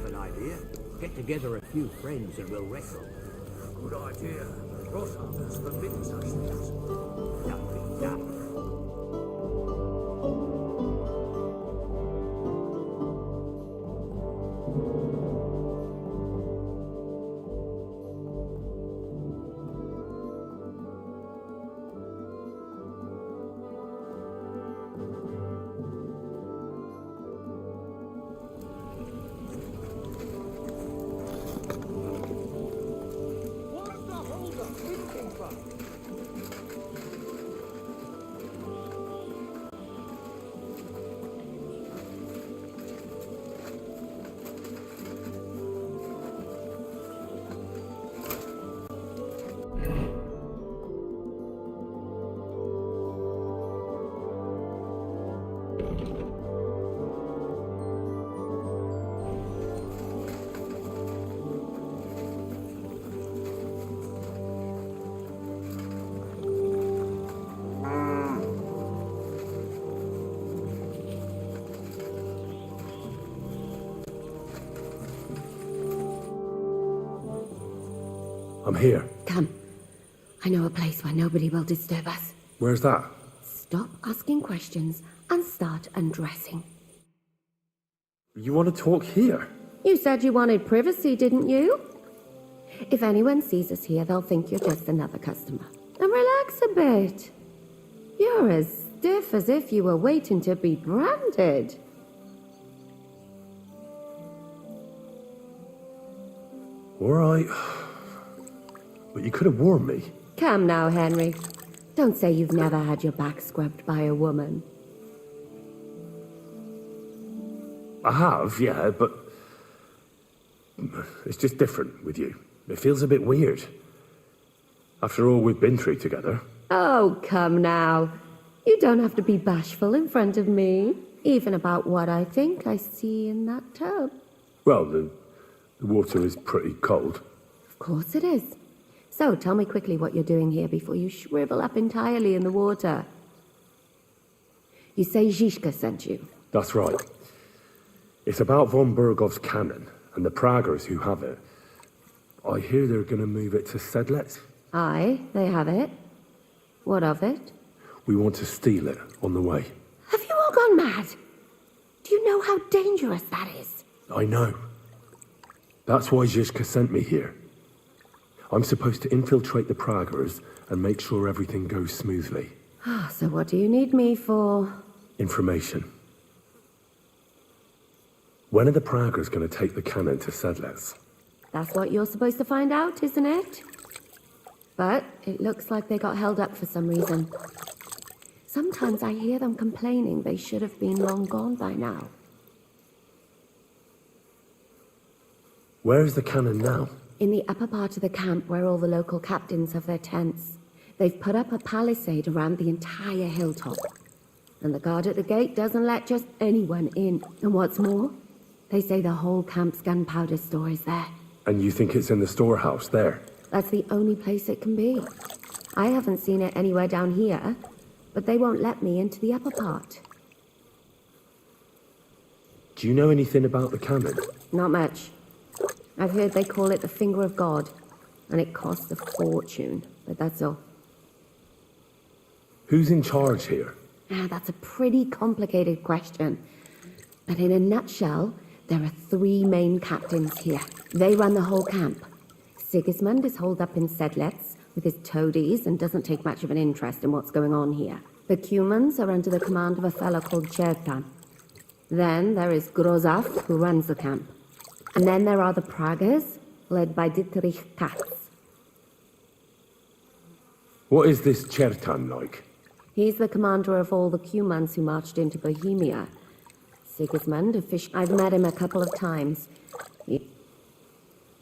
have an idea. Get together a few friends and we'll wrestle. Good idea. Crossovers forbidden such things. Don't be dumb. I'm here. Come. I know a place where nobody will disturb us. Where's that? Stop asking questions and start undressing. You want to talk here? You said you wanted privacy, didn't you? If anyone sees us here, they'll think you're just another customer. And relax a bit. You're as stiff as if you were waiting to be branded. All right. But you could have warned me. Come now, Henry. Don't say you've never had your back scrubbed by a woman. I have, yeah, but it's just different with you. It feels a bit weird. After all we've been through together. Oh, come now. You don't have to be bashful in front of me, even about what I think I see in that tub. Well, the water is pretty cold. Of course it is. So, tell me quickly what you're doing here before you shrivel up entirely in the water. You say Zizka sent you? That's right. It's about von Bergov's cannon and the Praggers who have it. I hear they're going to move it to Sedlec. Aye, they have it. What of it? We want to steal it on the way. Have you all gone mad? Do you know how dangerous that is? I know. That's why Zizka sent me here. I'm supposed to infiltrate the Praggers and make sure everything goes smoothly. So what do you need me for? Information. When are the Praggers going to take the cannon to Sedlec? That's what you're supposed to find out, isn't it? But it looks like they got held up for some reason. Sometimes I hear them complaining they should have been long gone by now. Where is the cannon now? In the upper part of the camp where all the local captains have their tents. They've put up a palisade around the entire hilltop. And the guard at the gate doesn't let just anyone in. And what's more, they say the whole camp's gunpowder store is there. And you think it's in the storehouse there? That's the only place it can be. I haven't seen it anywhere down here, but they won't let me into the upper part. Do you know anything about the cannon? Not much. I've heard they call it the Finger of God, and it costs a fortune, but that's all. Who's in charge here? That's a pretty complicated question. But in a nutshell, there are 3 main captains here. They run the whole camp. Sigismund is holed up in Sedlec with his toadies and doesn't take much of an interest in what's going on here. The Cumans are under the command of a fellow called Chertan. Then there is Grozaf, who runs the camp. And then there are the Praggers, led by Dietrich Katz. What is this Chertan like? He's the commander of all the Cumans who marched into Bohemia. Sigismund, I've met him a couple of times.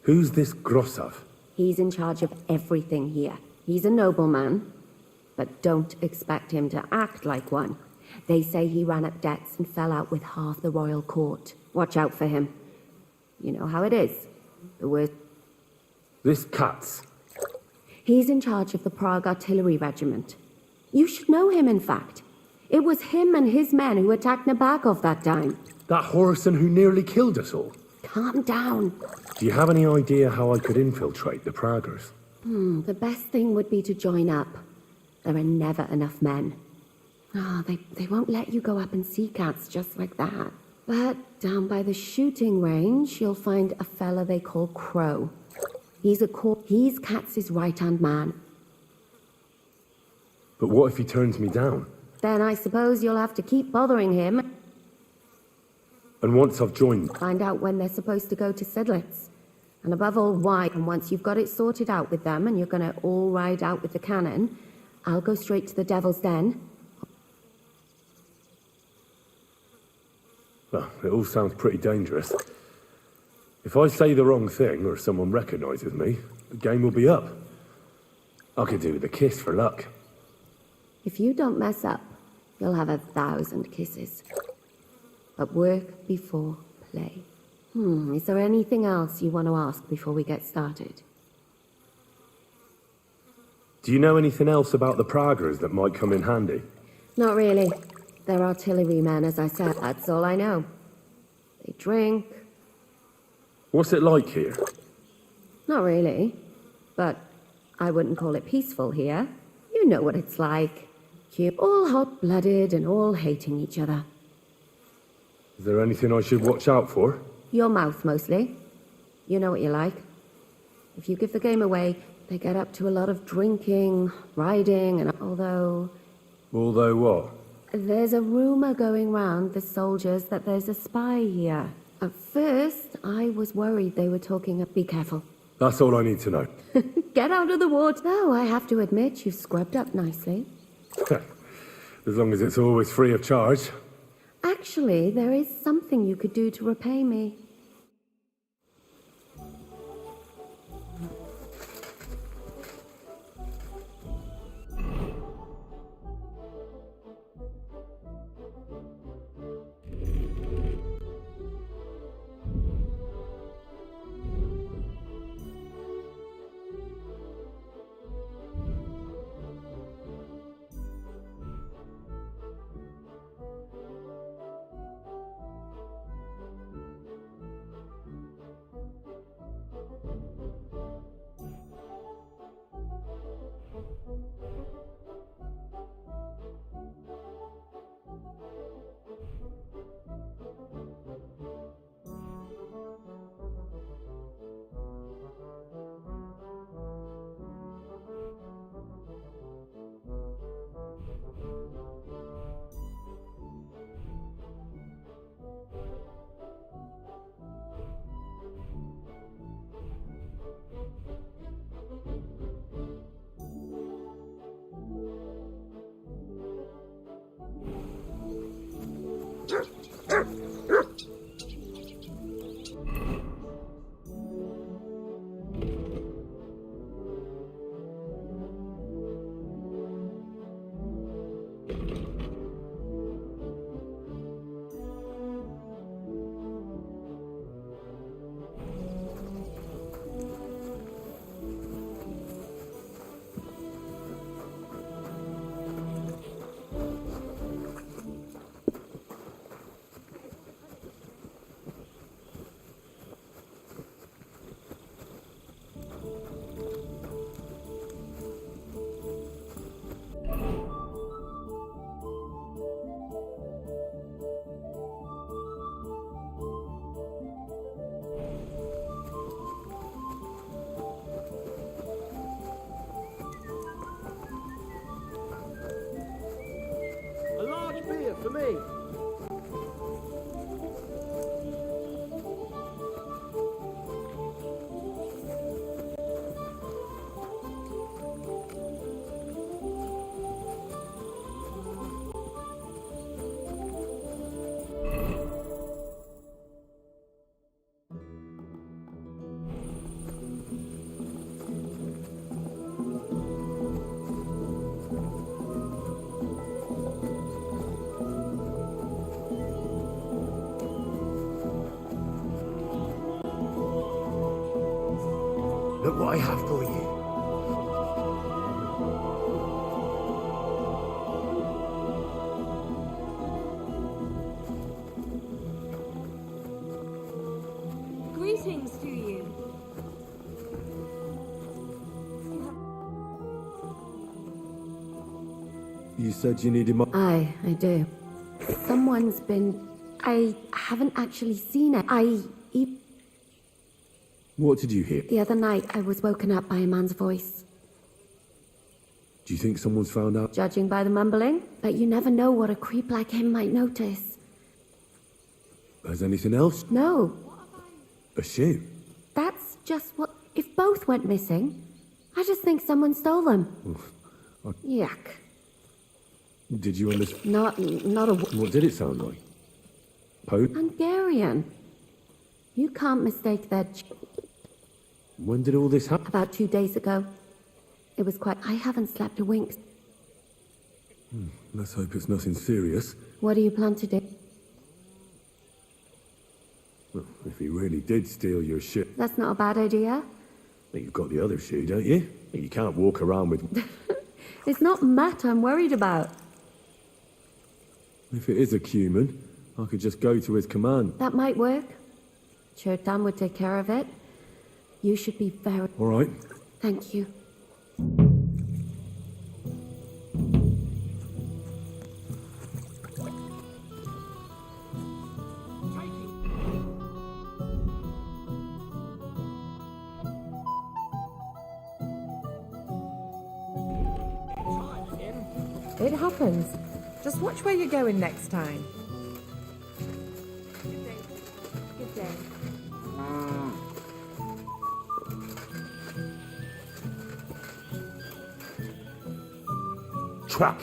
Who's this Grozaf? He's in charge of everything here. He's a nobleman, but don't expect him to act like one. They say he ran up debts and fell out with half the royal court. Watch out for him. You know how it is. The worst. This Katz. He's in charge of the Prague Artillery Regiment. You should know him, in fact. It was him and his men who attacked Nabokov that time. That Horison who nearly killed us all. calm down. Do you have any idea how I could infiltrate the Praggers? The best thing would be to join up. There are never enough men. They won't let you go up and see cats just like that. But down by the shooting range, you'll find a fella they call Crow. He's Katz's right-hand man. But what if he turns me down? Then I suppose you'll have to keep bothering him. And once I've joined... Find out when they're supposed to go to Sedlitz. And above all, why. And once you've got it sorted out with them and you're gonna all ride out with the cannon, I'll go straight to the Devil's Den. Well, it all sounds pretty dangerous. If I say the wrong thing or someone recognizes me, the game will be up. I could do with a kiss for luck. If you don't mess up, you'll have 1,000 kisses. But work before play. Is there anything else you want to ask before we get started? Do you know anything else about the Praggers that might come in handy? Not really. They're artillerymen, as I said. That's all I know. They drink. What's it like here? Not really. But I wouldn't call it peaceful here. You know what it's like. All hot-blooded and all hating each other. Is there anything I should watch out for? Your mouth, mostly. You know what you like. If you give the game away, they get up to a lot of drinking, riding, and although... Although what? There's a rumor going round the soldiers that there's a spy here. At first, I was worried they were talking be careful. That's all I need to know. Get out of the water. No, I have to admit, you've scrubbed up nicely. As long as it's always free of charge. Actually, there is something you could do to repay me. For me. Look what I have for you. Greetings to you. You said you needed my... I do. Someone's been... I haven't actually seen it. What did you hear? The other night, I was woken up by a man's voice. Do you think someone's found out? Judging by the mumbling, but you never know what a creep like him might notice. Has anything else? No, A shoe? that's just what... If both went missing, I just think someone stole them. Yuck. Did you understand? Not a... What did it sound like? Pope? Hungarian. You can't mistake that... When did all this happen? About 2 days ago. It was quite... I haven't slept a wink. Let's hope it's nothing serious. What do you plan to do? Well, if he really did steal your shoe... That's not a bad idea. Well, you've got the other shoe, don't you? You can't walk around with... It's not Matt I'm worried about. If it is a cumin, I could just go to his command. That might work. Chertan would take care of it. You should be very... All right. Thank you. It happens. Just watch where you're going next time. Good day. Track.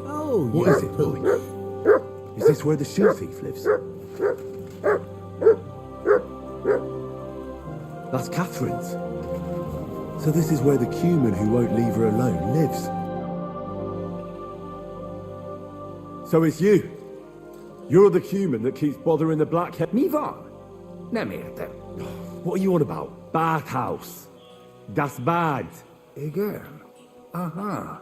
Oh, What is it, boy? Is this where the shoe thief lives? That's Catherine's. So this is where the cumin who won't leave her alone lives. So it's you. You're the cumin that keeps bothering the blackhead. Mi van? Nem értem. What are you on about? Bathhouse. Das bad. Igen. Aha.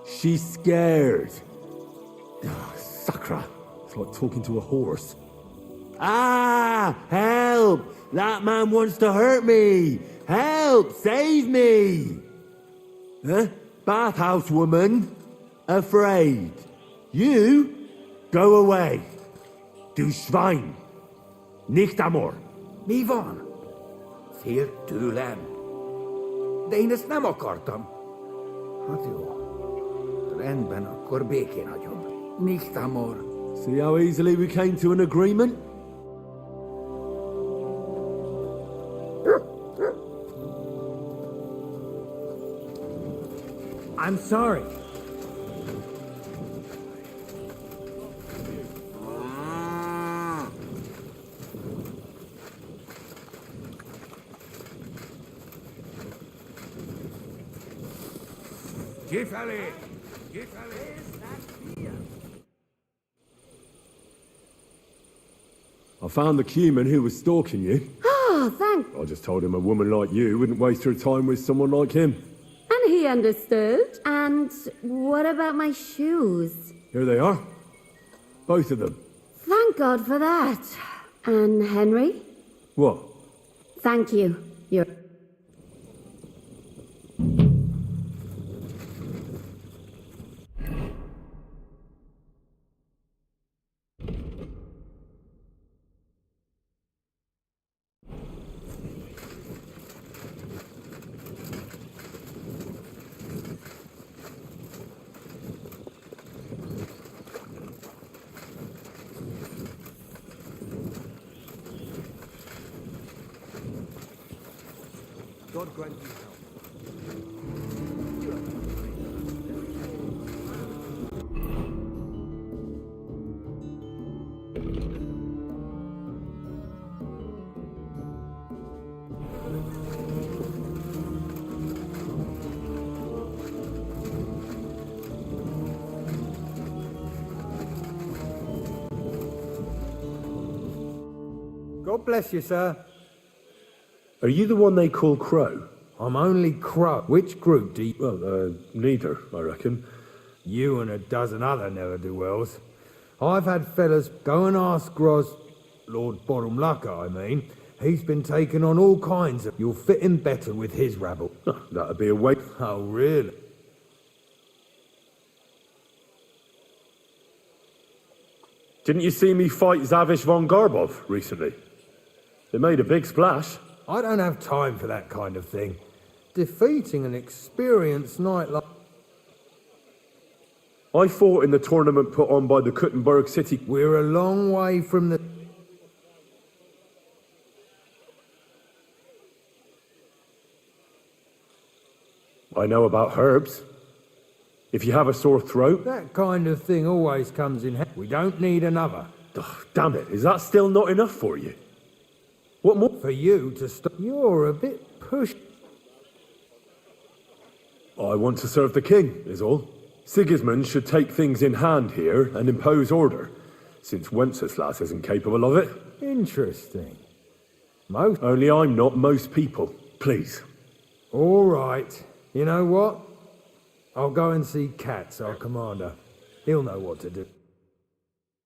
She's scared. Sakra. It's like talking to a horse. Ah! Help! That man wants to hurt me! Help! Save me! Huh? Bathhouse woman? Afraid. You? Go away. Du Schwein. Nicht amor. Mi van? Fél tőlem. De én ezt nem akartam. Hát jó. Rendben, akkor békén hagyom. Nicht amor. See how easily we came to an agreement? I'm sorry. Kifelé! Kifelé! I found the cumin who was stalking you. Oh, thank... I just told him a woman like you wouldn't waste her time with someone like him. And he understood. And what about my shoes? Here they are. Both of them. Thank God for that. And Henry? What? Thank you. You're... God grant you help. God bless you, sir. Are you the one they call Crow? I'm only Crow. Which group do you... Well, neither, I reckon. You and a dozen other ne'er-do-wells. I've had fellas go and ask Gros... Lord Bottomlucker, I mean. He's been taking on all kinds of... You'll fit in better with his rabble. Oh, that'd be a waste. Oh, really? Didn't you see me fight Zavish von Garbov recently? It made a big splash. I don't have time for that kind of thing. Defeating an experienced knight like... I fought in the tournament put on by the Kuttenberg City. We're a long way from the... I know about herbs. If you have a sore throat... That kind of thing always comes in handy. We don't need another. Oh, damn it, is that still not enough for you? What more? For you to stop... You're a bit pushed. I want to serve the king, is all. Sigismund should take things in hand here and impose order, since Wenceslas isn't capable of it. Interesting. Only I'm not most people. Please. All right. You know what? I'll go and see Katz, our commander. He'll know what to do.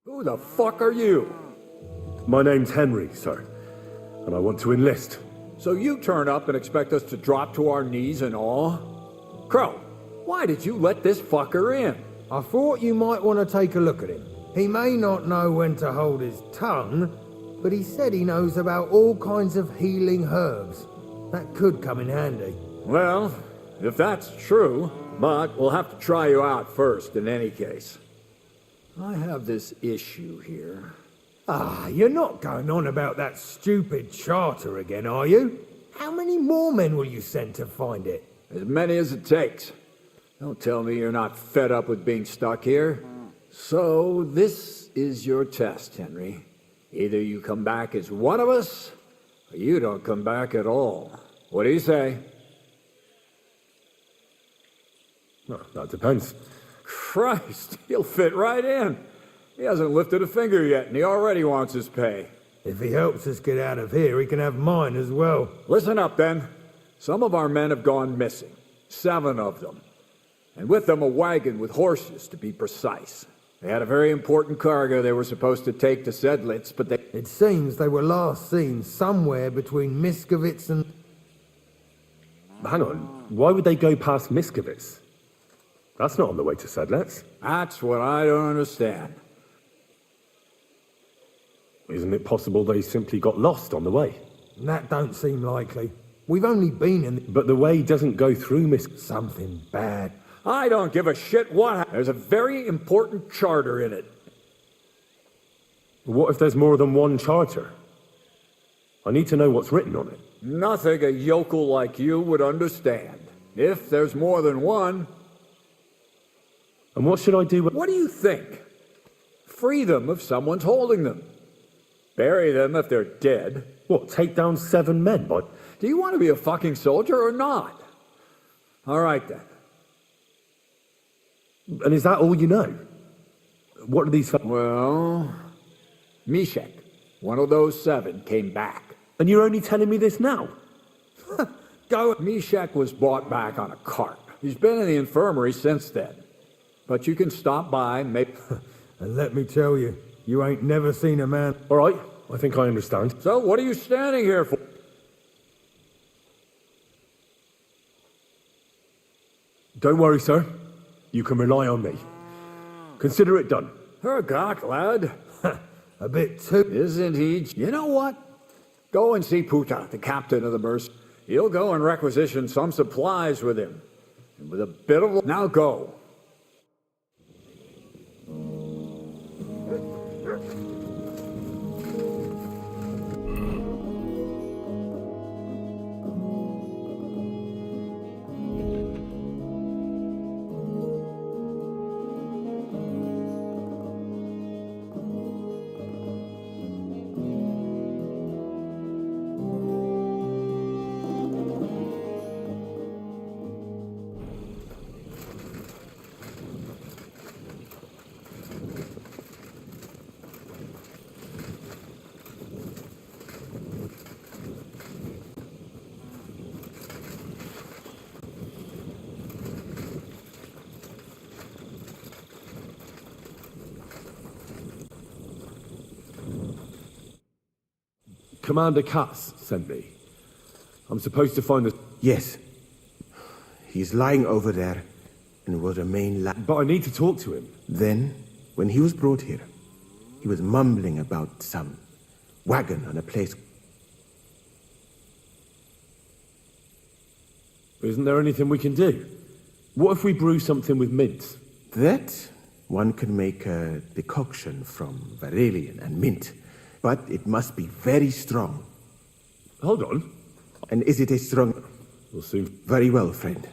Who the fuck are you? My name's Henry, sir, and I want to enlist. So you turn up and expect us to drop to our knees in awe? Crow, why did you let this fucker in? I thought you might want to take a look at him. He may not know when to hold his tongue, but he said he knows about all kinds of healing herbs. That could come in handy. Well, if that's true, but we'll have to try you out first in any case. I have this issue here. Ah, you're not going on about that stupid charter again, are you? How many more men will you send to find it? As many as it takes. Don't tell me you're not fed up with being stuck here. So this is your test, Henry. Either you come back as one of us, or you don't come back at all. What do you say? Well, that depends. Christ, he'll fit right in. He hasn't lifted a finger yet, and he already wants his pay. If he helps us get out of here, he can have mine as well. Listen up, then. Some of our men have gone missing. 7 of them. And with them a wagon with horses, to be precise. They had a very important cargo they were supposed to take to Sedlitz, but they... It seems they were last seen somewhere between Miskovitz and... Hang on, why would they go past Miskovitz? That's not on the way to Sedlitz. That's what I don't understand. Isn't it possible they simply got lost on the way? That don't seem likely. We've only been in... But the way doesn't go through Something bad. I don't give a shit what... There's a very important charter in it. What if there's more than one charter? I need to know what's written on it. Nothing a yokel like you would understand. If there's more than one... And what should I do with... What do you think? Free them if someone's holding them. Bury them if they're dead. What, take down 7 men by... Do you want to be a fucking soldier or not? All right, then. And is that all you know? What are these... Well... Mishek, one of those 7, came back. And you're only telling me this now? Go. Mishek was brought back on a cart. He's been in the infirmary since then. But you can stop by, maybe... And let me tell you, you ain't never seen a man... All right, I think I understand. So what are you standing here for? Don't worry, sir. You can rely on me. Consider it done. Hergott, lad. A bit too... Isn't he? You know what? Go and see Puta, the captain of the mercy. He'll go and requisition some supplies with him. And with a bit of... Now go. Commander Katz sent me. I'm supposed to find the... Yes. He's lying over there and will remain But I need to talk to him. Then, when he was brought here, he was mumbling about some wagon on a place. Isn't there anything we can do? What if we brew something with mint? That one can make a decoction from Varelian and mint, but it must be very strong. Hold on. And is it a strong... We'll soon... Very well, friend.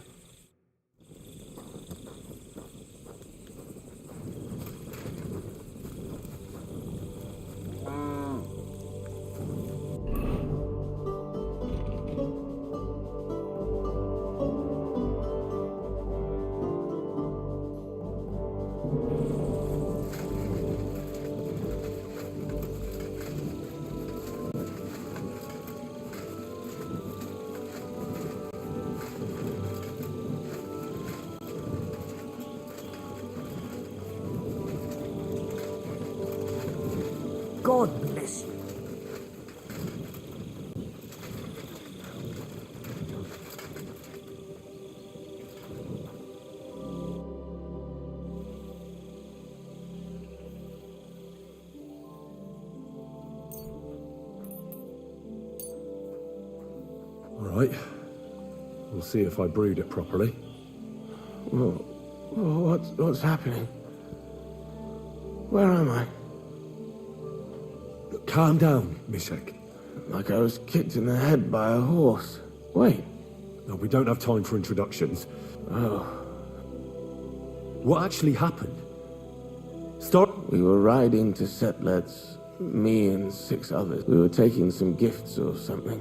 God bless you. All right. We'll see if I brewed it properly. What's happening? Where am I? Calm down, Mishek. Like I was kicked in the head by a horse. Wait. No, we don't have time for introductions. Oh. What actually happened? Start... We were riding to Setlets, me and 6 others. We were taking some gifts or something.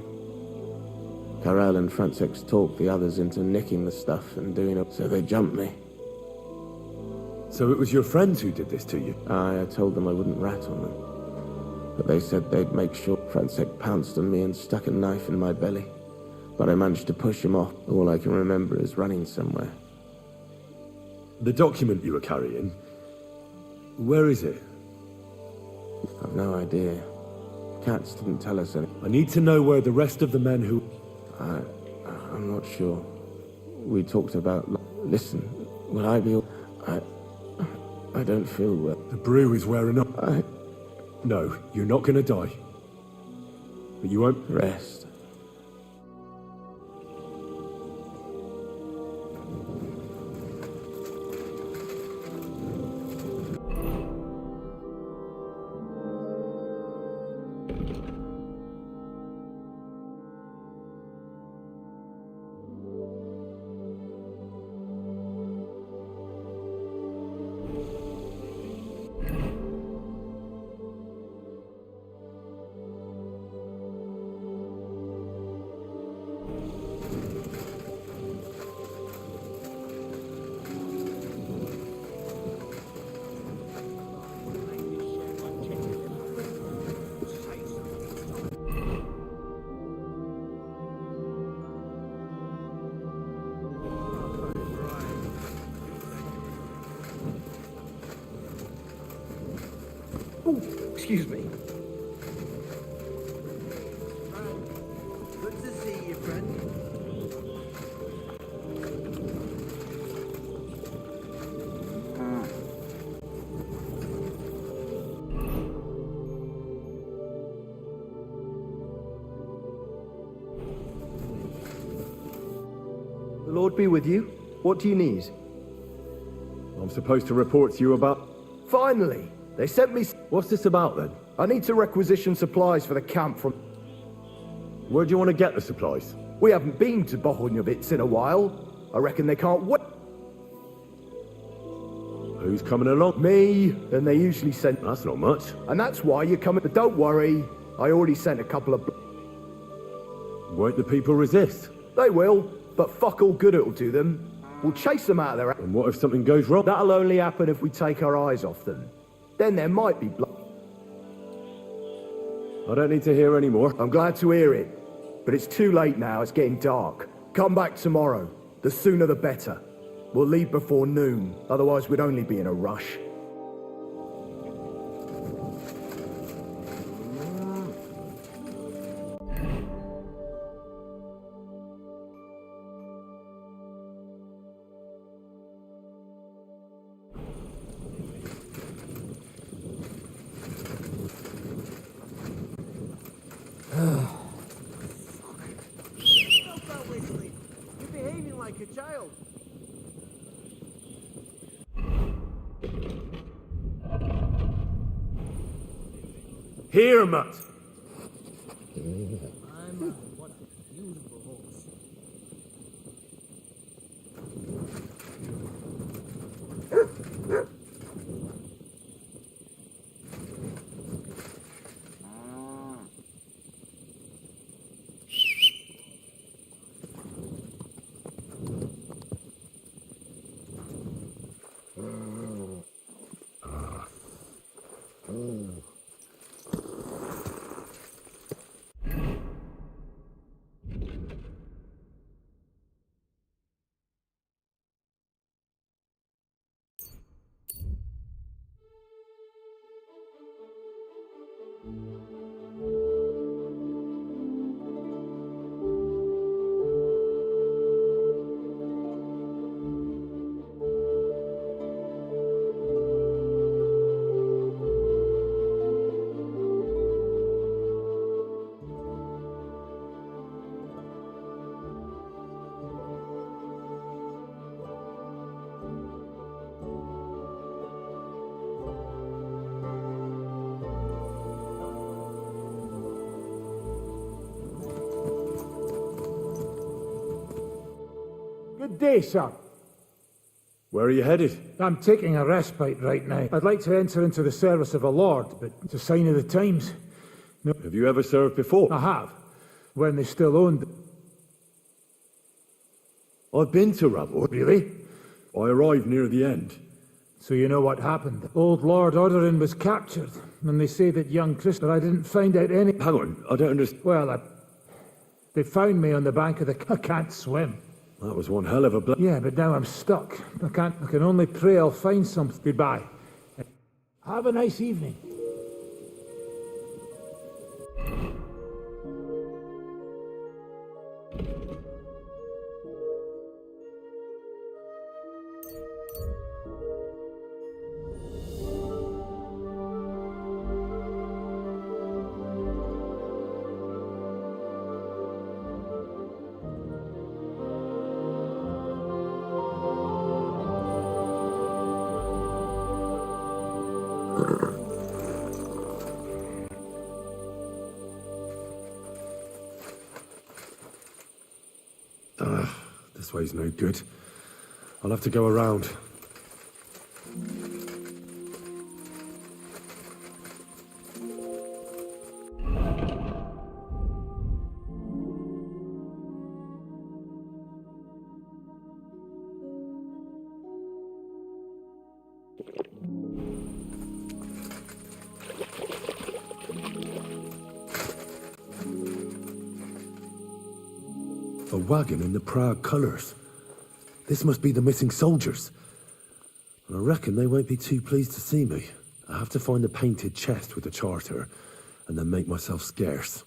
Karel and Francex talked the others into nicking the stuff and doing it, so they jumped me. So it was your friends who did this to you? I told them I wouldn't rat on them. But they said they'd make sure. Francex pounced on me and stuck a knife in my belly. But I managed to push him off. All I can remember is running somewhere. The document you were carrying, where is it? I've no idea. Katz didn't tell us anything. I need to know where the rest of the men who... I'm not sure. We talked about... Listen, will I be... I don't feel well. The brew is wearing up. No, you're not gonna die. But you won't... Rest. Excuse me. Good to see you, friend. The Lord be with you. What do you need? I'm supposed to report to you about... Finally! They sent me... What's this about, then? I need to requisition supplies for the camp from... Where do you want to get the supplies? We haven't been to Bohunjovitz in a while. I reckon they can't wait. Who's coming along? Me, and they usually send... That's not much. And that's why you're coming... But don't worry, I already sent a couple of... Won't the people resist? They will, but fuck all good it'll do them. We'll chase them out of their... And what if something goes wrong? That'll only happen if we take our eyes off them. Then there might be blood. I don't need to hear any more. I'm glad to hear it. But it's too late now, it's getting dark. Come back tomorrow. The sooner the better. We'll leave before noon, otherwise we'd only be in a rush. You're behaving like a child. Here, Mutt. What a beautiful horse. Good day, sir. Where are you headed? I'm taking a respite right now. I'd like to enter into the service of a lord, but it's a sign of the times. No, Have you ever served before? I have, when they still owned. I've been to Ravort. Really? I arrived near the end. So you know what happened. Old Lord Odorin was captured, and they say that young Christopher, I didn't find out any... Hang on, I don't understand. Well, they found me on the bank of the... I can't swim. That was one hell of a Yeah, but now I'm stuck. I can only pray I'll find something. Goodbye. Have a nice evening. This way's no good. I'll have to go around. A wagon in the proud colours. This must be the missing soldiers. And I reckon they won't be too pleased to see me. I have to find a painted chest with a charter, and then make myself scarce.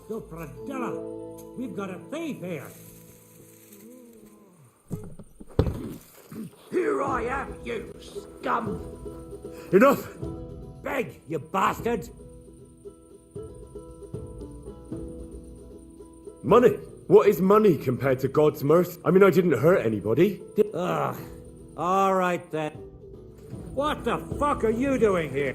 Dobradella, we've got a thief here. Here I am, you scum! Enough! Beg, you bastard! Money? What is money compared to God's mercy? I mean, I didn't hurt anybody. Ugh. All right then. What the fuck are you doing here?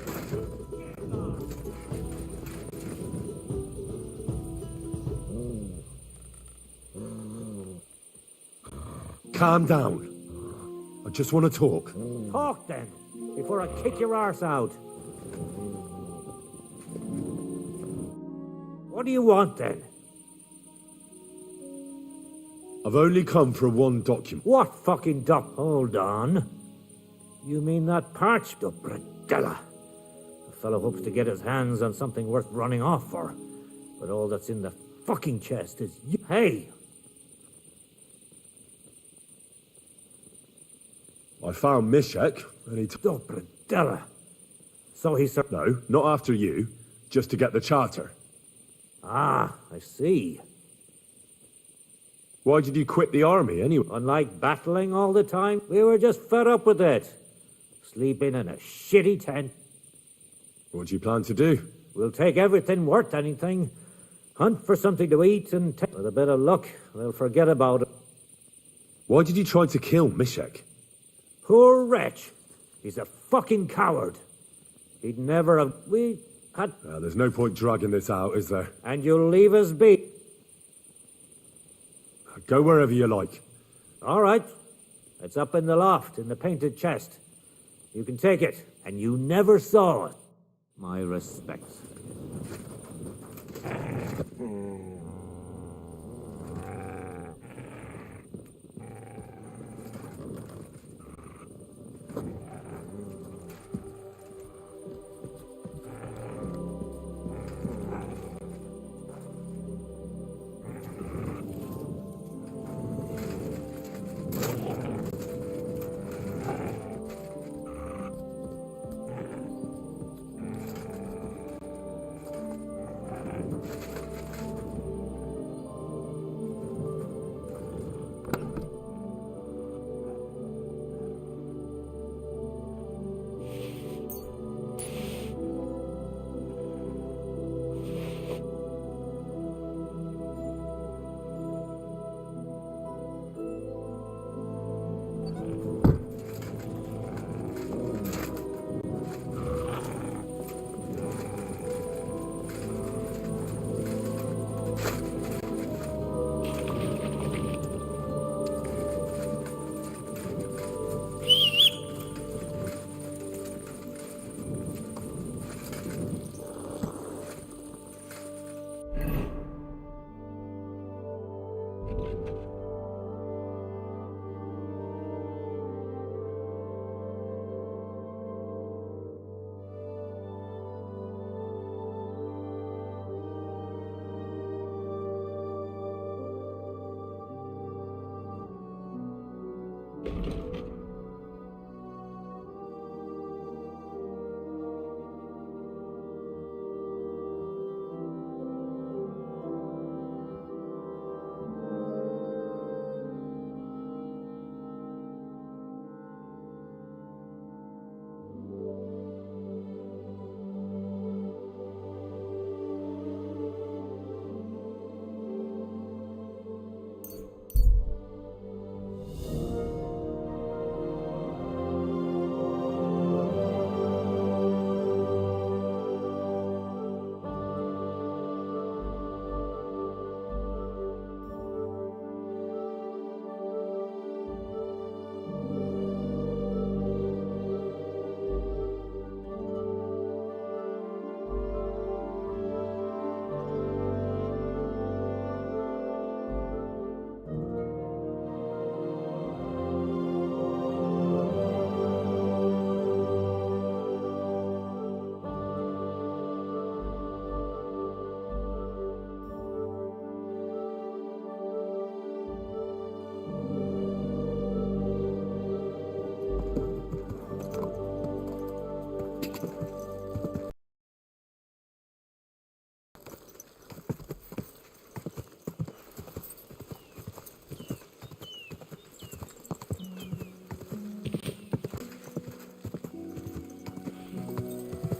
Calm down. I just want to talk. Talk then, before I kick your arse out. What do you want then? I've only come for one document. What fucking Hold on. You mean that parched up, Bradella? The fellow hopes to get his hands on something worth running off for. But all that's in the fucking chest is you. Hey! I found Mishek, and he Bradella. So he said. No, not after you. Just to get the charter. Ah, I see. Why did you quit the army, anyway? Unlike battling all the time, we were just fed up with it. Sleeping in a shitty tent. What do you plan to do? We'll take everything worth anything, hunt for something to eat, and with a bit of luck, they'll forget about it. Why did you try to kill Mishek? Poor wretch. He's a fucking coward. He'd never have... We had... There's no point dragging this out, is there? And you'll leave us be. Go wherever you like. All right. It's up in the loft, in the painted chest. You can take it, and you never saw it. My respects.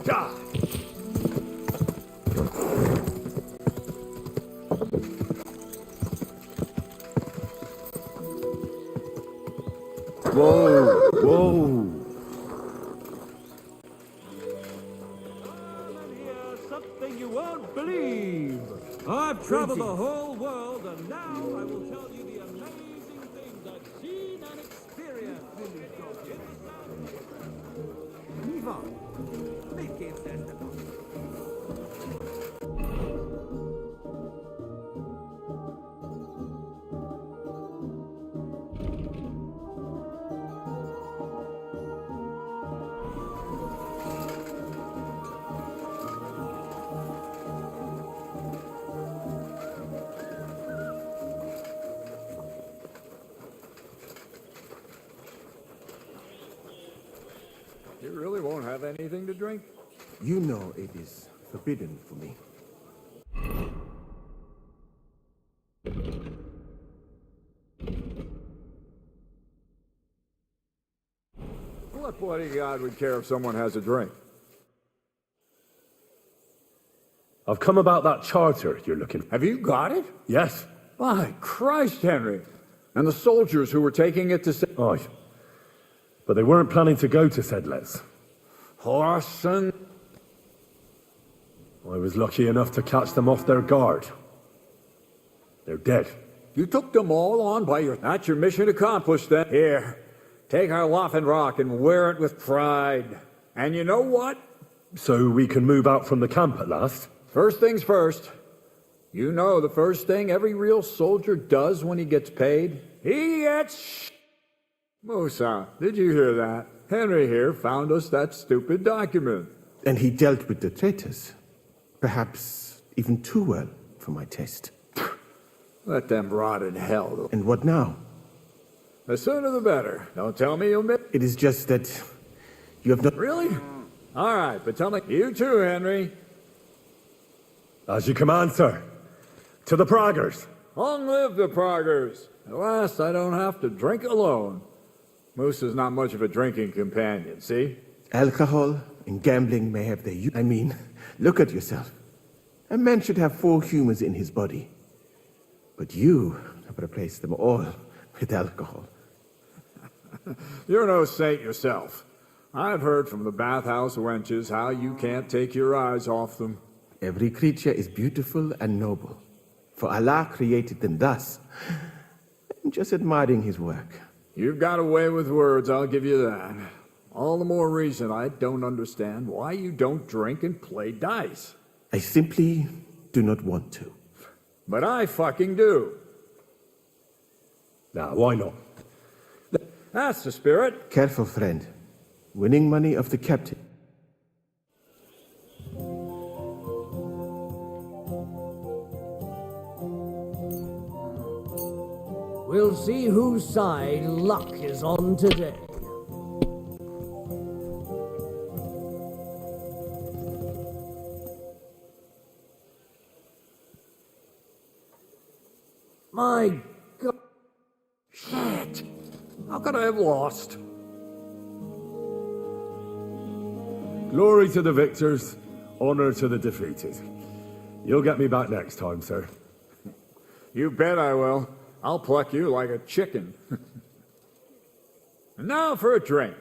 Die! Whoa, whoa. Something you won't believe. I've traveled the whole world, and now I will tell you the amazing things I've seen and experienced. Move on. Make it sensible. You really won't have anything to drink? You know it is forbidden for me. What bodyguard would care if someone has a drink? I've come about that charter you're looking for. Have you got it? Yes. By Christ, Henry. And the soldiers who were taking it to... Aye. But they weren't planning to go to Sedlets. Horson. I was lucky enough to catch them off their guard. They're dead. You took them all on by your... That's your mission accomplished, then. Here, take our Laughing Rock and wear it with pride. And you know what? So we can move out from the camp at last? First things first. You know the first thing every real soldier does when he gets paid? He gets... Musa, did you hear that? Henry here found us that stupid document. And he dealt with the traitors. Perhaps even too well for my taste. Let them rot in hell. And what now? The sooner the better. Don't tell me you'll miss... It is just that you have not... Really? All right, but tell me... You too, Henry. As you command, sir. To the Praggers. Long live the Praggers. At last, I don't have to drink alone. Moose is not much of a drinking companion, see? Alcohol and gambling may have their use. I mean, look at yourself. A man should have 4 humors in his body. But you have replaced them all with alcohol. You're no saint yourself. I've heard from the bathhouse wenches how you can't take your eyes off them. Every creature is beautiful and noble. For Allah created them thus. I'm just admiring his work. You've got a way with words, I'll give you that. All the more reason I don't understand why you don't drink and play dice. I simply do not want to. But I fucking do. Nah, why not? That's the spirit. Careful, friend. Winning money of the captain. We'll see whose side luck is on today. My God. Shit. How could I have lost? Glory to the victors, honor to the defeated. You'll get me back next time, sir. You bet I will. I'll pluck you like a chicken. And now for a drink.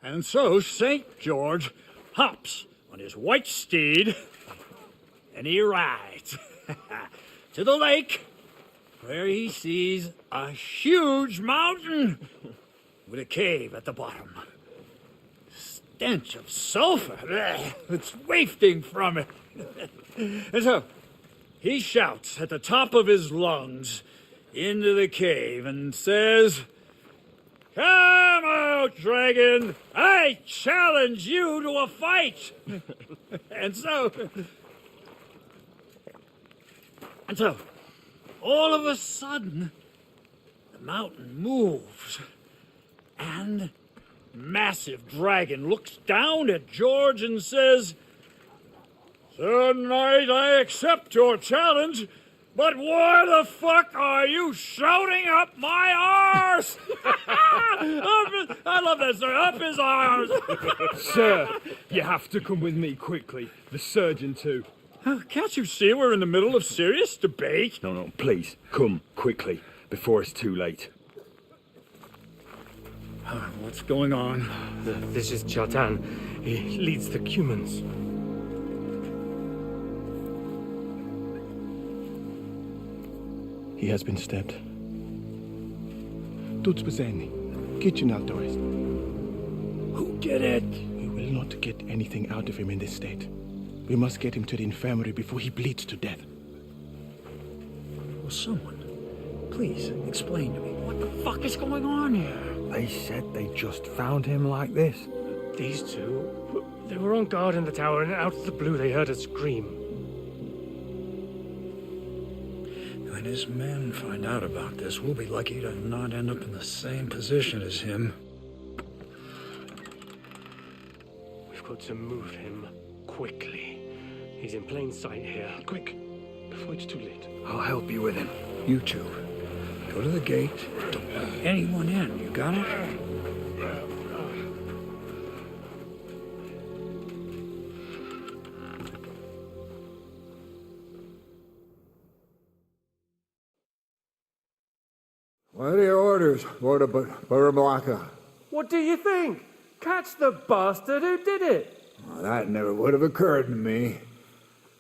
And so St. George hops on his white steed, and he rides to the lake, where he sees a huge mountain with a cave at the bottom. Stench of sulfur, it's wafting from it. And so he shouts at the top of his lungs into the cave and says, "Come out out, dragon! I challenge you to a fight! And so, all of a sudden, the mountain moves, and massive dragon looks down at George and says, "Sir Knight, I accept your challenge, but why the fuck are you shouting up my arse?" I love that, sir. Up his arse. Sir, you have to come with me quickly. The surgeon too. Can't you see we're in the middle of serious debate? No, please, come quickly, before it's too late. What's going on? This is Chatan. He leads the Cumans. He has been stabbed. Tuts bezeni. Kitchen outdoors. Who did it? We will not get anything out of him in this state. We must get him to the infirmary before he bleeds to death. Will someone please explain to me what the fuck is going on here? They said they just found him like this. These two, they were on guard in the tower, and out of the blue they heard a scream. When his men find out about this, we'll be lucky to not end up in the same position as him. We've got to move him quickly. He's in plain sight here. Quick, before it's too late. I'll help you with him. You two, go to the gate. Don't let anyone in. You got it? What are your orders, Lord of Baramlaka? What do you think? Catch the bastard who did it! Well, that never would have occurred to me.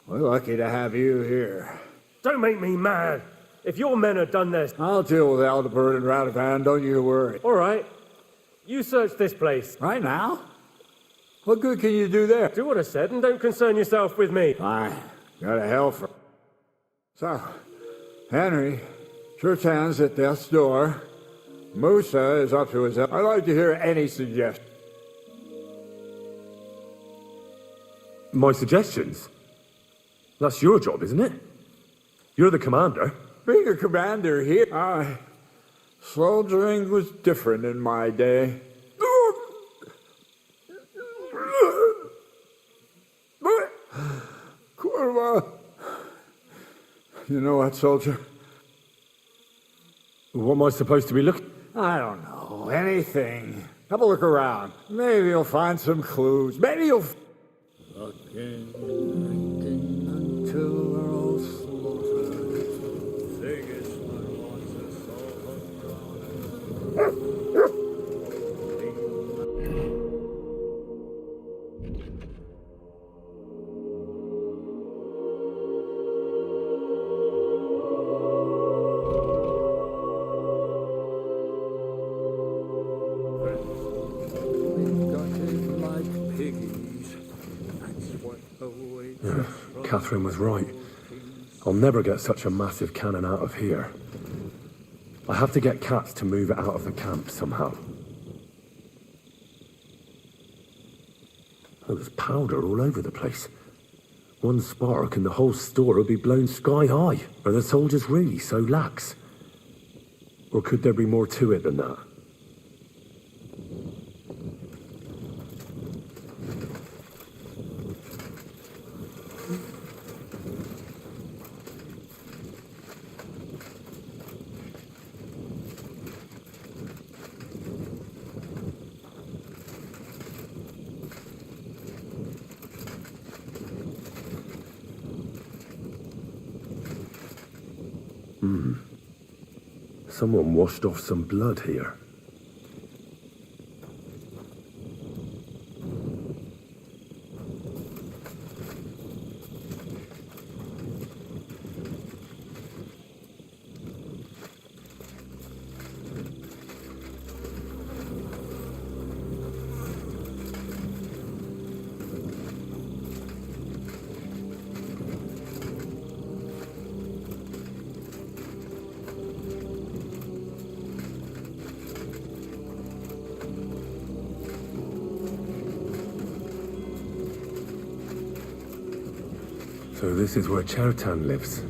We're lucky to have you here. Don't make me mad. If your men had done this... I'll deal with Aldebert and Radavan, don't you worry. All right. You search this place. Right now? What good can you do there? Do what I said and don't concern yourself with me. Fine. Got a hell for... So, Henry, Churchan's at death's door. Musa is up to his... I'd like to hear any suggestions. My suggestions? That's your job, isn't it? You're the commander. Being a commander here, soldiering was different in my day. Kurva. You know what, soldier? What am I supposed to be looking? I don't know. Anything. Have a look around. Maybe you'll find some clues. Maybe you'll... Looking until we're all slaughtered. Sigismund wants us all Catherine was right. I'll never get such a massive cannon out of here. I have to get Katz to move it out of the camp somehow. Oh, there's powder all over the place. One spark and the whole store will be blown sky high. Are the soldiers really so lax? Or could there be more to it than that? Someone washed off some blood here. So this is where Chertan lives.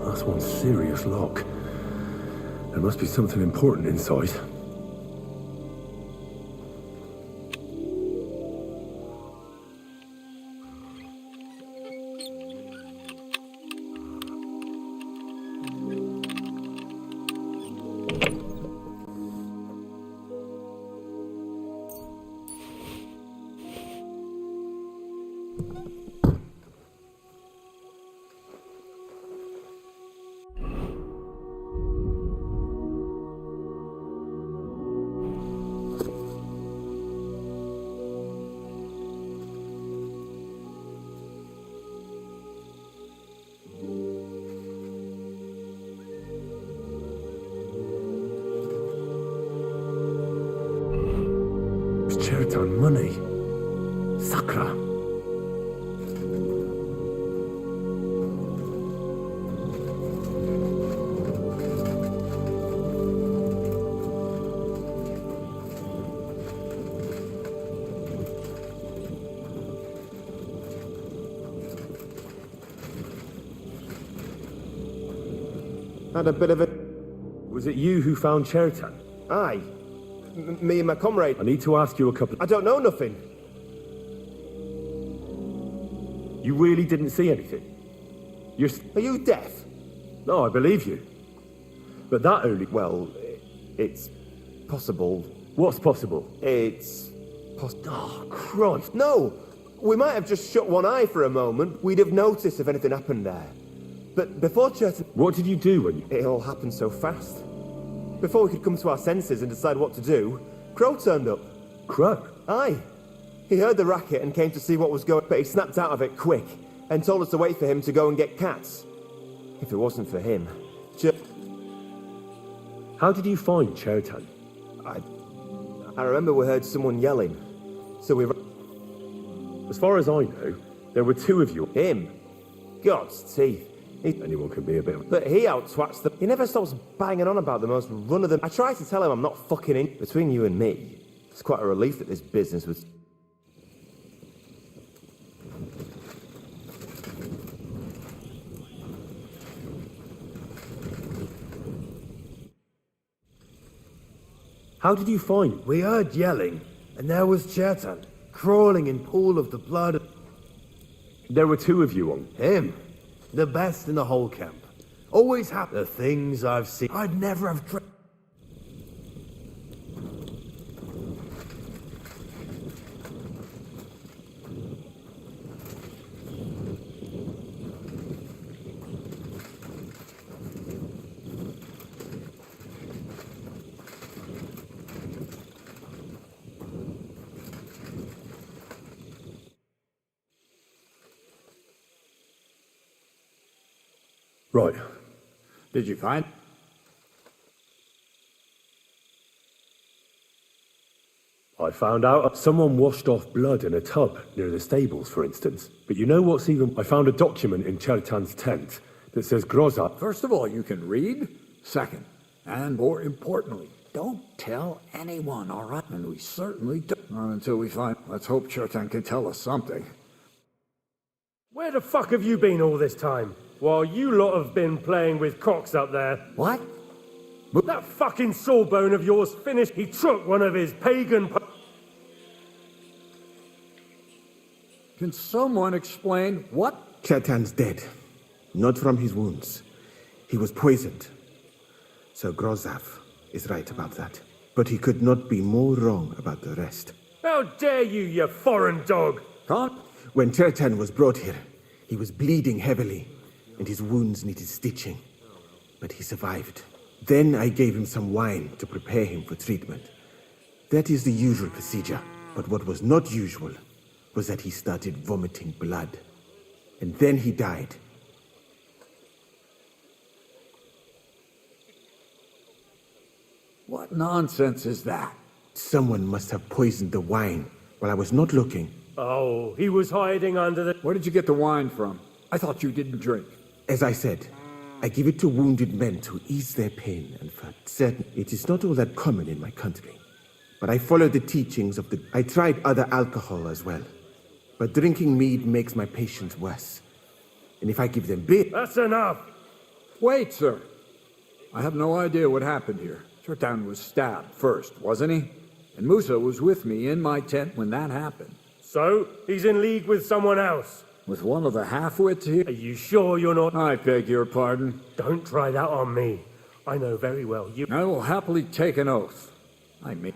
That's one serious lock. There must be something important inside. Chertan money. Sakra. Had a bit of a... Was it you who found Chertan? Aye. Me and my comrade. I need to ask you a couple... I don't know nothing. You really didn't see anything? Are you deaf? No, I believe you. But that only... Well, it's possible. What's possible? It's... Oh, Christ. No! We might have just shut one eye for a moment. We'd have noticed if anything happened there. But before Chertan... What did you do when you... It all happened so fast. Before we could come to our senses and decide what to do, Crow turned up. Crow? Aye. He heard the racket and came to see what was going, but he snapped out of it quick and told us to wait for him to go and get cats. If it wasn't for him... How did you find Chertan? I remember we heard someone yelling, so we... As far as I know, there were two of you. Him? God's teeth. Anyone can be a bit... But he out-twats them. He never stops banging on about the most run-of-them... I tried to tell him I'm not fucking in. Between you and me, it's quite a relief that this business was... How did you find... We heard yelling, and there was Chertan, crawling in pool of the blood. There were two of you on... Him. The best in the whole camp. Always happy. The things I've seen. I'd never have tried. Right. Did you find? I found out someone washed off blood in a tub near the stables, for instance. But you know what's even... I found a document in Chertan's tent that says Groza... First of all, you can read. Second, and more importantly, don't tell anyone, all right? And we certainly don't. Not until we find... Let's hope Chertan can tell us something. Where the fuck have you been all this time? While you lot have been playing with cocks up there. What? That fucking sawbone of yours finished. He took one of his pagan... Can someone explain what? Chertan's dead. Not from his wounds. He was poisoned. So Grozav is right about that. But he could not be more wrong about the rest. How dare you foreign dog! Come. When Chertan was brought here, he was bleeding heavily, and his wounds needed stitching. But he survived. Then I gave him some wine to prepare him for treatment. That is the usual procedure. But what was not usual was that he started vomiting blood. And then he died. What nonsense is that? Someone must have poisoned the wine while I was not looking. Oh, he was hiding under the... Where did you get the wine from? I thought you didn't drink. As I said, I give it to wounded men to ease their pain, and for certain, it is not all that common in my country. But I follow the teachings of the... I tried other alcohol as well. But drinking mead makes my patients worse. And if I give them beer... That's enough! Wait, sir. I have no idea what happened here. Chertan was stabbed first, wasn't he? And Musa was with me in my tent when that happened. So, he's in league with someone else? With one of the half-wits here? Are you sure you're not... I beg your pardon. Don't try that on me. I know very well you... I will happily take an oath. I mean...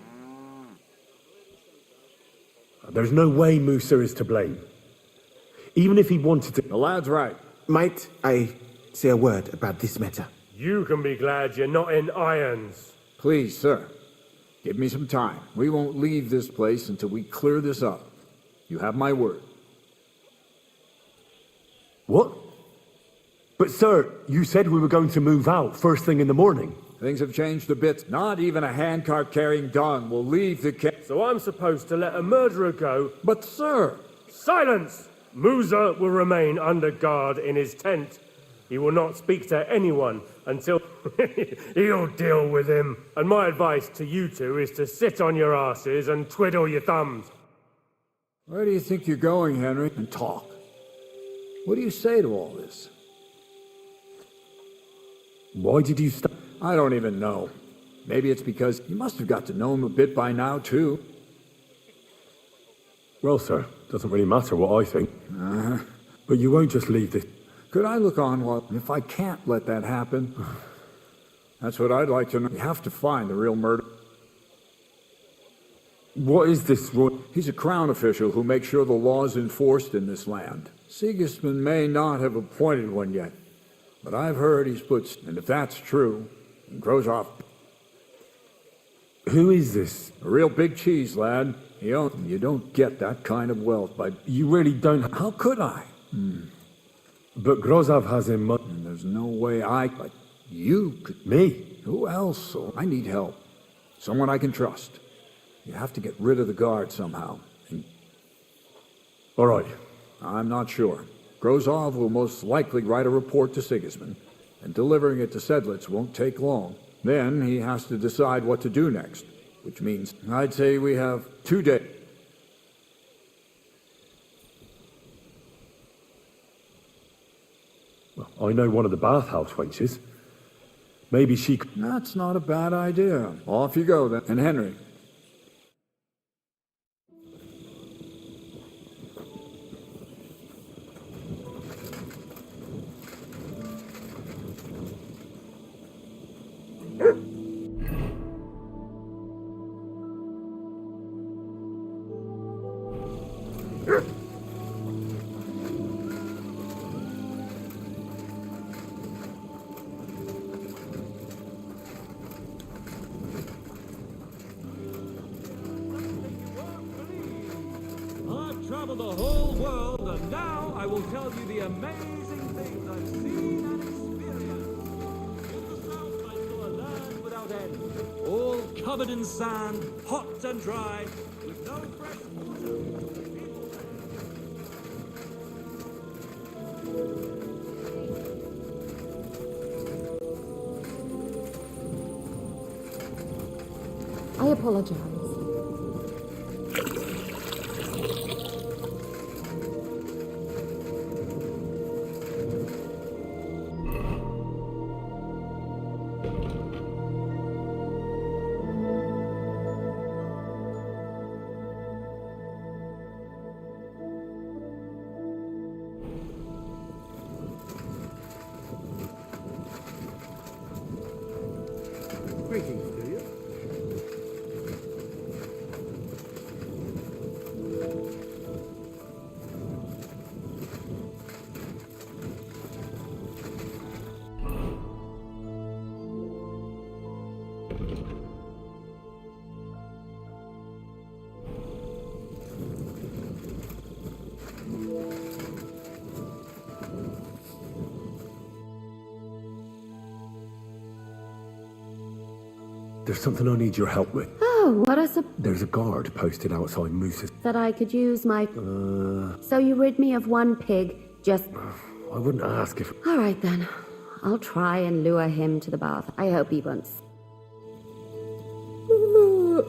There's no way Musa is to blame. Even if he wanted to... The lad's right. Might I say a word about this matter? You can be glad you're not in irons. Please, sir. Give me some time. We won't leave this place until we clear this up. You have my word. What? But sir, you said we were going to move out first thing in the morning. Things have changed a bit. Not even a handcart carrying Don will leave the camp. So I'm supposed to let a murderer go? But sir... Silence! Musa will remain under guard in his tent. He will not speak to anyone until... He'll deal with him. And my advice to you two is to sit on your asses and twiddle your thumbs. Where do you think you're going, Henry? And talk. What do you say to all this? Why did you stop? I don't even know. Maybe it's because you must have got to know him a bit by now, too. Well, sir, doesn't really matter what I think. But you won't just leave this... Could I look on while... If I can't let that happen... That's what I'd like to know. You have to find the real murderer. What is this... He's a crown official who makes sure the law's enforced in this land. Sigismund may not have appointed one yet, but I've heard he's put... And if that's true, he grows off... Who is this? A real big cheese, lad. You don't get that kind of wealth by... You really don't... How could I? But Grozov has him... And there's no way I... But you could... Me? Who else? So I need help. Someone I can trust. You have to get rid of the guard somehow. All right. I'm not sure. Grozov will most likely write a report to Sigismund, and delivering it to Sedlitz won't take long. Then he has to decide what to do next, which means I'd say we have 2 days. Well, I know one of the bathhouse wenches. Maybe she could... That's not a bad idea. Off you go, then. And Henry. traveled the whole world, and now I will tell you the amazing things I've seen and experienced. In the south, I saw a land without end, all covered in sand, hot and dry, with no fresh water. I apologize. Greetings to you. There's something I need your help with. Oh, what a There's a guard posted outside Moose's. that I could use my... So you rid me of one pig, just... I wouldn't ask if... All right, then. I'll try and lure him to the bath. I hope he won't. Ooh.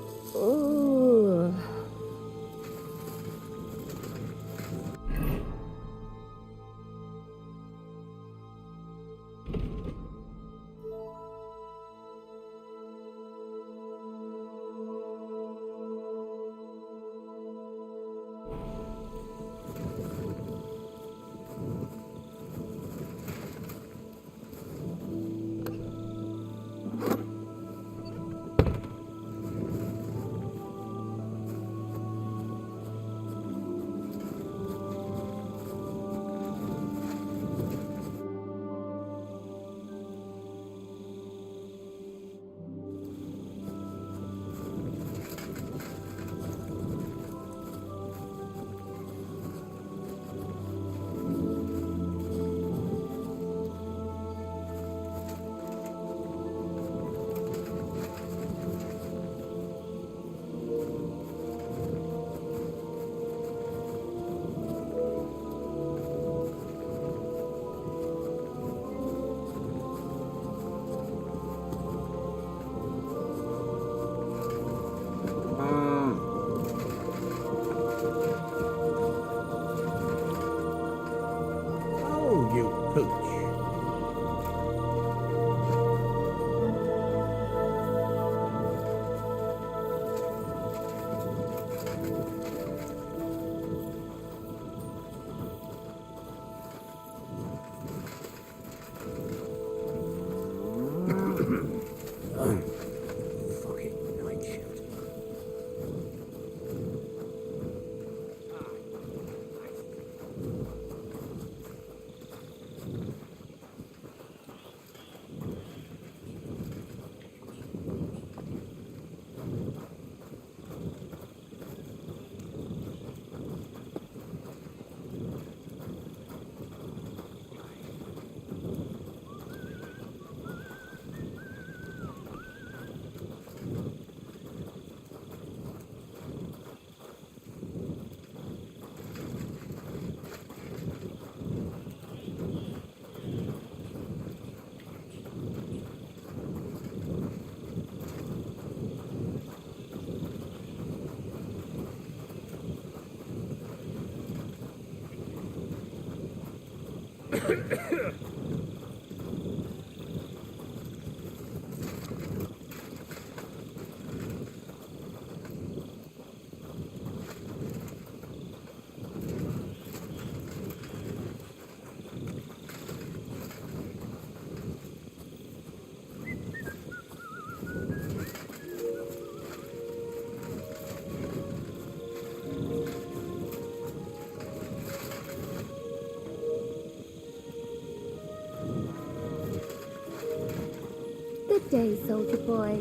Good day, soldier boy.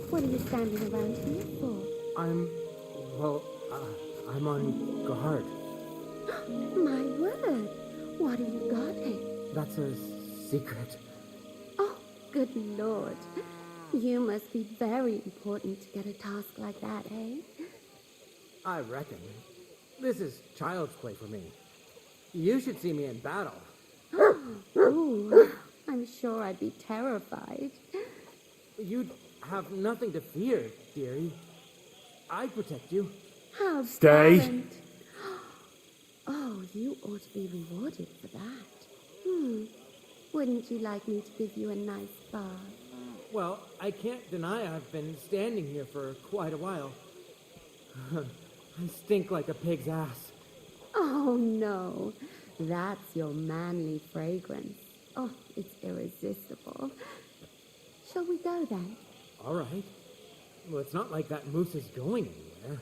What are you standing around here for? I'm on guard. My word. What are you guarding? That's a secret. Oh, good lord. You must be very important to get a task like that, eh? I reckon. This is child's play for me. You should see me in battle. Ooh, I'm sure I'd be terrified. You'd have nothing to fear, dearie. I'd protect you. How Stay. gallant. Oh, you ought to be rewarded for that. Wouldn't you like me to give you a nice bath? Well, I can't deny I've been standing here for quite a while. I stink like a pig's ass. Oh, no. That's your manly fragrance. Oh, it's irresistible. Shall we go then? All right. Well, it's not like that moose is going anywhere.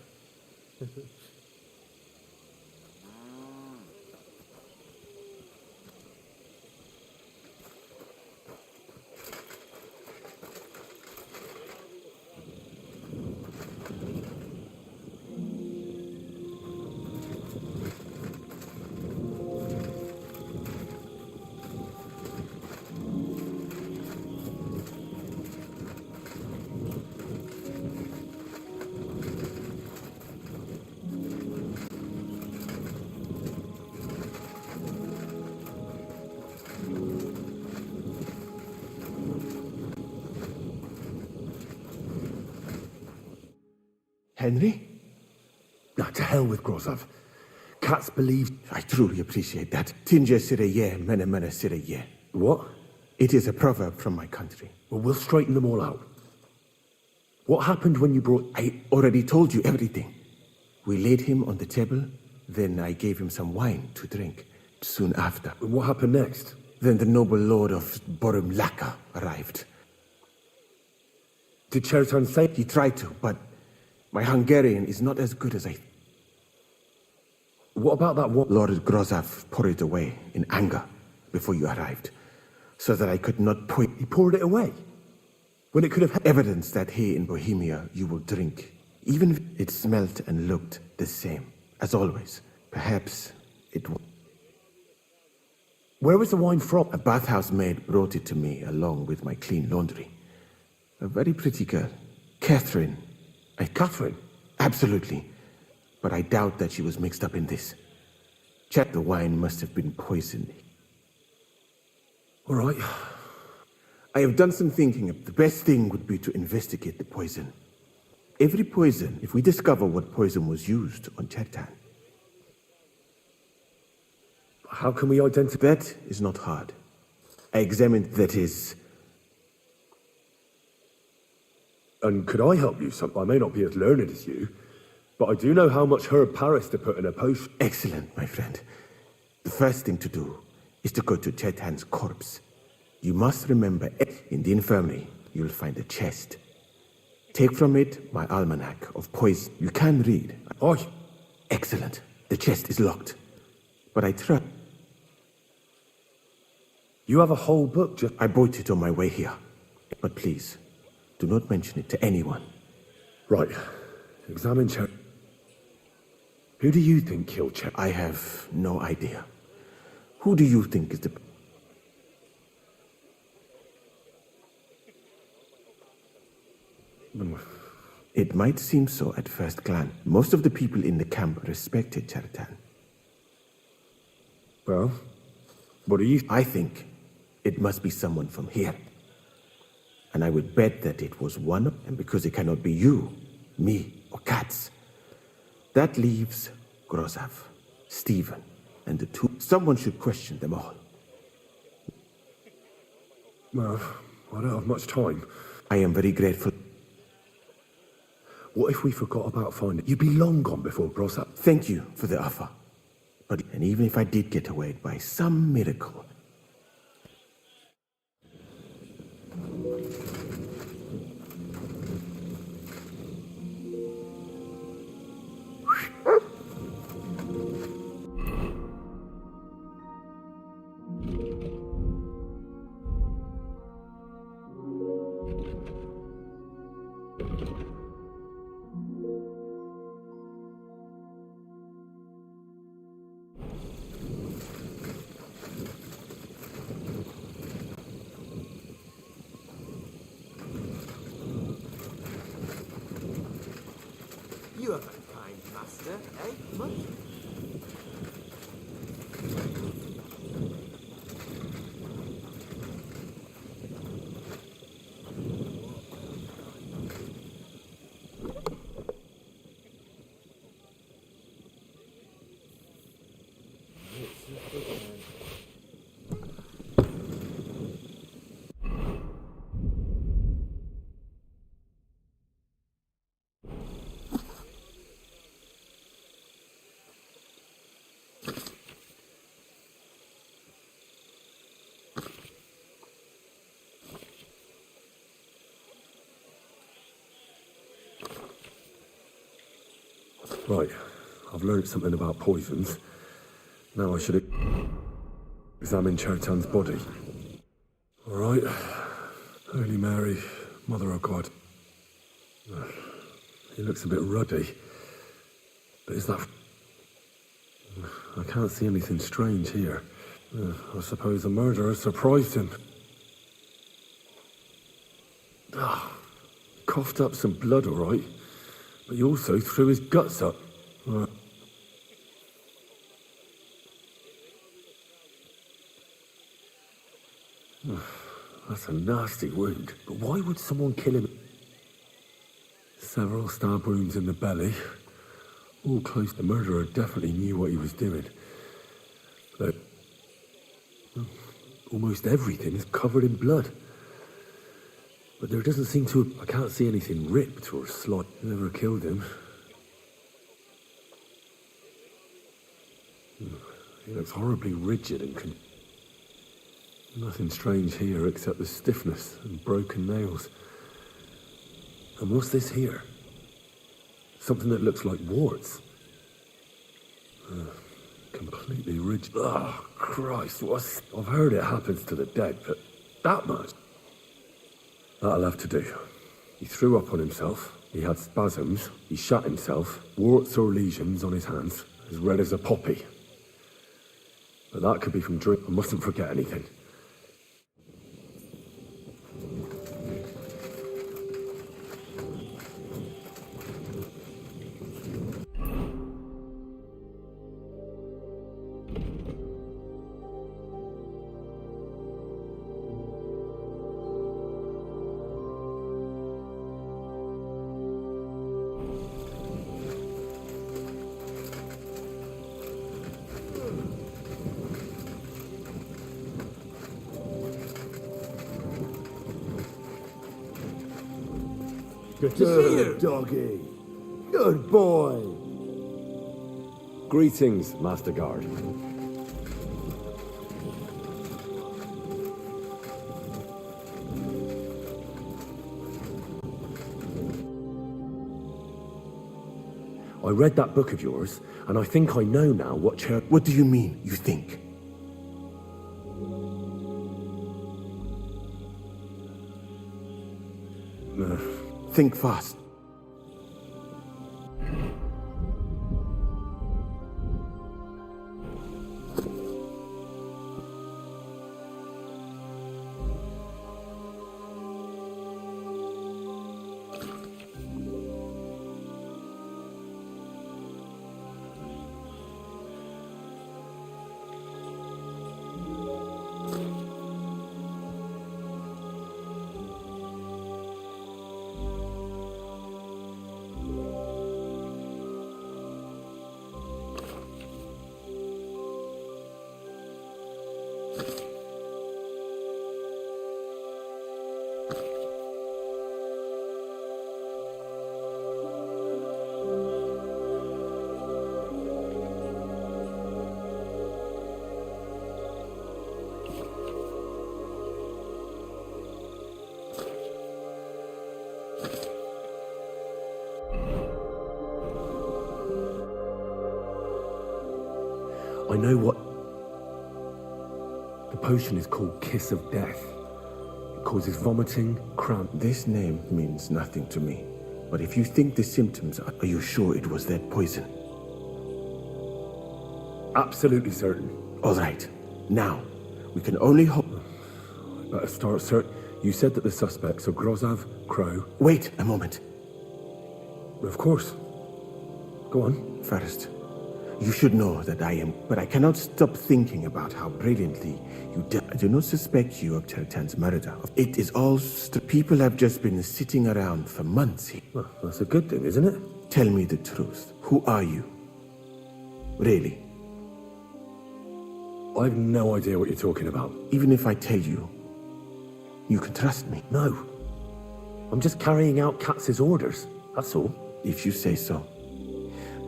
Henry? Now, to hell with Grozov. Cats believe... I truly appreciate that. Tinja sireye, mene mene sireye. What? It is a proverb from my country. Well, we'll straighten them all out. What happened when you brought... I already told you everything. We laid him on the table, then I gave him some wine to drink. Soon after. And what happened next? Then the noble lord of Borumlaka arrived. Did Chertan say... He tried to, but my Hungarian is not as good as I... What about that one? Lord Grozov poured it away in anger before you arrived, so that I could not point... He poured it away? When it could have... Evidence that here in Bohemia you will drink, even if it smelt and looked the same, as always. Perhaps it was... Where was the wine from? A bathhouse maid brought it to me along with my clean laundry. A very pretty girl. Catherine. Catherine? Absolutely. But I doubt that she was mixed up in this. Check, the wine must have been poisoned. All right. I have done some thinking. The best thing would be to investigate the poison. Every poison, if we discover what poison was used on Chertan. How can we identify? That is not hard. I examined, that is... And could I help you? I may not be as learned as you, but I do know how much herb Paris to put in a potion. Excellent, my friend. The first thing to do is to go to Chertan's corpse. You must remember, in the infirmary, you'll find a chest. Take from it my almanac of poison. You can read. Aye. Excellent. The chest is locked. But I trust... You have a whole book just... I bought it on my way here. But please, do not mention it to anyone. Right. Examine Cher... Who do you think killed Cher? I have no idea. Who do you think is the... It might seem so at first glance. Most of the people in the camp respected Chertan. Well, what do you... I think it must be someone from here. And I would bet that it was one of them, because it cannot be you, me, or Katz. That leaves Grozov, Stephen, and the two. Someone should question them all. Well, I don't have much time. I am very grateful. What if we forgot about finding... You'd be long gone before Grozov. Thank you for the offer. But and even if I did get away by some miracle... You have a kind master, eh, much? Right, I've learned something about poisons. Now I should examine Chertan's body. All right. Holy Mary, Mother of God. He looks a bit ruddy. But is that... I can't see anything strange here. I suppose the murderer surprised him. Coughed up some blood, all right. But he also threw his guts up. That's a nasty wound. But why would someone kill him? Several stab wounds in the belly. All close. The murderer definitely knew what he was doing. But almost everything is covered in blood. But there doesn't seem to... I can't see anything ripped or sliced. Whoever killed him. He looks horribly rigid and... Nothing strange here except the stiffness and broken nails. And what's this here? Something that looks like warts. Completely rigid. Oh, Christ, what's... I've heard it happens to the dead, but that much? That'll have to do. He threw up on himself, he had spasms, he shot himself, warts or lesions on his hands, as red as a poppy. But that could be from drink. I mustn't forget anything. Good to see you. Doggy. Good boy. Greetings, Master Guard. I read that book of yours, and I think I know now what chair... What do you mean, you think? Think fast. I know what... The potion is called Kiss of Death. It causes vomiting, cramp. This name means nothing to me. But if you think the symptoms are you sure it was that poison? Absolutely certain. All right. Now, we can only hope... I better start search. You said that the suspects are Grozav, Crow... Wait a moment. Of course. Go on. First, you should know that I am... But I cannot stop thinking about how brilliantly you did. I do not suspect you of Tertan's murder. It is all... People have just been sitting around for months here. Well, that's a good thing, isn't it? Tell me the truth. Who are you? Really? I've no idea what you're talking about. Even if I tell you, you can trust me. No. I'm just carrying out Katz's orders. That's all. If you say so.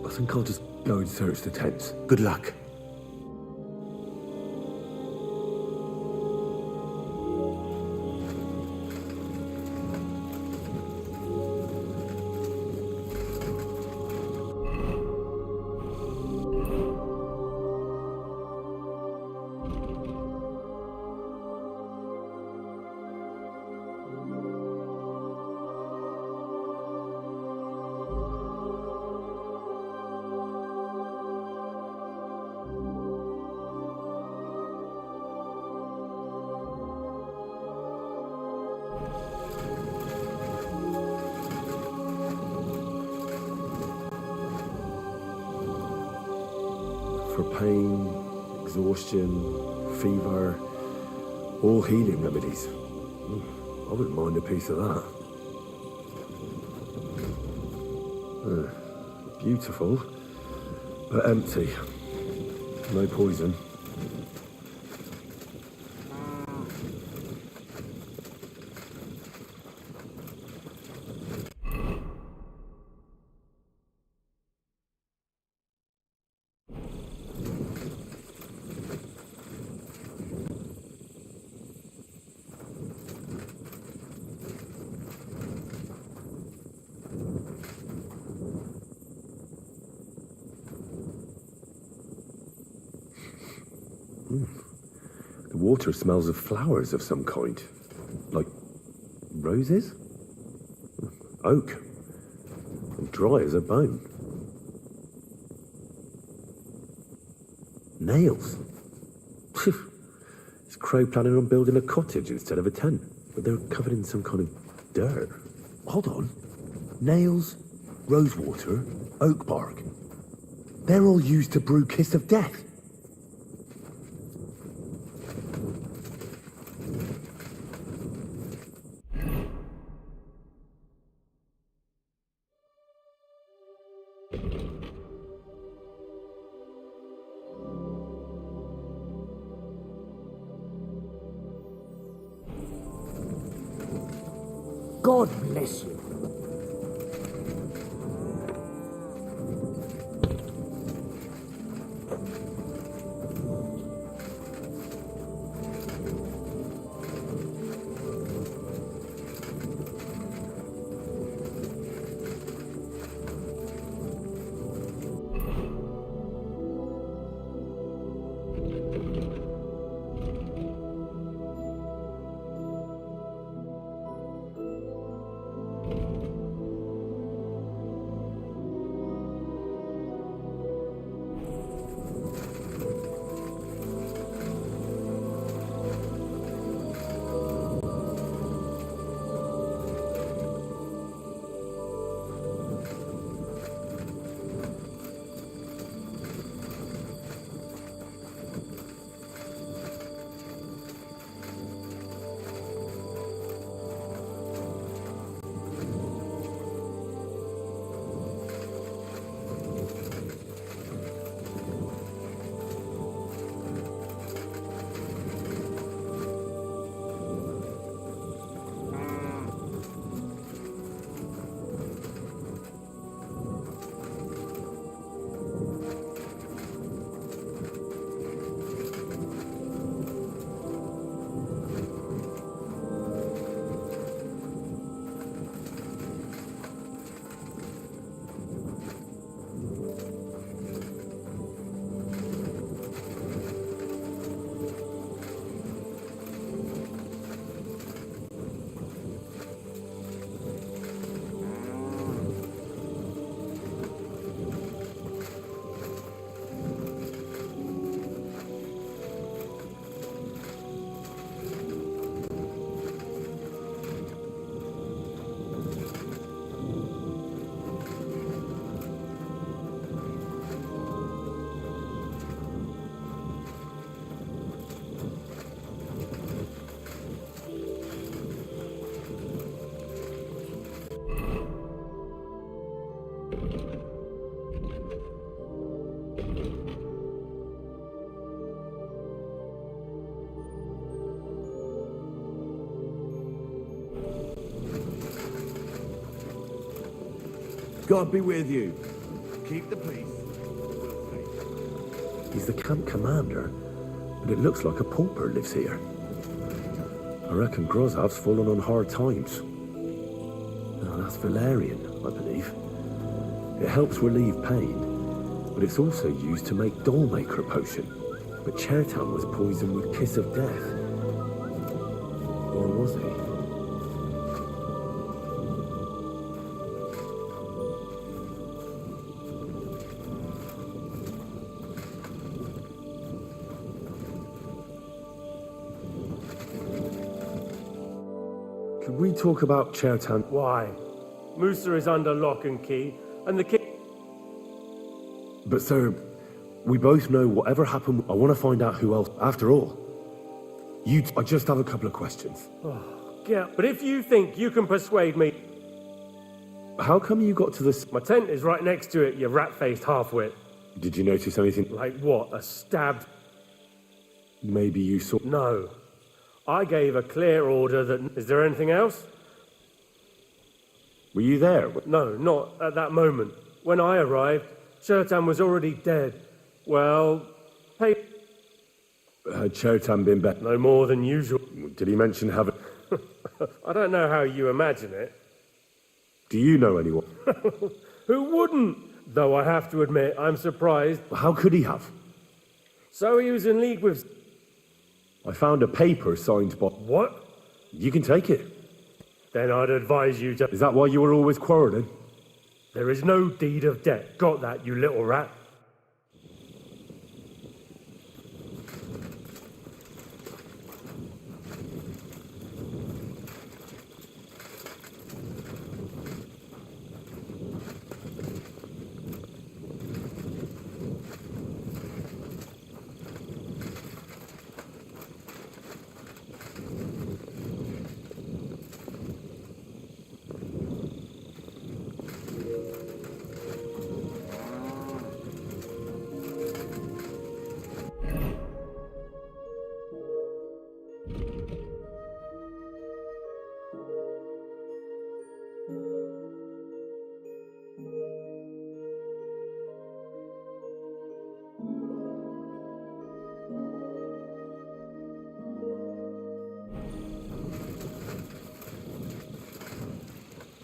I think I'll just go and search the tents. Good luck. For pain, exhaustion, fever, all healing remedies. I wouldn't mind a piece of that. Beautiful, but empty. No poison. The water smells of flowers of some kind. Like roses? Oak. And dry as a bone. Nails. Is Crow planning on building a cottage instead of a tent? But they're covered in some kind of dirt. Hold on. Nails, rosewater, oak bark. They're all used to brew Kiss of Death. God bless you. God be with you. Keep the peace. He's the camp commander, but it looks like a pauper lives here. I reckon Grozov's fallen on hard times. Oh, that's valerian, I believe. It helps relieve pain, but it's also used to make Dollmaker potion. But Chertan was poisoned with Kiss of Death. Or was he? Could we talk about Chertan? Why? Musa is under lock and key, and the king... But sir, we both know whatever happened, I want to find out who else. After all, I just have a couple of questions. Yeah, but if you think you can persuade me... How come you got to this? My tent is right next to it, you rat-faced half-wit. Did you notice anything? Like what? A stabbed... Maybe you saw... No. I gave a clear order that... Is there anything else? Were you there? No, not at that moment. When I arrived, Chertan was already dead. Well, hey... Had Chertan been better? No more than usual. Did he mention having... I don't know how you imagine it. Do you know anyone? Who wouldn't? Though I have to admit, I'm surprised. How could he have? So he was in league with... I found a paper signed by... What? You can take it. Then I'd advise you to... Is that why you were always quarrelling? There is no deed of debt. Got that, you little rat?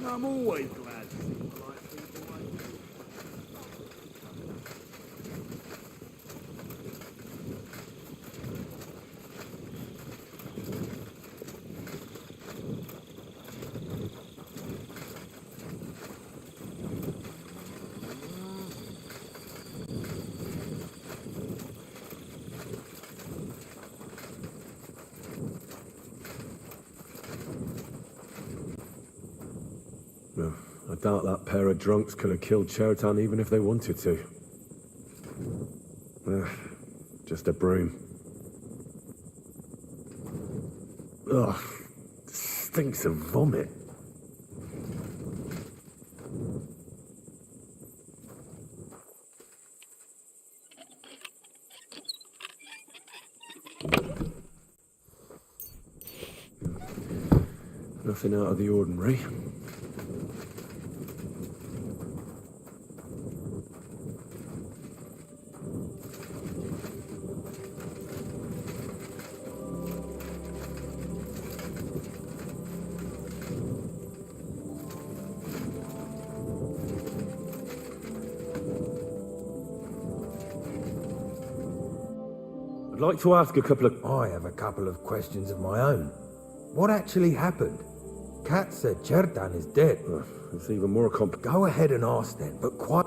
I'm always glad to see polite people like you. I doubt that pair of drunks could have killed Chertan even if they wanted to. Just a broom. Ugh, stinks of vomit. Nothing out of the ordinary. I'd like to ask a couple of... I have a couple of questions of my own. What actually happened? Kat said Chertan is dead. It's even more Go ahead and ask then, but quiet.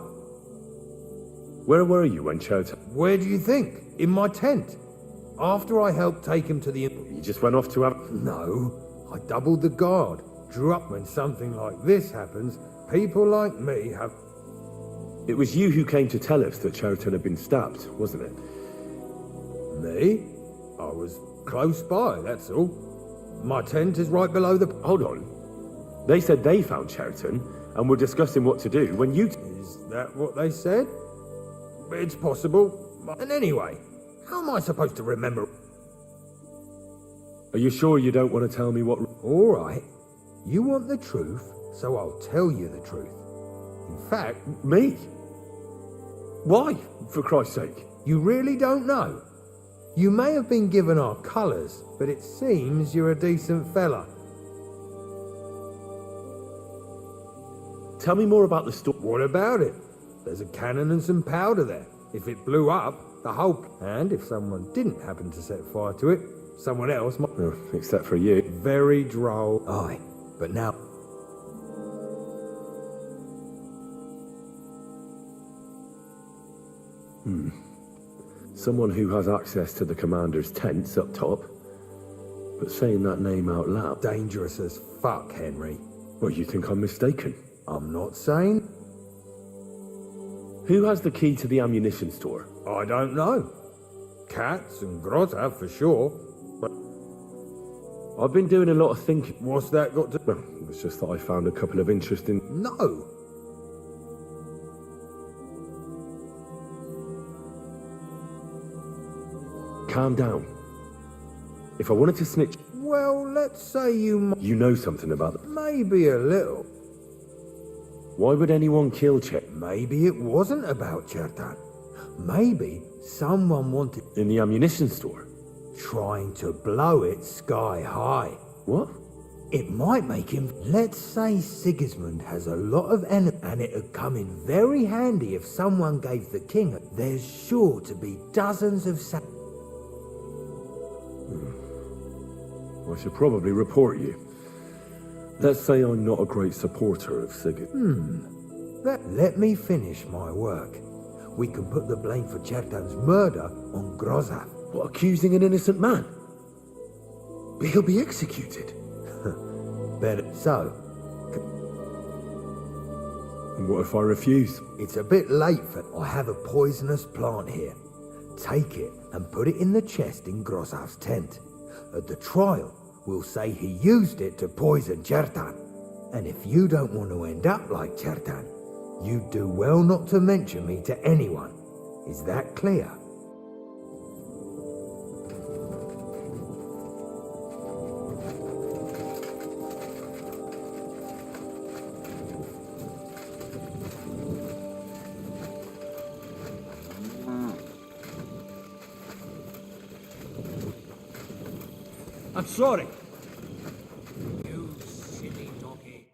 Where were you when Chertan... Where do you think? In my tent. After I helped take him to the... You just went off to have... No. I doubled the guard. Drew up when something like this happens. People like me have... It was you who came to tell us that Chertan had been stabbed, wasn't it? Me? I was close by, that's all. My tent is right below the... Hold on. They said they found Chertan and were discussing what to do when you... Is that what they said? It's possible. And anyway, how am I supposed to remember? Are you sure you don't want to tell me what... All right. You want the truth, so I'll tell you the truth. In fact... Me? Why, for Christ's sake? You really don't know? You may have been given our colours, but it seems you're a decent fella. Tell me more about the story. What about it? There's a cannon and some powder there. If it blew up, the whole... And if someone didn't happen to set fire to it, someone else might... except for you. Very droll. Aye, but now... Someone who has access to the commander's tents up top. But saying that name out loud... Dangerous as fuck, Henry. Well, you think I'm mistaken? I'm not saying... Who has the key to the ammunition store? I don't know. Katz and Grotta for sure. But I've been doing a lot of thinking. What's that got to... Well, it's just that I found a couple of interesting... No! Calm down. If I wanted to snitch... Well, let's say you... You know something about them. Maybe a little. Why would anyone kill Chet? Maybe it wasn't about Chertan. Maybe someone wanted... In the ammunition store? Trying to blow it sky high. What? It might make him... Let's say Sigismund has a lot of enemies, and it'd come in very handy if someone gave the king... There's sure to be dozens of... I should probably report you. Let's say I'm not a great supporter of Sigurd. Let me finish my work. We can put the blame for Chertan's murder on Grozaf. What, accusing an innocent man? But he'll be executed. Better so. And what if I refuse? It's a bit late for... I have a poisonous plant here. Take it and put it in the chest in Grozaf's tent. At the trial, we'll say he used it to poison Chertan. And if you don't want to end up like Chertan, you'd do well not to mention me to anyone. Is that clear? I'm sorry. You silly donkey.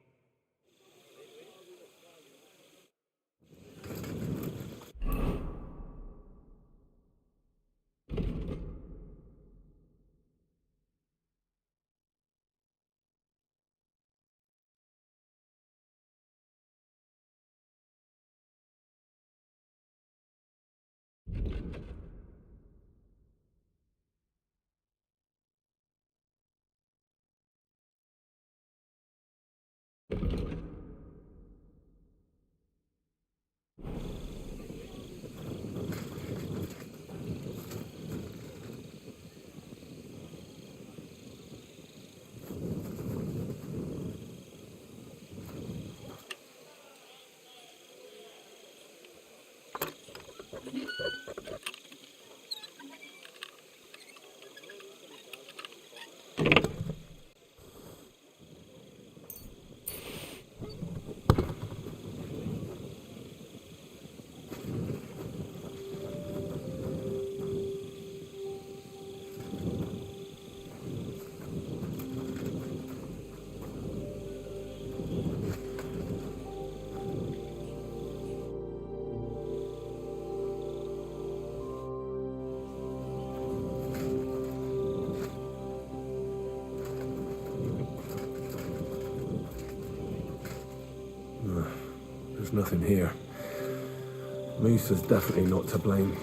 There's nothing here. Musa's definitely not to blame.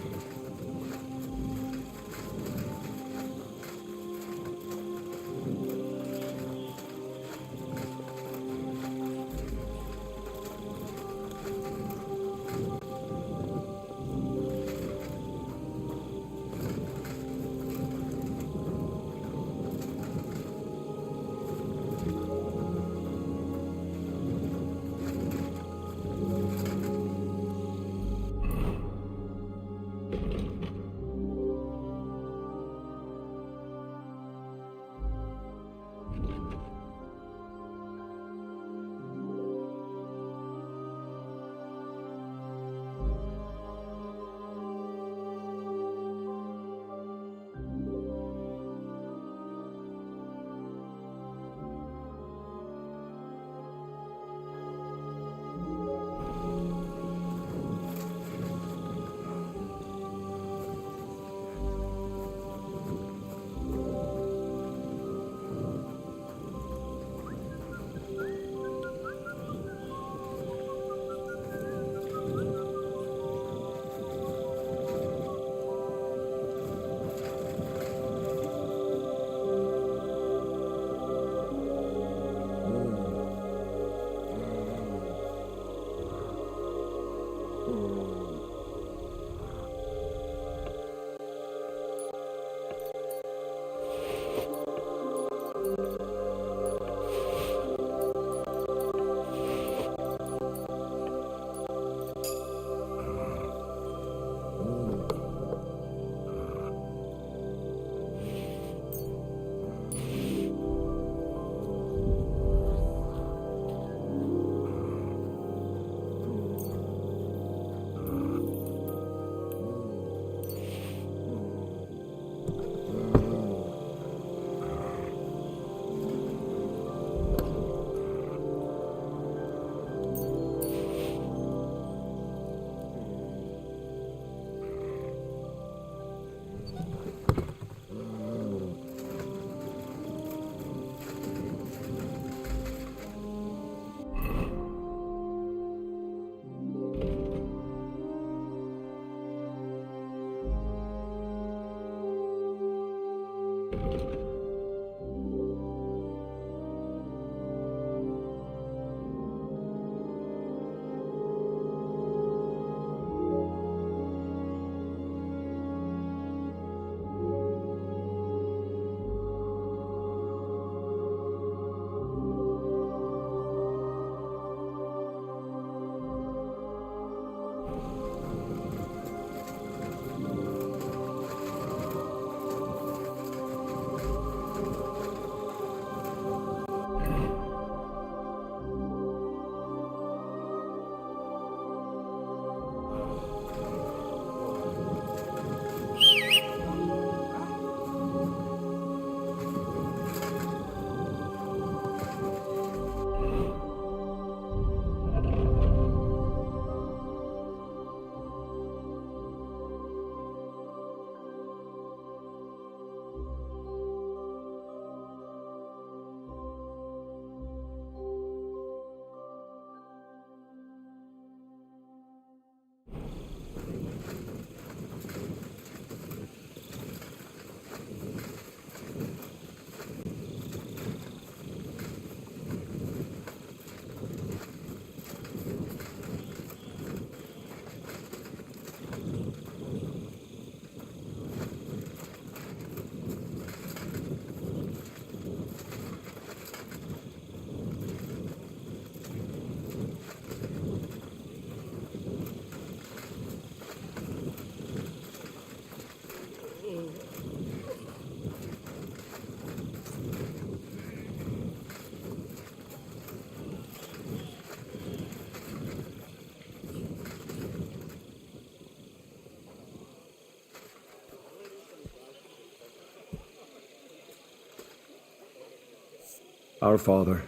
Our Father,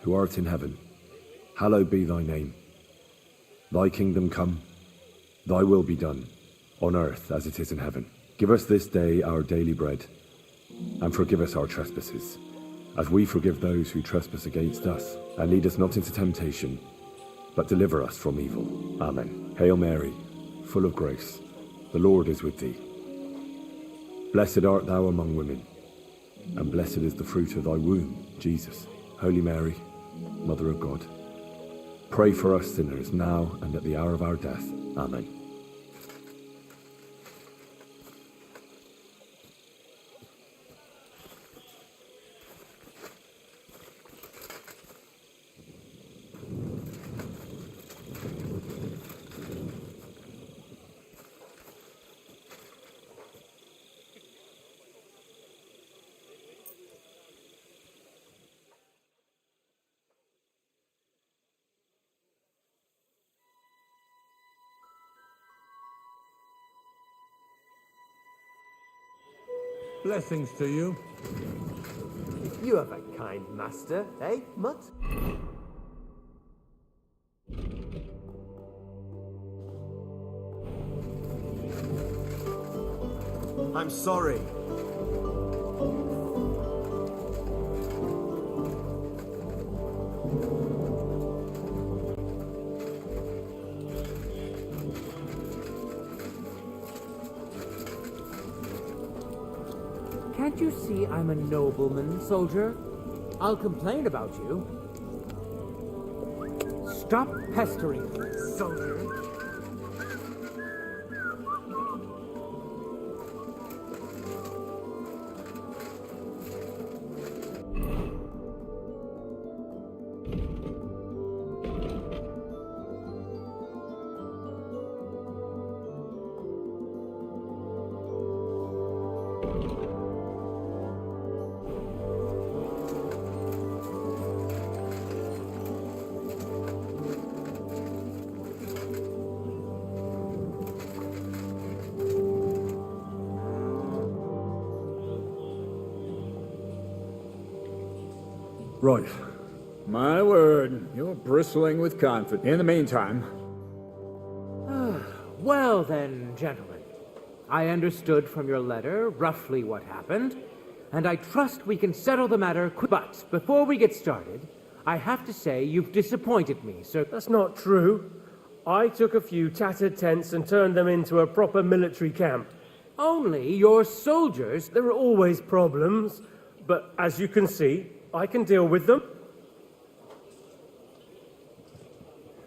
who art in heaven, hallowed be thy name. Thy kingdom come, thy will be done, on earth as it is in heaven. Give us this day our daily bread, and forgive us our trespasses, as we forgive those who trespass against us. And lead us not into temptation, but deliver us from evil. Amen. Hail Mary, full of grace, the Lord is with thee. Blessed art thou among women, and blessed is the fruit of thy womb, Jesus. Holy Mary, Mother of God, pray for us sinners now and at the hour of our death. Amen. Blessings to you. You have a kind master, eh, Mutt? I'm sorry. Can't you see I'm a nobleman, soldier? I'll complain about you. Stop pestering me, soldier. Right. My word, you're bristling with confidence. In the meantime... Well then, gentlemen. I understood from your letter roughly what happened, and I trust we can settle the matter quick. But before we get started, I have to say you've disappointed me, sir. That's not true. I took a few tattered tents and turned them into a proper military camp. Only your soldiers... There are always problems, but as you can see, I can deal with them.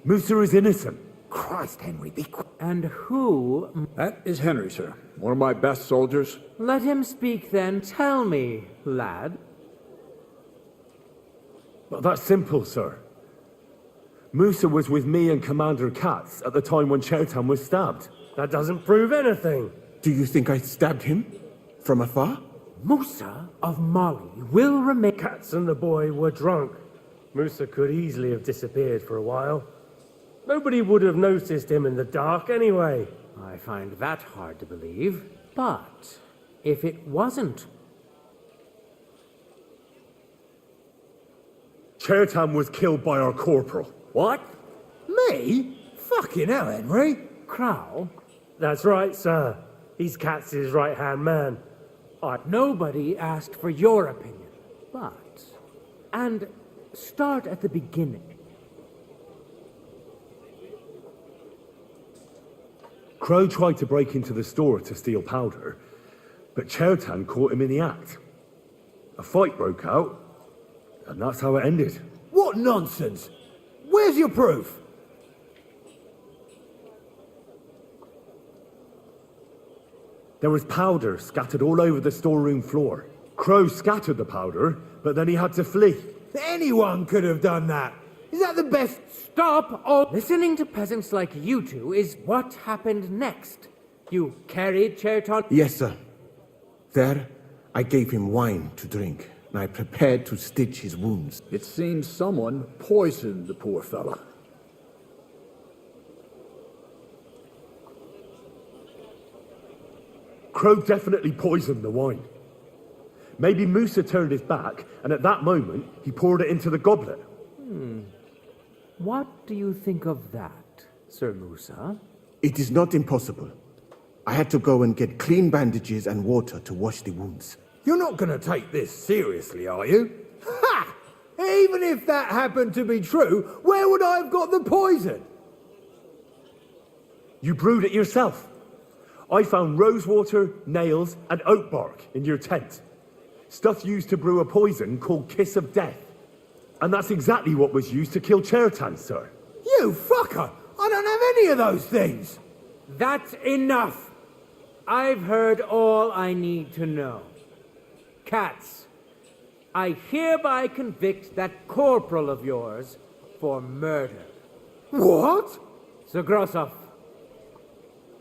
Musa is innocent. Christ, Henry, be quiet. And who... That is Henry, sir. One of my best soldiers. Let him speak then. Tell me, lad. Well, that's simple, sir. Musa was with me and Commander Katz at the time when Chertan was stabbed. That doesn't prove anything. Do you think I stabbed him? From afar? Musa of Mali will remain... Katz and the boy were drunk. Musa could easily have disappeared for a while. Nobody would have noticed him in the dark anyway. I find that hard to believe. But if it wasn't... Chertan was killed by our corporal. What? Me? Fucking hell, Henry. Crow? That's right, sir. He's Katz's right-hand man. Nobody asked for your opinion, but... And start at the beginning. Crow tried to break into the store to steal powder, but Chertan caught him in the act. A fight broke out, and that's how it ended. What nonsense! Where's your proof? There was powder scattered all over the storeroom floor. Crow scattered the powder, but then he had to flee. Anyone could have done that. Is that the best? Stop all listening to peasants like you two is what happened next. You carried Chertan? Yes, sir. There, I gave him wine to drink, and I prepared to stitch his wounds. It seems someone poisoned the poor fella. Crow definitely poisoned the wine. Maybe Musa turned his back, and at that moment, he poured it into the goblet. What do you think of that, Sir Musa? It is not impossible. I had to go and get clean bandages and water to wash the wounds. You're not going to take this seriously, are you? Ha! Even if that happened to be true, where would I have got the poison? You brewed it yourself. I found rosewater, nails, and oak bark in your tent. Stuff used to brew a poison called Kiss of Death. And that's exactly what was used to kill Chertan, sir. You fucker! I don't have any of those things! That's enough! I've heard all I need to know. Cats, I hereby convict that corporal of yours for murder. What? Sir Grossoff,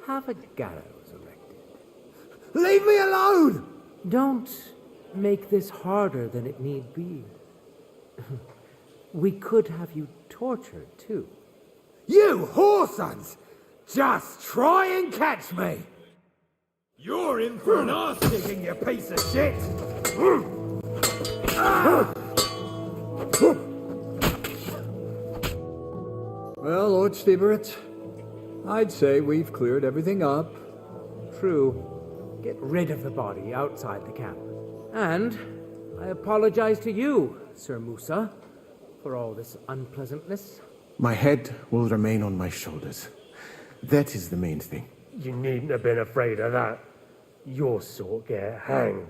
have a gallows erected. Leave me alone! Don't make this harder than it need be. We could have you tortured, too. You whoresons! Just try and catch me! You're in for an arse digging, you piece of shit! Well, Lord Stieberitz, I'd say we've cleared everything up. True. Get rid of the body outside the camp. And I apologize to you, Sir Musa, for all this unpleasantness. My head will remain on my shoulders. That is the main thing. You needn't have been afraid of that. Your sort get hanged.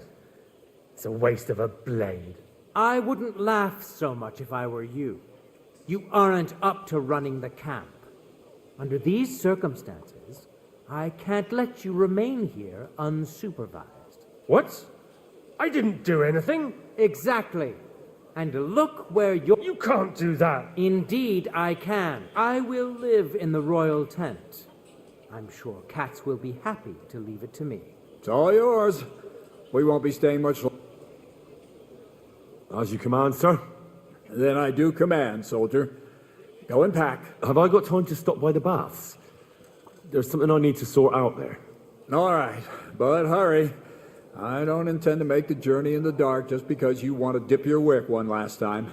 It's a waste of a blade. I wouldn't laugh so much if I were you. You aren't up to running the camp. Under these circumstances, I can't let you remain here unsupervised. What? I didn't do anything. Exactly. And look where you're... You can't do that. Indeed, I can. I will live in the royal tent. I'm sure Cats will be happy to leave it to me. It's all yours. We won't be staying much longer. As you command, sir. Then I do command, soldier. Go and pack. Have I got time to stop by the baths? There's something I need to sort out there. All right, but hurry. I don't intend to make the journey in the dark just because you want to dip your wick one last time.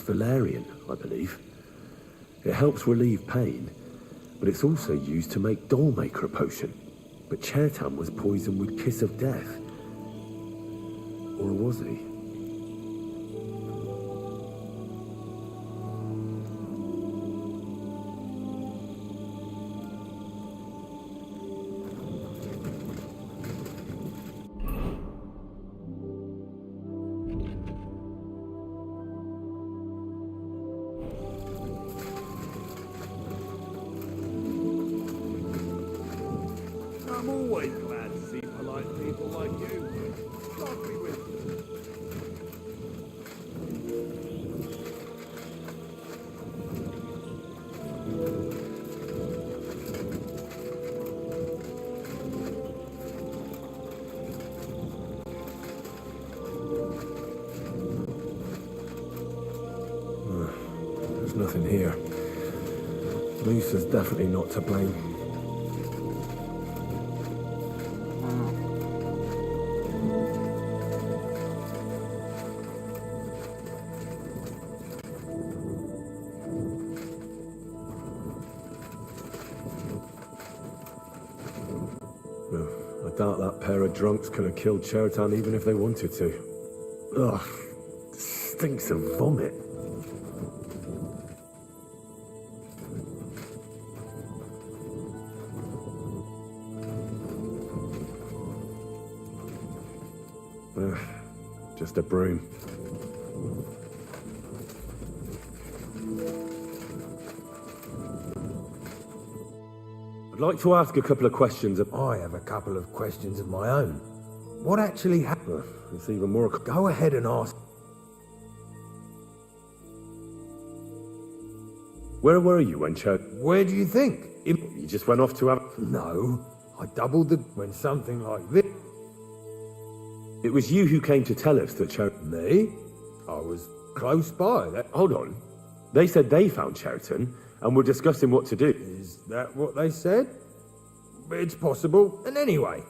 valerian, I believe. It helps relieve pain, but it's also used to make Dollmaker a potion. But Chertan was poisoned with Kiss of Death. Or was he? I'm always glad to see polite people like you. Lovely with you. There's nothing here. Musa's definitely not to blame. I doubt that pair of drunks could have killed Chertan even if they wanted to. Ugh, stinks of vomit. Ugh, just a broom. I'd like to ask a couple of questions. I have a couple of questions of my own. What actually happened? It's even more... Go ahead and ask. Where were you when Where do you think? You just went off to have... No, I doubled the... When something like this... It was you who came to tell us that Me? I was close by. Hold on. They said they found Chertan and were discussing what to do. Is that what they said? It's possible. And anyway,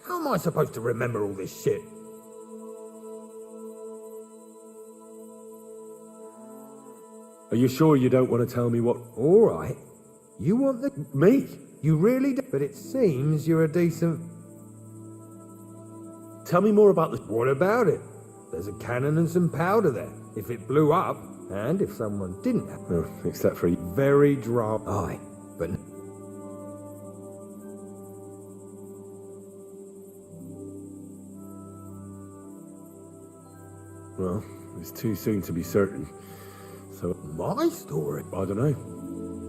how am I supposed to remember all this shit? Are you sure you don't want to tell me what... All right. You want the... Me? You really do? But it seems you're a decent... Tell me more about the... What about it? There's a cannon and some powder there. If it blew up, and if someone didn't have... Oh, except for... Very dry. Aye, but... Well, it's too soon to be certain. So... My story? I don't know.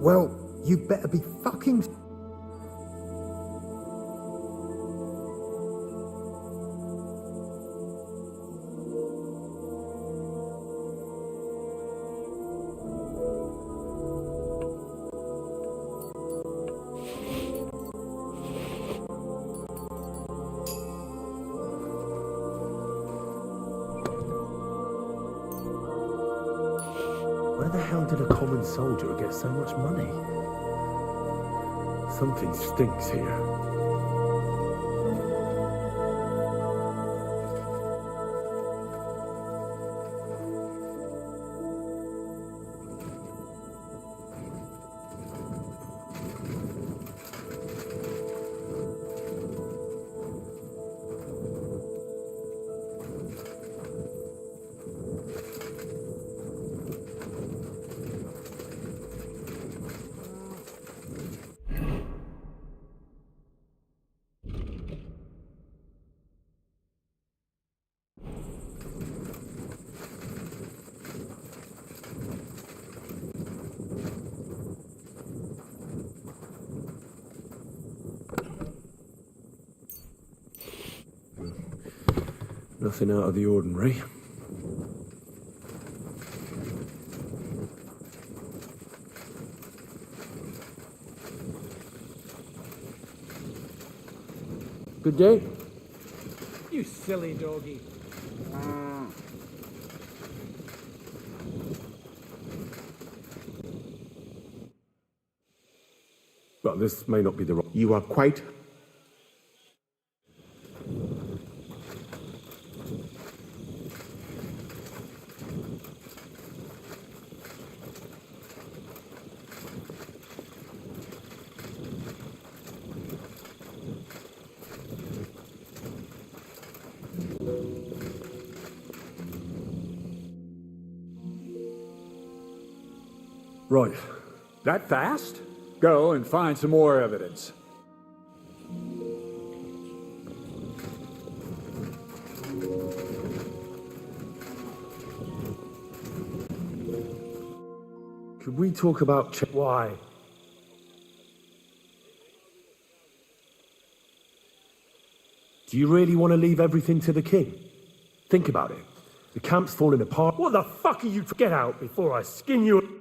Well, you better be fucking... Where the hell did a common soldier get so much money? Something stinks here. Nothing out of the ordinary. Good day. You silly doggy. Well, this may not be the right... You are quite... Right. That fast? Go and find some more evidence. Could we talk about Why? Do you really want to leave everything to the king? Think about it. The camp's falling apart. What the fuck are you? Get out before I skin you.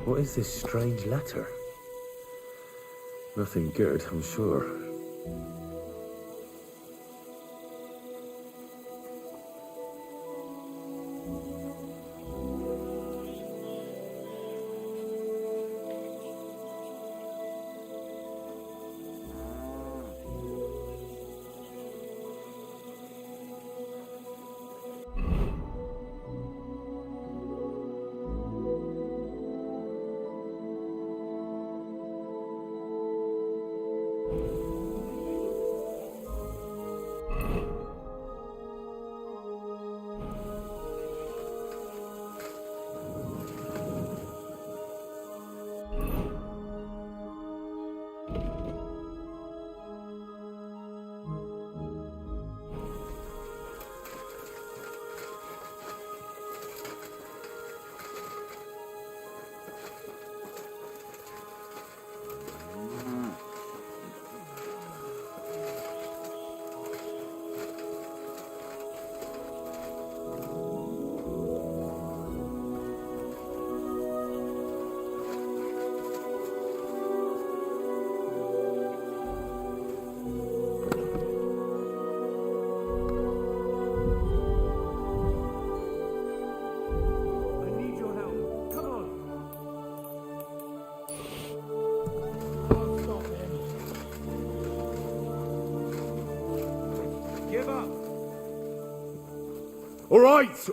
What is this strange letter? Nothing good, I'm sure.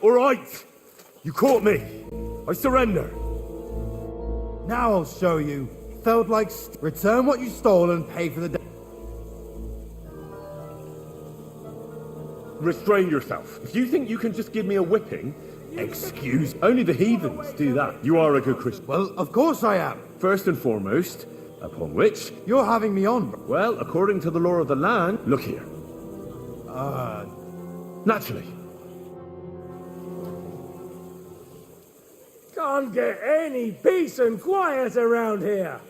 right. You caught me. I surrender. Now I'll show you. Felt like return what you stole and pay for the. Restrain yourself. If you think you can just give me a whipping, excuse. Only the heathens do that. You are a good Christian. Well, of course I am. First and foremost, upon which you're having me on. Well, according to the law of the land, look here. Naturally. Can't get any peace and quiet around here.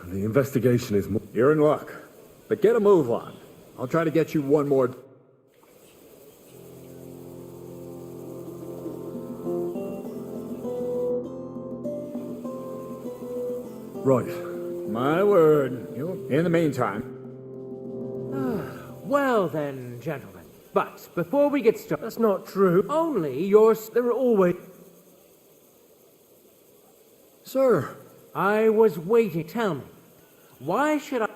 The investigation is more... You're in luck. But get a move on. I'll try to get you one more... Right. My word. In the meantime... Well then, gentlemen. But before we get started... That's not true. Only yours... There are always... Sir. I was waiting. Tell me. Why should I...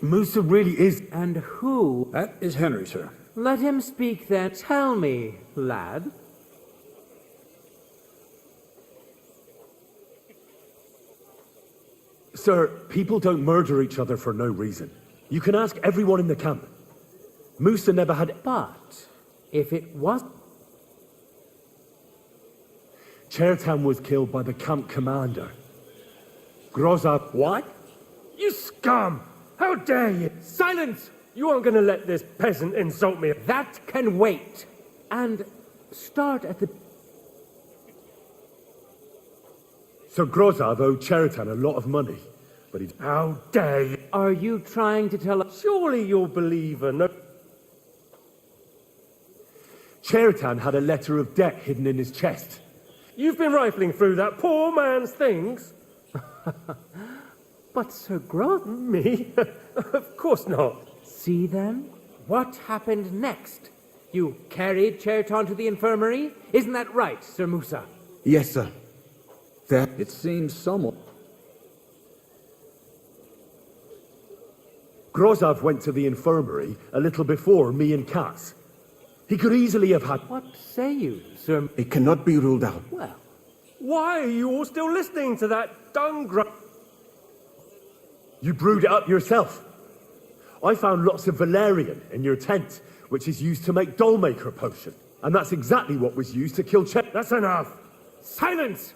Musa really is... And who... That is Henry, sir. Let him speak then. Tell me, lad. Sir, people don't murder each other for no reason. You can ask everyone in the camp. Musa never had... But if it was... Chertan was killed by the camp commander. Groza... What? You scum! How dare you! Silence! You aren't going to let this peasant insult me. That can wait. And start at the... So Grozav owed Chertan a lot of money, but he's... How dare you! Are you trying to tell us... Surely you'll believe her, no... Chertan had a letter of debt hidden in his chest. You've been rifling through that poor man's things? But Sir Groth... Me? Of course not. See then? What happened next? You carried Chertan to the infirmary? Isn't that right, Sir Musa? Yes, sir. That... It seems somewhat... Grozav went to the infirmary a little before me and Katz. He could easily have had... What say you, Sir... It cannot be ruled out. Well... Why are you all still listening to that dung grunt? You brewed it up yourself. I found lots of valerian in your tent, which is used to make dollmaker potion. And that's exactly what was used to kill Chet. That's enough! Silence!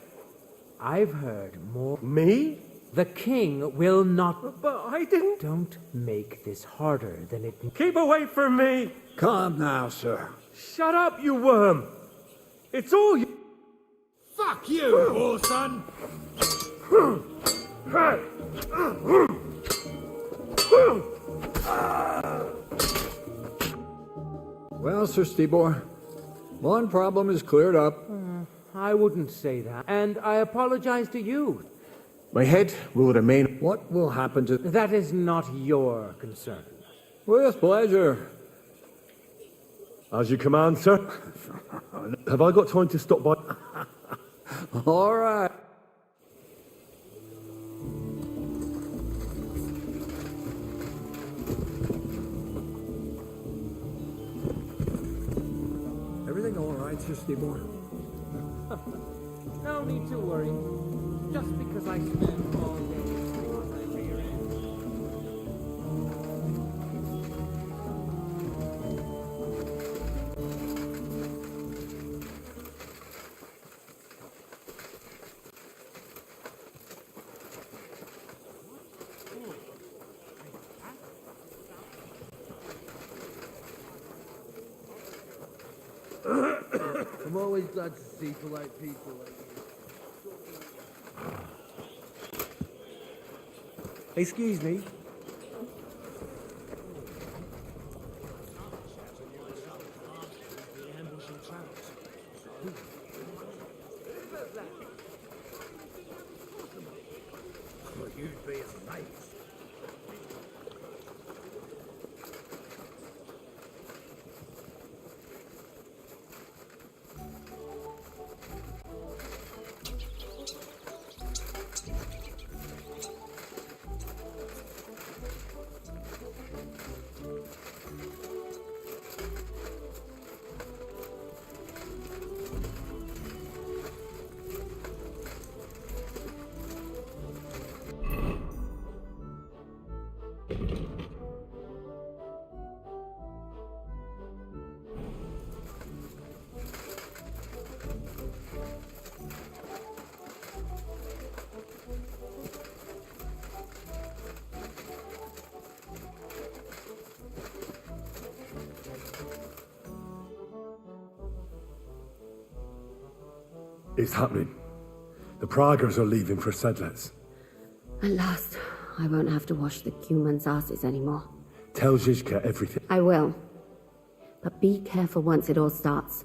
I've heard more... Me? The king will not... But I didn't... Don't make this harder than it... Keep away from me! Calm now, sir. Shut up, you worm! It's all you... Fuck you, poor son! Well, Sir Stibor, one problem is cleared up. I wouldn't say that. And I apologize to you. My head will remain... What will happen to... That is not your concern. With pleasure. As you command, sir. Have I got time to stop by? All right. Everything all right, Sir Stibor? No need to worry. Just because I spent all day on my rear end. I'm always glad to see polite people like you. Excuse me. You'd be amazed. It's happening. The Pragers are leaving for Sedlets. At last, I won't have to wash the humans' asses anymore. Tell Zizka everything. I will. But be careful once it all starts.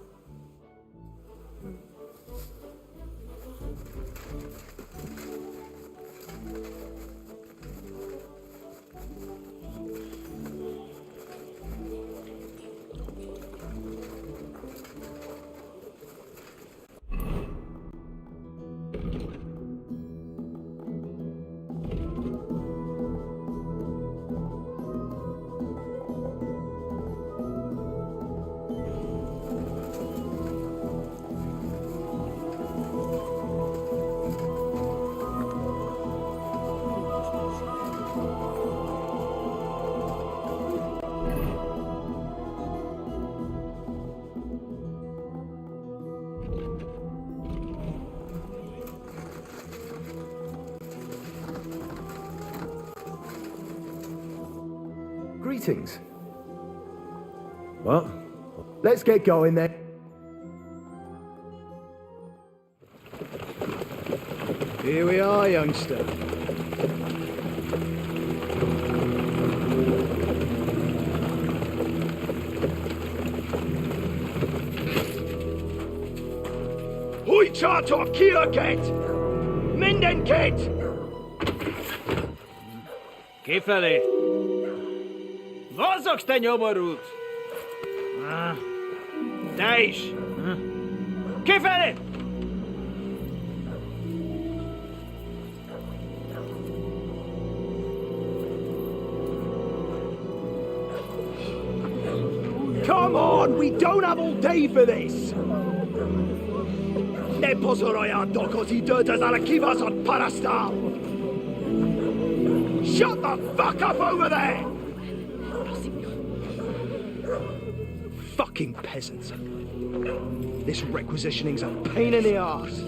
Greetings. What? Let's get going then. Here we are, youngster. Hoi charter Kierket! Mindenket! Kifelé! Mozogsz, te nyomorult! Te is! Kifelé! Come on, we don't have all day for this! Ne pozoroja dokąd dödas ale kiwas od parastal! Shut the fuck up over there! Fucking peasants. This requisitioning's a pain in the arse.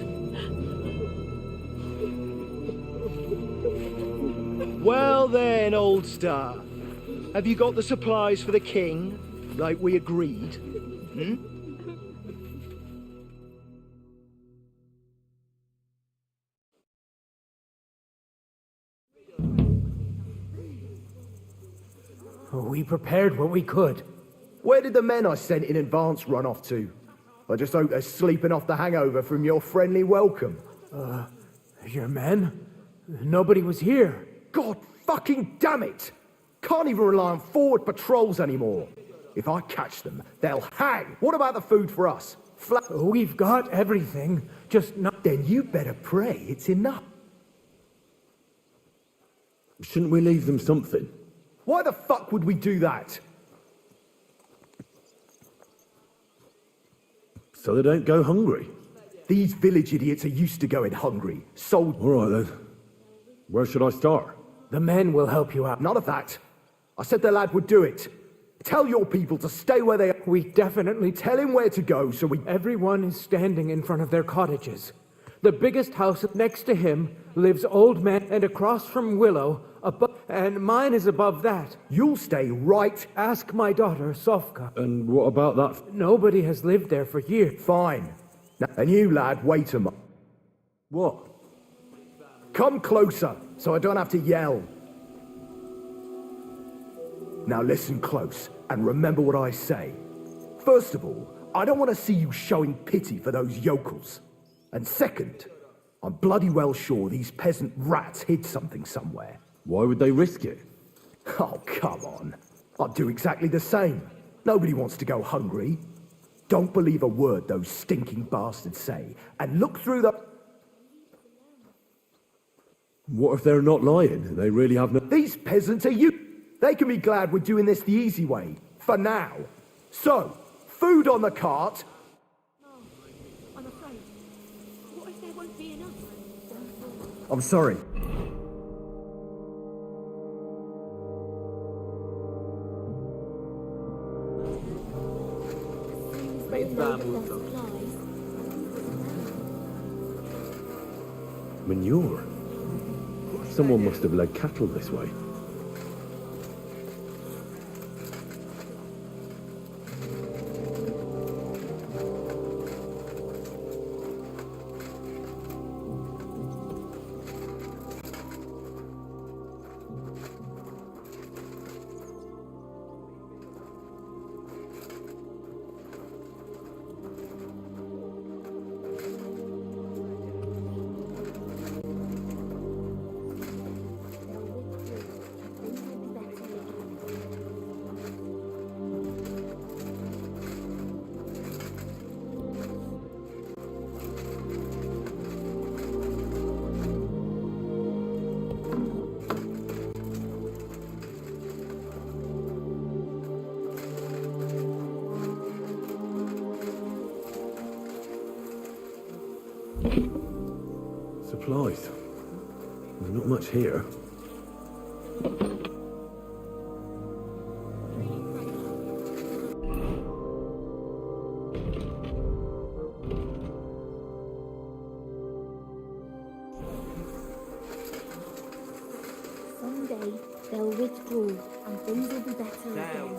Well then, old star. Have you got the supplies for the king, like we agreed? Hmm? We prepared what we could. Where did the men I sent in advance run off to? I just hope they're sleeping off the hangover from your friendly welcome. Your men? Nobody was here. God fucking damn it! Can't even rely on forward patrols anymore. If I catch them, they'll hang. What about the food for us? We've got everything, just not... Then you better pray it's enough. Shouldn't we leave them something? Why the fuck would we do that? So they don't go hungry. These village idiots are used to going hungry. So... All right then. Where should I start? The men will help you out. None of that. I said the lad would do it. Tell your people to stay where they are. We definitely... Tell him where to go so we... Everyone is standing in front of their cottages. The biggest house next to him lives Old Man, and across from Willow, and mine is above that. You'll stay right. Ask my daughter, Sofka. And what about that? Nobody has lived there for years. Fine. And you, lad, wait a moment. What? Come closer, so I don't have to yell. Now listen close, and remember what I say. First of all, I don't want to see you showing pity for those yokels. And second, I'm bloody well sure these peasant rats hid something somewhere. Why would they risk it? Oh, come on. I'd do exactly the same. Nobody wants to go hungry. Don't believe a word those stinking bastards say, and look through the... What if they're not lying? They really have no... These peasants are you. They can be glad we're doing this the easy way, for now. So, food on the cart. No, I'm afraid. What if there won't be enough? I'm sorry. Manure? Someone must have led cattle this way. Not much here. Someday they'll withdraw and things will be better again.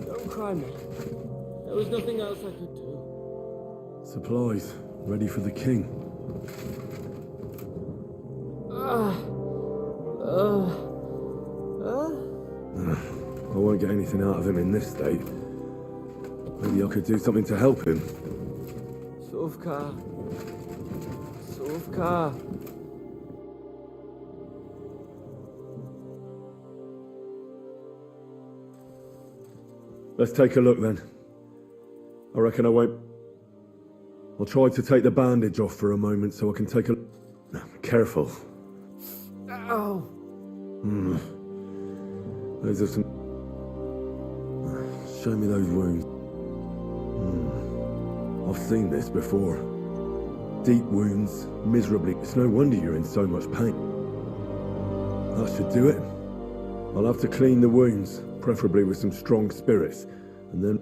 Don't cry, man. There was nothing else I could do. Supplies, ready for the king. I won't get anything out of him in this state. Maybe I could do something to help him. Sovka. Sovka. Let's take a look then. I reckon I won't... I'll try to take the bandage off for a moment so I can take a... No, careful. Ow. Those are some... Show me those wounds. I've seen this before. Deep wounds, miserably. It's no wonder you're in so much pain. That should do it. I'll have to clean the wounds, preferably with some strong spirits, and then...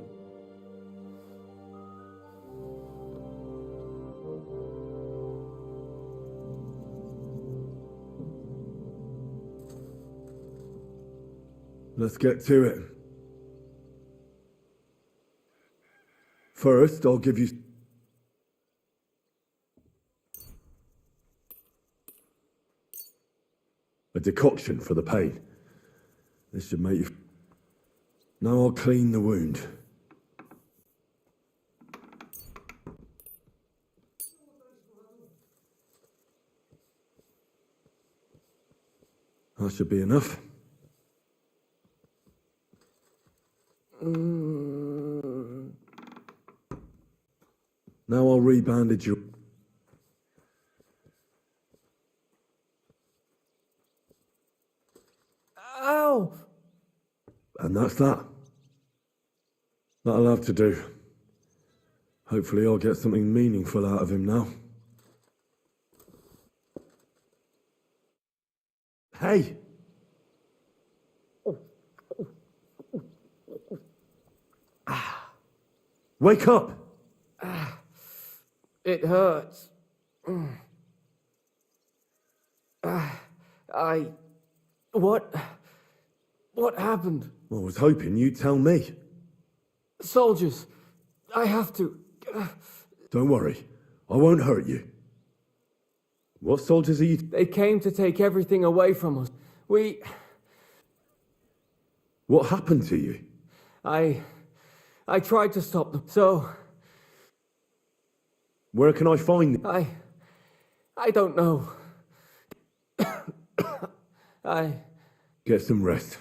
Let's get to it. First, I'll give you... a decoction for the pain. This should make you... Now I'll clean the wound. That should be enough. Now I'll rebandage you. Ow! And that's that. That'll have to do. Hopefully I'll get something meaningful out of him now. Hey! Wake up! It hurts. What happened? I was hoping you'd tell me. Soldiers. I have to... Don't worry. I won't hurt you. What soldiers are you... They came to take everything away from us. What happened to you? I tried to stop them, so... Where can I find them? I don't know. Get some rest.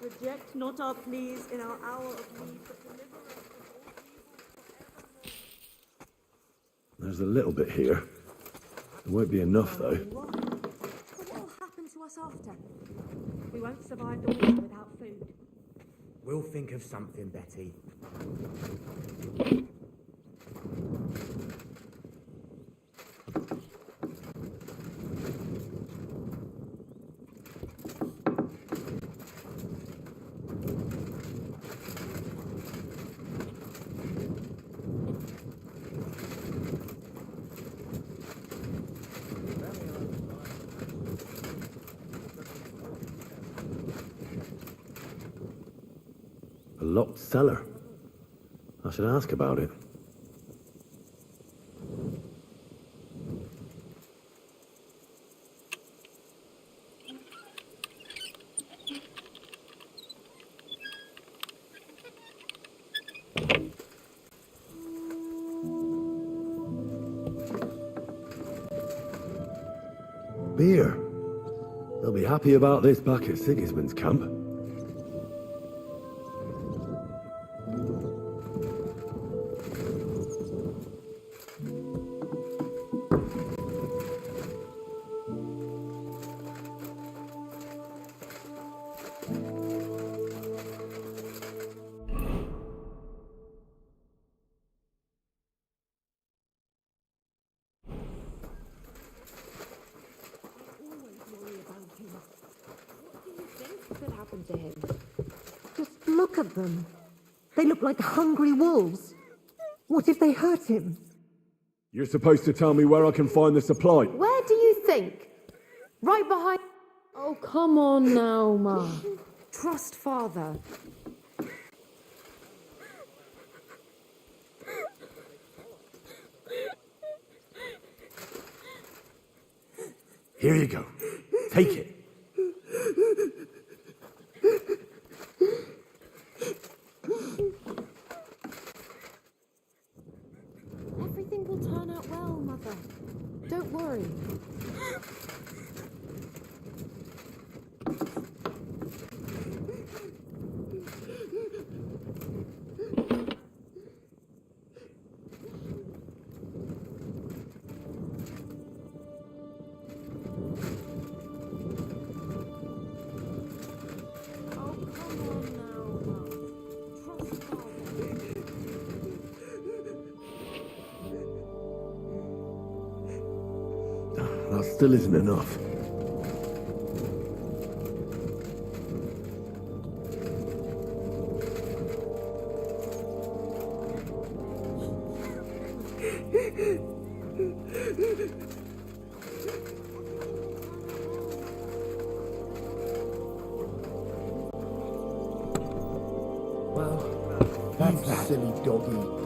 Reject not our pleas in our hour of need, but deliver us from all evil forever. There's a little bit here. It won't be enough, though. What will happen to us after? We won't survive the winter without food. We'll think of something, Betty. A locked cellar. I should ask about it. Beer. They'll be happy about this back at Sigismund's camp. To him. Just look at them. They look like hungry wolves. What if they hurt him? You're supposed to tell me where I can find the supply. Where do you think? Right behind... Oh, come on now, Ma. Trust Father. Here you go. Take it. Everything will turn out well, Mother. Don't worry. That still isn't enough. Well, that's you silly doggy.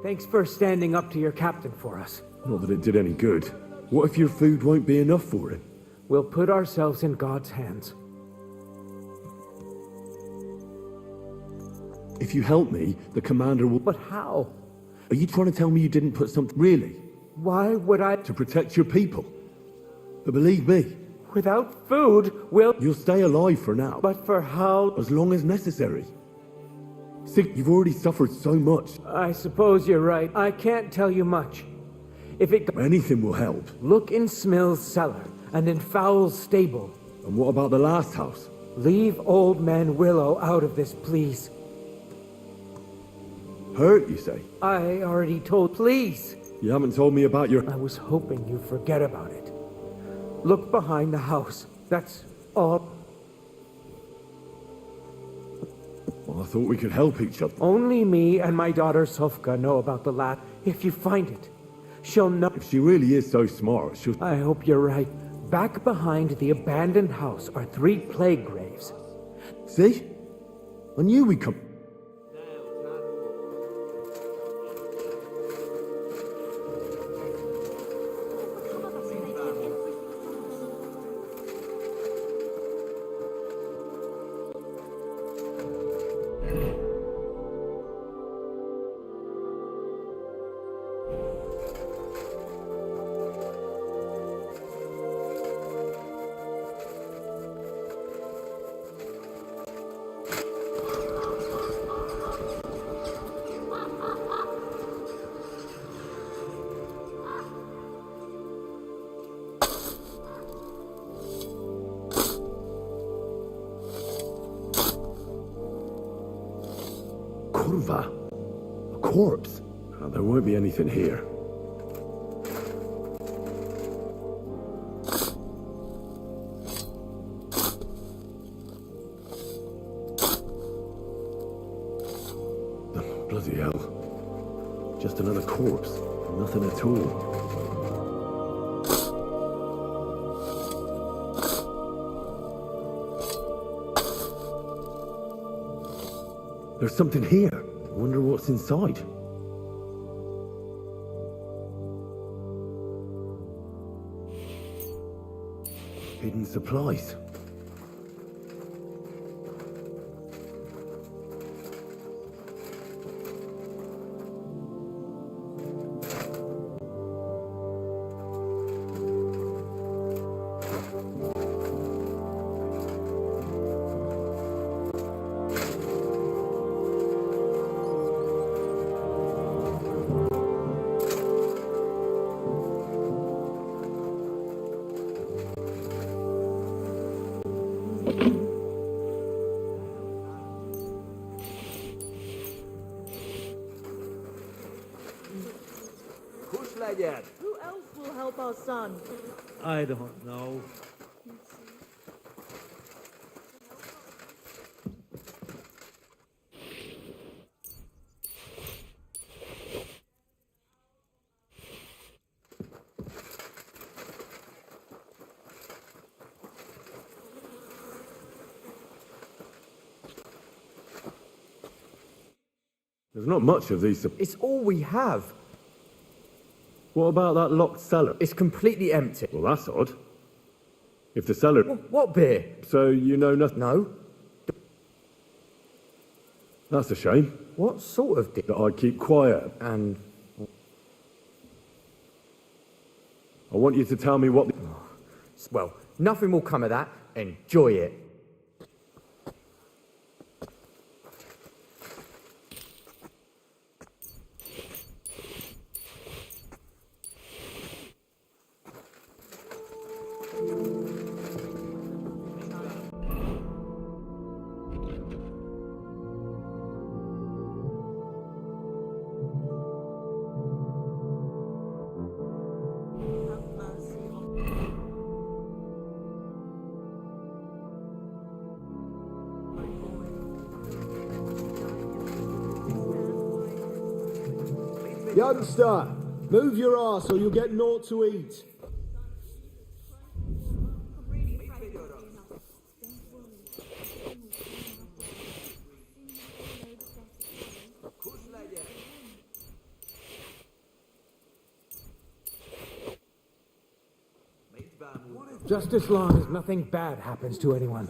Thanks for standing up to your captain for us. Not that it did any good. What if your food won't be enough for him? We'll put ourselves in God's hands. If you help me, the commander will... But how? Are you trying to tell me you didn't put something... Really? Why would I... To protect your people. But believe me... Without food, we'll... You'll stay alive for now. But for how... As long as necessary. You've already suffered so much. I suppose you're right. I can't tell you much. If it... Anything will help. Look in Smill's cellar, and in Fowl's stable. And what about the last house? Leave old man Willow out of this, please. Hurt, you say? I already told... Please! You haven't told me about your... I was hoping you'd forget about it. Look behind the house. That's all... Well, I thought we could help each other. Only me and my daughter Sofka know about the lad. If you find it, she'll know... If she really is so smart, she'll... I hope you're right. Back behind the abandoned house are 3 plague graves. See? I knew we'd come... Kurva? A corpse? Oh, there won't be anything here. hell. Just another corpse. Nothing at all. There's something here. I wonder what's inside. Hidden supplies. Who else will help our son? I don't know. There's not much of these. It's all we have. What about that locked cellar? It's completely empty. Well, that's odd. If the cellar... What beer? So you know nothing? No. That's a shame. What sort of beer? That I keep quiet. And... I want you to tell me what... Well, nothing will come of that. Enjoy it. Youngster, move your ass or you'll get naught to eat. Just as long as nothing bad happens to anyone.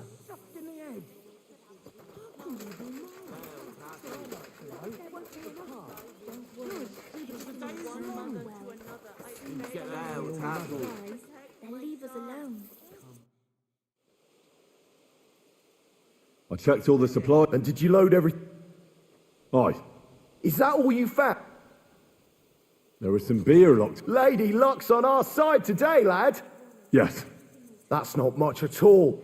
They'll leave us alone. I checked all the supplies. And did you load everything? Aye. Is that all you found? There was some beer locked. Lady Luck's on our side today, lad. Yes. That's not much at all.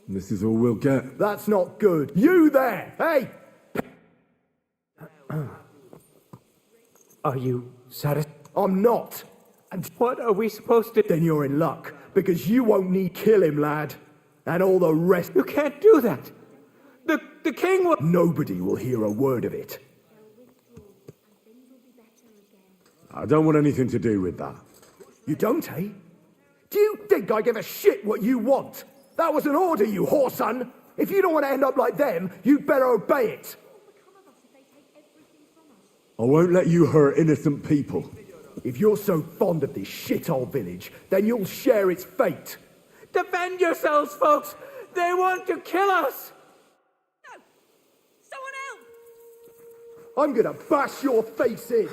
And this is all we'll get. That's not good. You there! Hey! Are you satisfied? I'm not. And what are we supposed to... Then you're in luck, because you won't need kill him, lad. And all the rest... You can't do that. The king will... Nobody will hear a word of it. I don't want anything to do with that. You don't, eh? Do you think I give a shit what you want? That was an order, you whoreson. If you don't want to end up like them, you'd better obey it. I won't let you hurt innocent people. If you're so fond of this shithole village, then you'll share its fate. Defend yourselves, folks! They want to kill us! No! Someone else! I'm gonna bash your face in!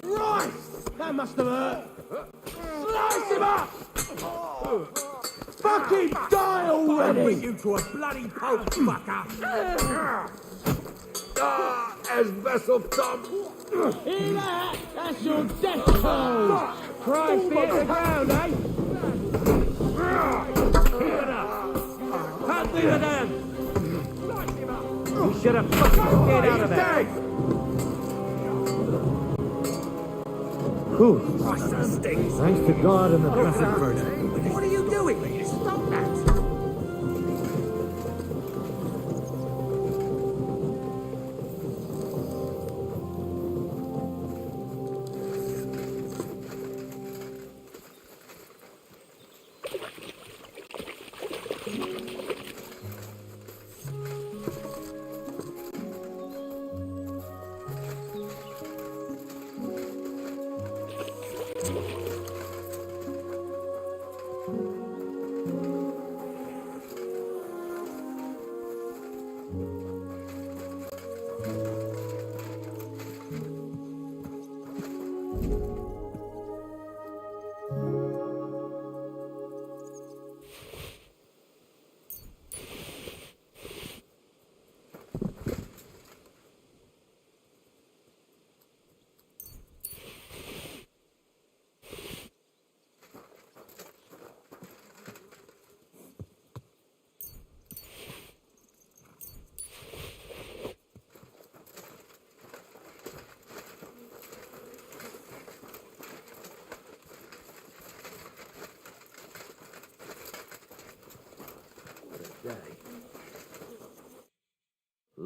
Christ! That must have hurt! Slice him up! Fucking die already! I'll beat you to a bloody pulp, fucker! As vessel thumb! Hear that? That's your death toll! Christ, be at the ground, eh? Keep it up! Can't leave it down! We should have fucking get out of there! Whew. Thanks to God and the Blessed Virgin. What are you doing? Stop that!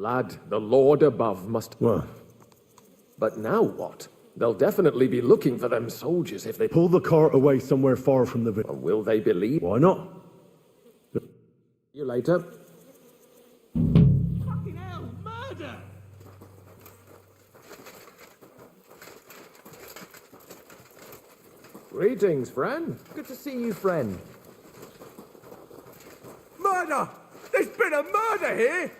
Lad, the Lord above must... Well... But now what? They'll definitely be looking for them soldiers if they... Pull the cart away somewhere far from the village. Will they believe? Why not? See you later. Fucking hell, murder! Greetings, friend. Good to see you, friend. Murder! There's been a murder here!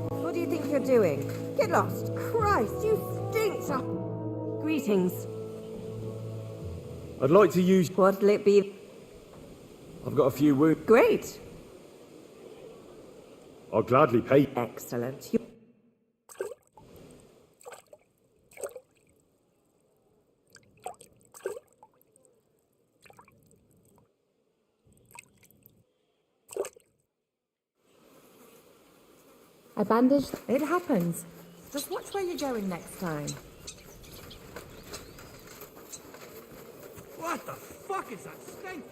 What do you think you're doing? Get lost. Christ, you stink so... Greetings. I'd like to use... What'll it be? I've got a few wounds. Great. I'll gladly pay. Excellent. I bandaged... It happens. Just watch where you're going next time. What the fuck is that stink?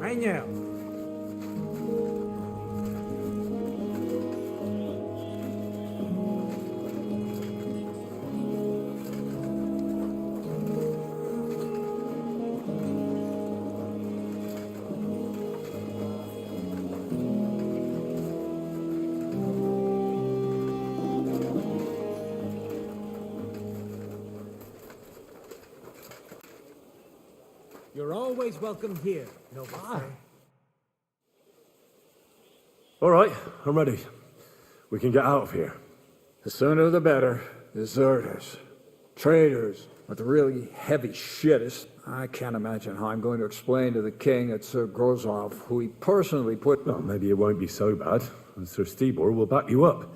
Reinhard. You're always welcome here, nobody. All right, I'm ready. We can get out of here. The sooner the better. Deserters. Traitors. But the really heavy shit is, I can't imagine how I'm going to explain to the king that Sir Grozov, who he personally put... Well, maybe it won't be so bad, and Sir Stibor will back you up.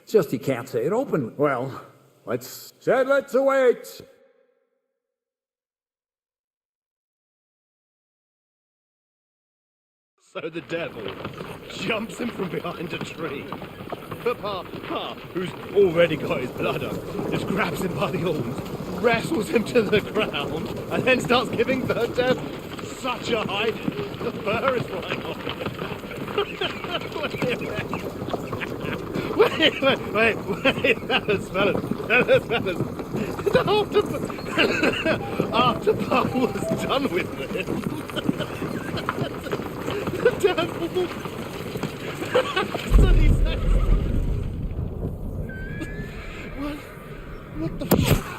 Just he can't say it openly. Well, let's await. So the devil jumps him from behind a tree. But Pa, who's already got his blood up, just grabs him by the horns, wrestles him to the ground, and then starts giving birth to such a height, the fur is flying off. Wait, fellas. After Pa was done with this, the devil suddenly says, What the fuck?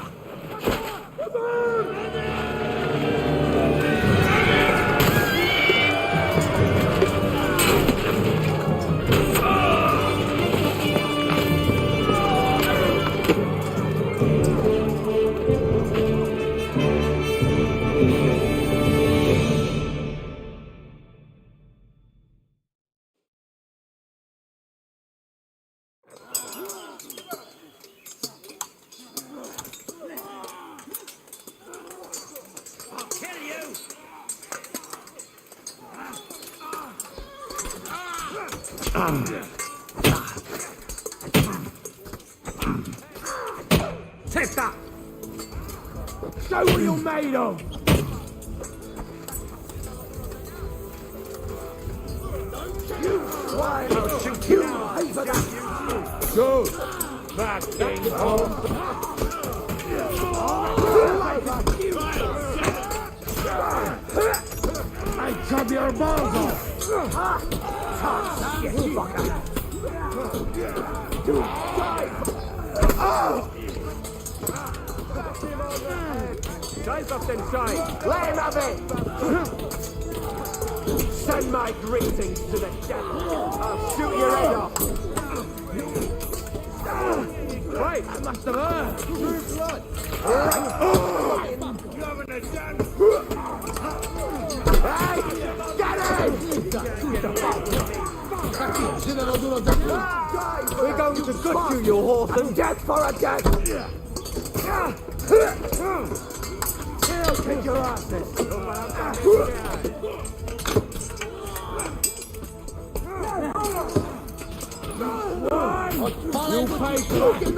Take that! Show what you're made of! I'll shoot you! Good! Back thing I chop your balls off! Dive up inside! Let him have it! Send my greetings to the devil! I'll shoot your head off! Right, I must have heard! True blood! You haven't a chance! Hey! Get him! We're going to gut you, you whoreson! Death for a death! He'll kick your asses! You pay for it!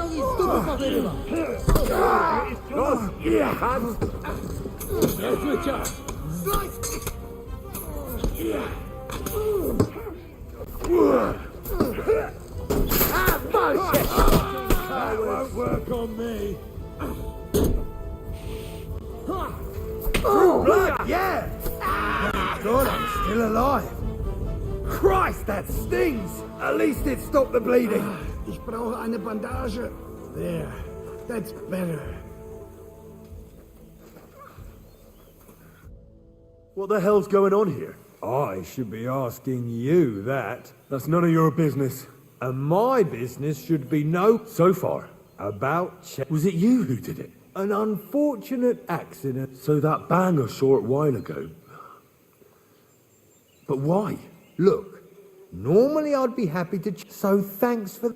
That won't work on me! Blood, yeah! God, I'm still alive! Christ, that stings! At least it stopped the bleeding! Ich brauche eine Bandage. There, that's better. What the hell's going on here? I should be asking you that. That's none of your business. And my business should be So far. about Was it you who did it? an unfortunate accident. So that bang a short while ago. But why? Look, normally I'd be happy to... So thanks for...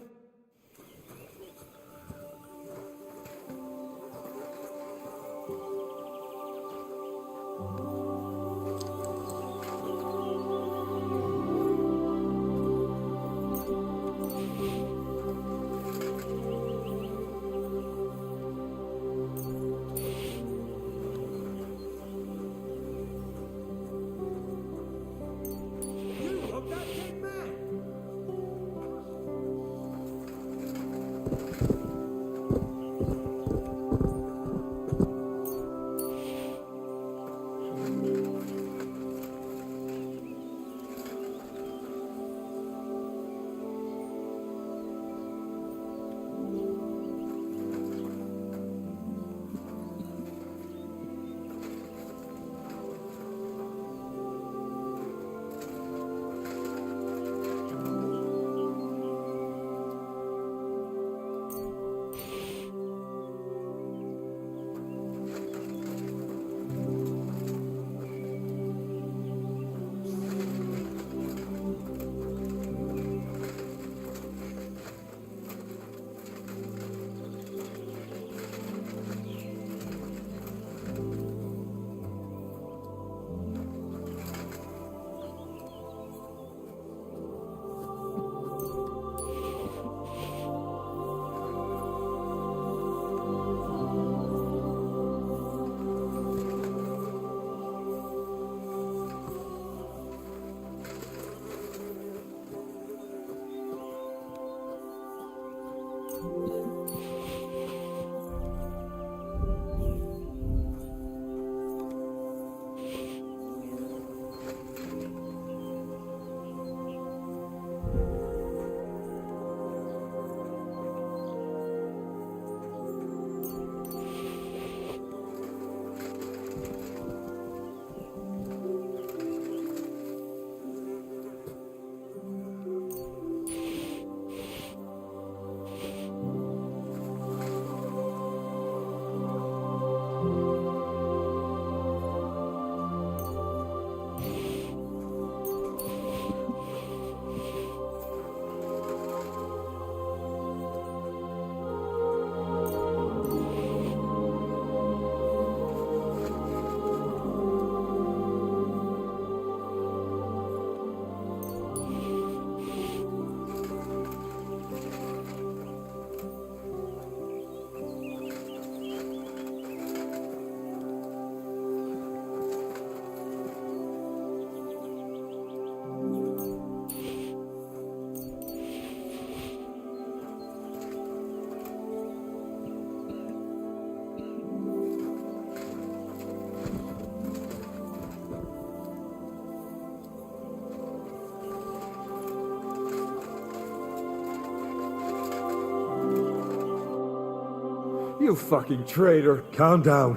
You fucking traitor. Calm down.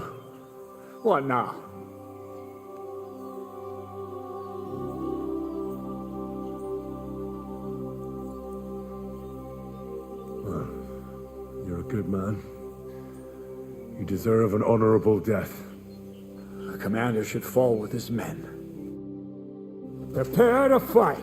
What now? Well, you're a good man. You deserve an honorable death. The commander should fall with his men. Prepare to fight!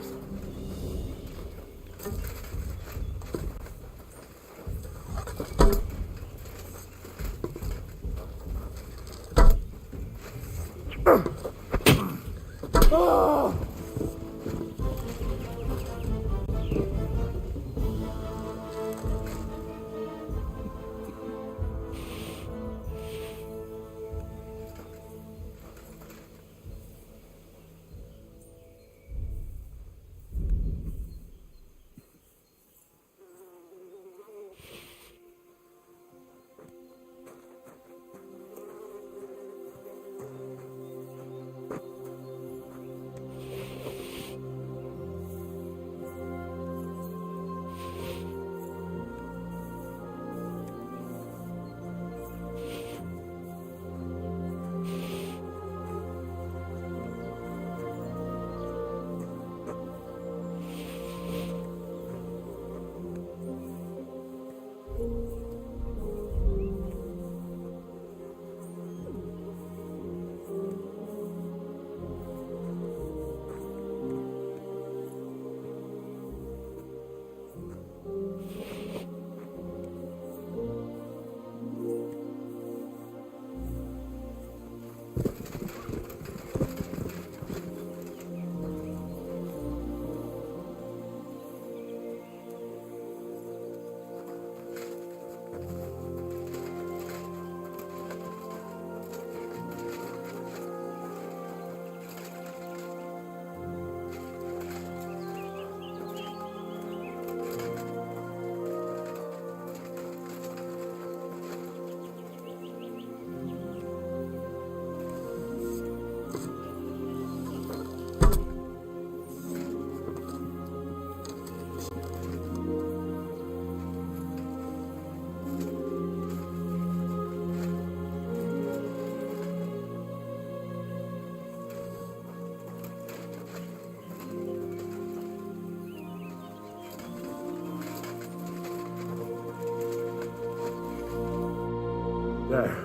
There.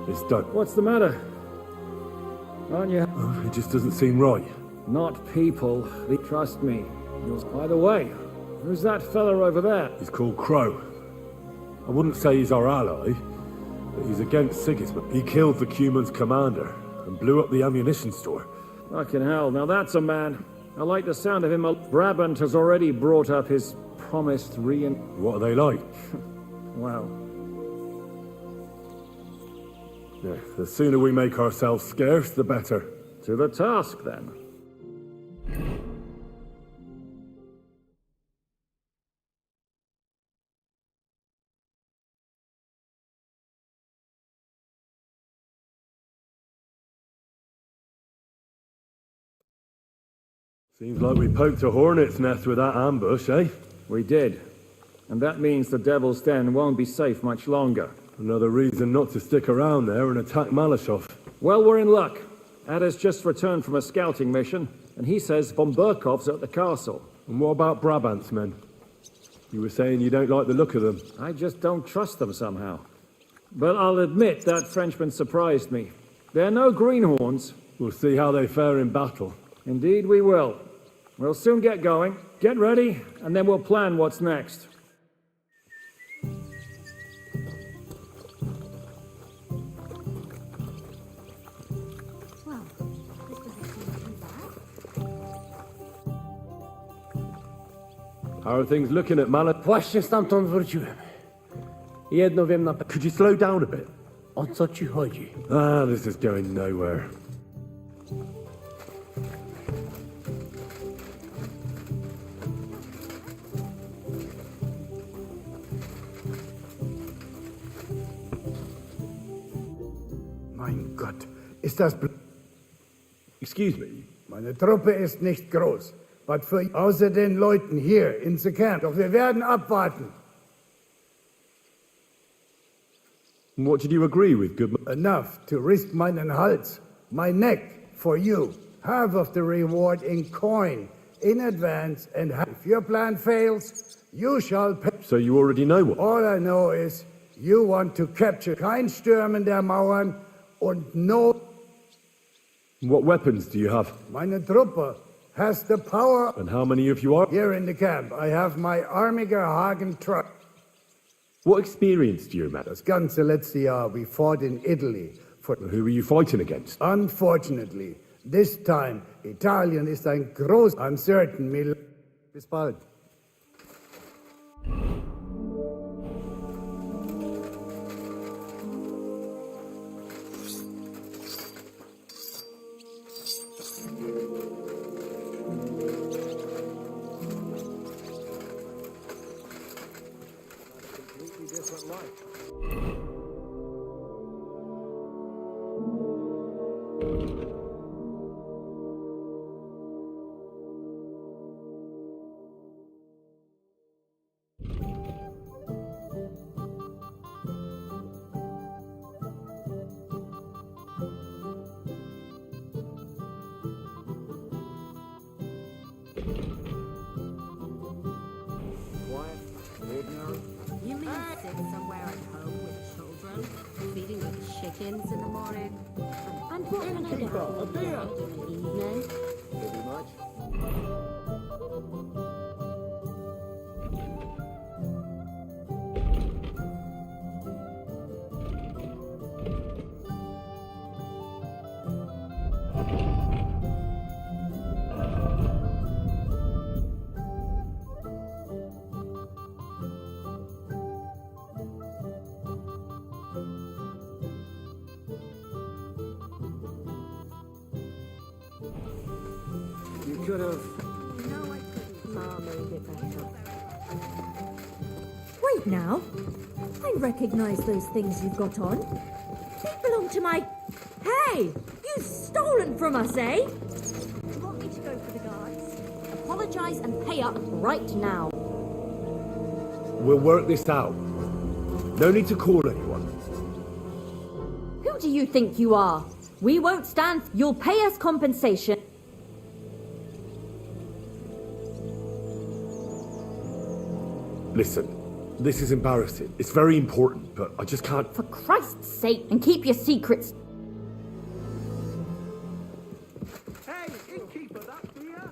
It's done. What's the matter? Aren't you? Oh, it just doesn't seem right. Not people. Trust me. By the way, who's that fella over there? He's called Crow. I wouldn't say he's our ally, but he's against Sigismund. He killed the Cuman's commander and blew up the ammunition store. Fucking hell, now that's a man. I like the sound of him. Brabant has already brought up his promised What are they like? Well. Yeah, the sooner we make ourselves scarce, the better. To the task, then. Seems like we poked a hornet's nest with that ambush, eh? We did. And that means the Devil's Den won't be safe much longer. Another reason not to stick around there and attack Malashov. Well, we're in luck. Ada's just returned from a scouting mission, and he says von Burkov's at the castle. And what about Brabant's men? You were saying you don't like the look of them. I just don't trust them somehow. But I'll admit that Frenchman surprised me. They're no greenhorns. We'll see how they fare in battle. Indeed we will. We'll soon get going. Get ready, and then we'll plan what's next. How are things looking at Malashov? Właśnie stamtąd wróciłem. Jedno wiem na pewno. Could you slow down a bit? O co ci chodzi? Ah, this is going nowhere. Mein Gott, ist das... Excuse me? Meine Truppe ist nicht groß. Was für außer den Leuten hier in the camp. Doch wir werden abwarten. What did you agree with, Goodman? Enough to risk meinen Hals, my neck, for you. Half of the reward in coin, in advance, and if your plan fails, you shall pay. So you already know what? All I know is, you want to capture kein Stürmen der Mauern und no... What weapons do you have? Meine Truppe has the power... And how many of you are? Here in the camp, I have my Armiger Hagen truck. What experience do you remember? Das ganze letzte Jahr, we fought in Italy. Who were you fighting against? Unfortunately, this time, Italien ist ein groß... I'm certain, Bis bald. You mean sit somewhere at home with children, feeding the chickens in the morning, and putting a down in the evening? Pretty much. You could have... No, I couldn't. Ma made it better. Wait now. I recognize those things you've got on. They belong to my... Hey! You've stolen from us, eh? You want me to go for the guards? Apologize and pay up right now. We'll work this out. No need to call anyone. Who do you think you are? We won't stand. You'll pay us compensation. Listen, this is embarrassing. It's very important, but I just can't... For Christ's sake, and keep your secrets. Hey, innkeeper, that beer?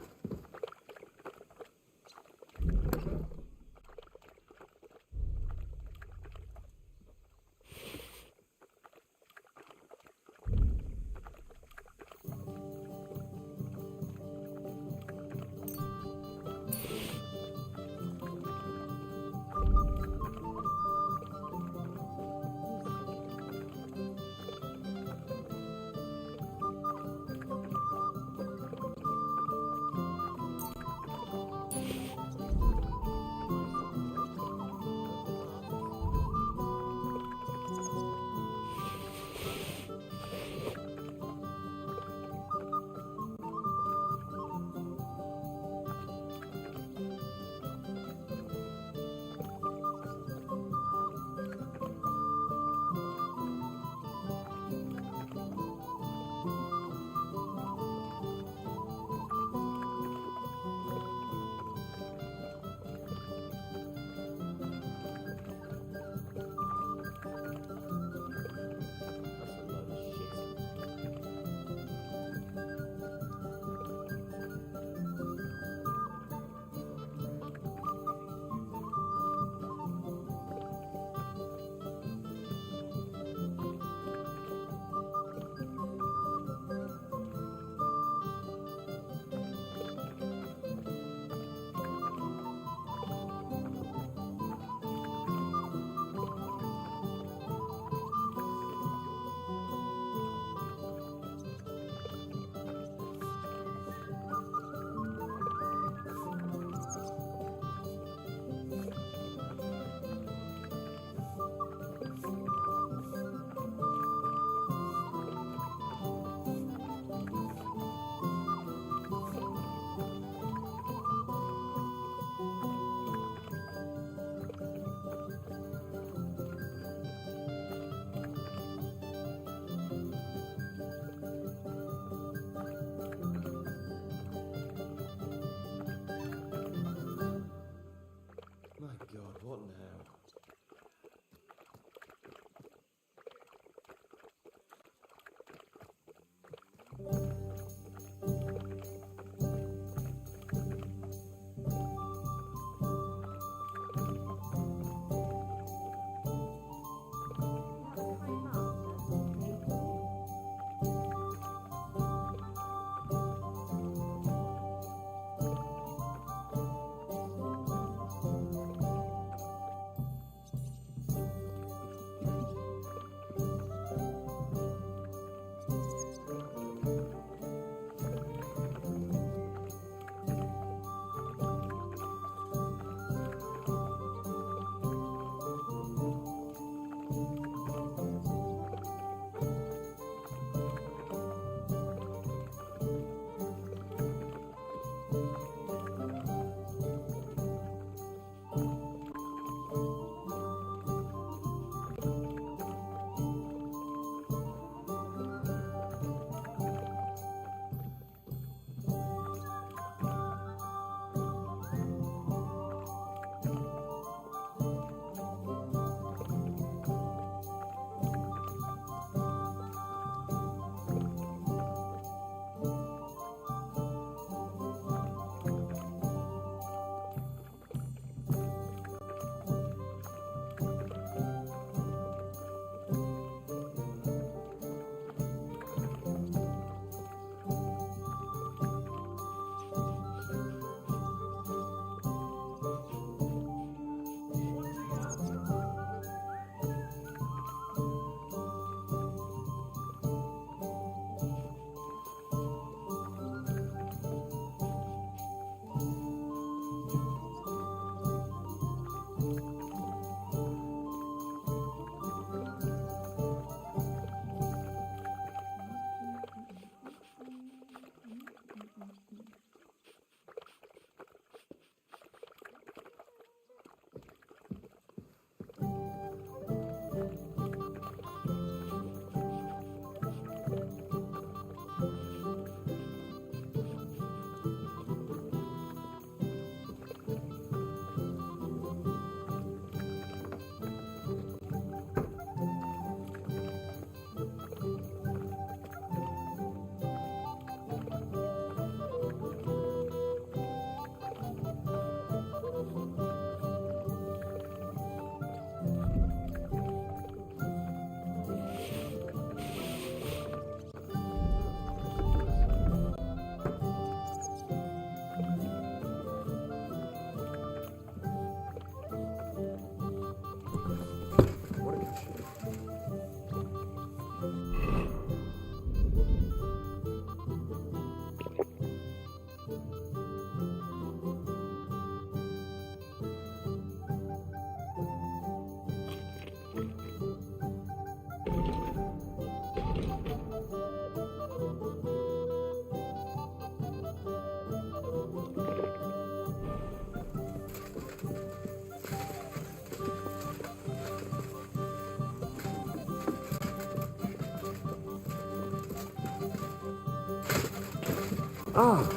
Ah,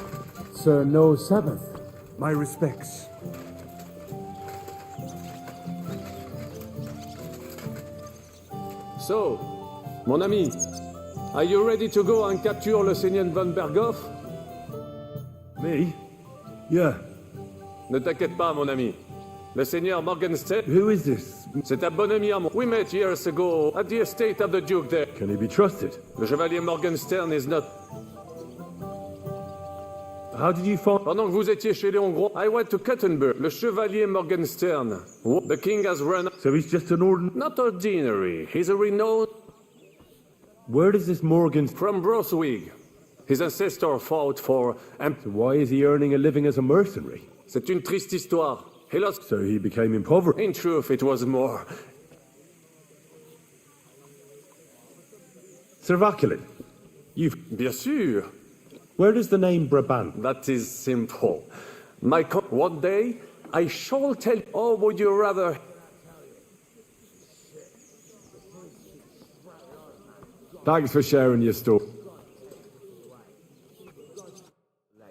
Sir No Sabbath. My respects. So, mon ami, are you ready to go and capture le Seigneur von Berghoff? Me? Yeah. Ne t'inquiète pas, mon ami. Le Seigneur Morgenstern... Who is this? C'est un bon ami à moi. We met years ago at the estate of the Duke there. Can he be trusted? Le Chevalier Morgenstern is not... How did you find... Pendant que vous étiez chez les Hongrois, I went to Kuttenberg. Le Chevalier Morgenstern. The king has run... So he's just an ordinary... Not ordinary. He's a renowned... Where does this Morgan... From Broswig. His ancestor fought for... So why is he earning a living as a mercenary? C'est une triste histoire. He lost... So he became impoverished. In truth, it was more... Sir Vaculin, you've... Bien sûr. Where does the name Brabant? That is simple. One day, I shall tell you, or would you rather... Thanks for sharing your story.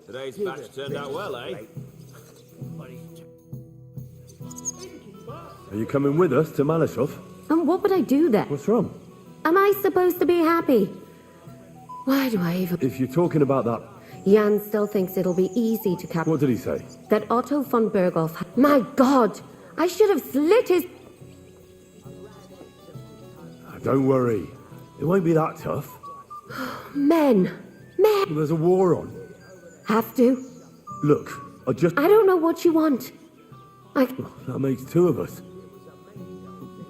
Today's batch turned out well, eh? Are you coming with us to Malashov? And what would I do there? What's wrong? Am I supposed to be happy? Why do I even... If you're talking about that... Jan still thinks it'll be easy to capture... What did he say? That Otto von Berghoff... My God! I should have slit his... Don't worry. It won't be that tough. Men! There's a war on. Have to? Look, I don't know what you want. That makes two of us.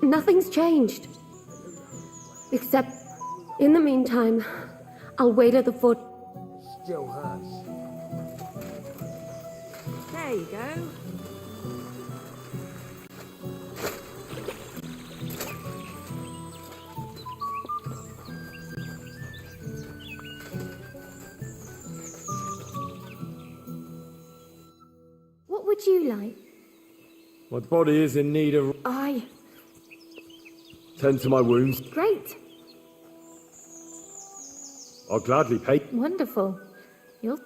Nothing's changed. Except, in the meantime, I'll wait at the foot. Still hurts. There you go. What would you like? My body is in need of... Tend to my wounds. Great. I'll gladly pay. Wonderful. You'll...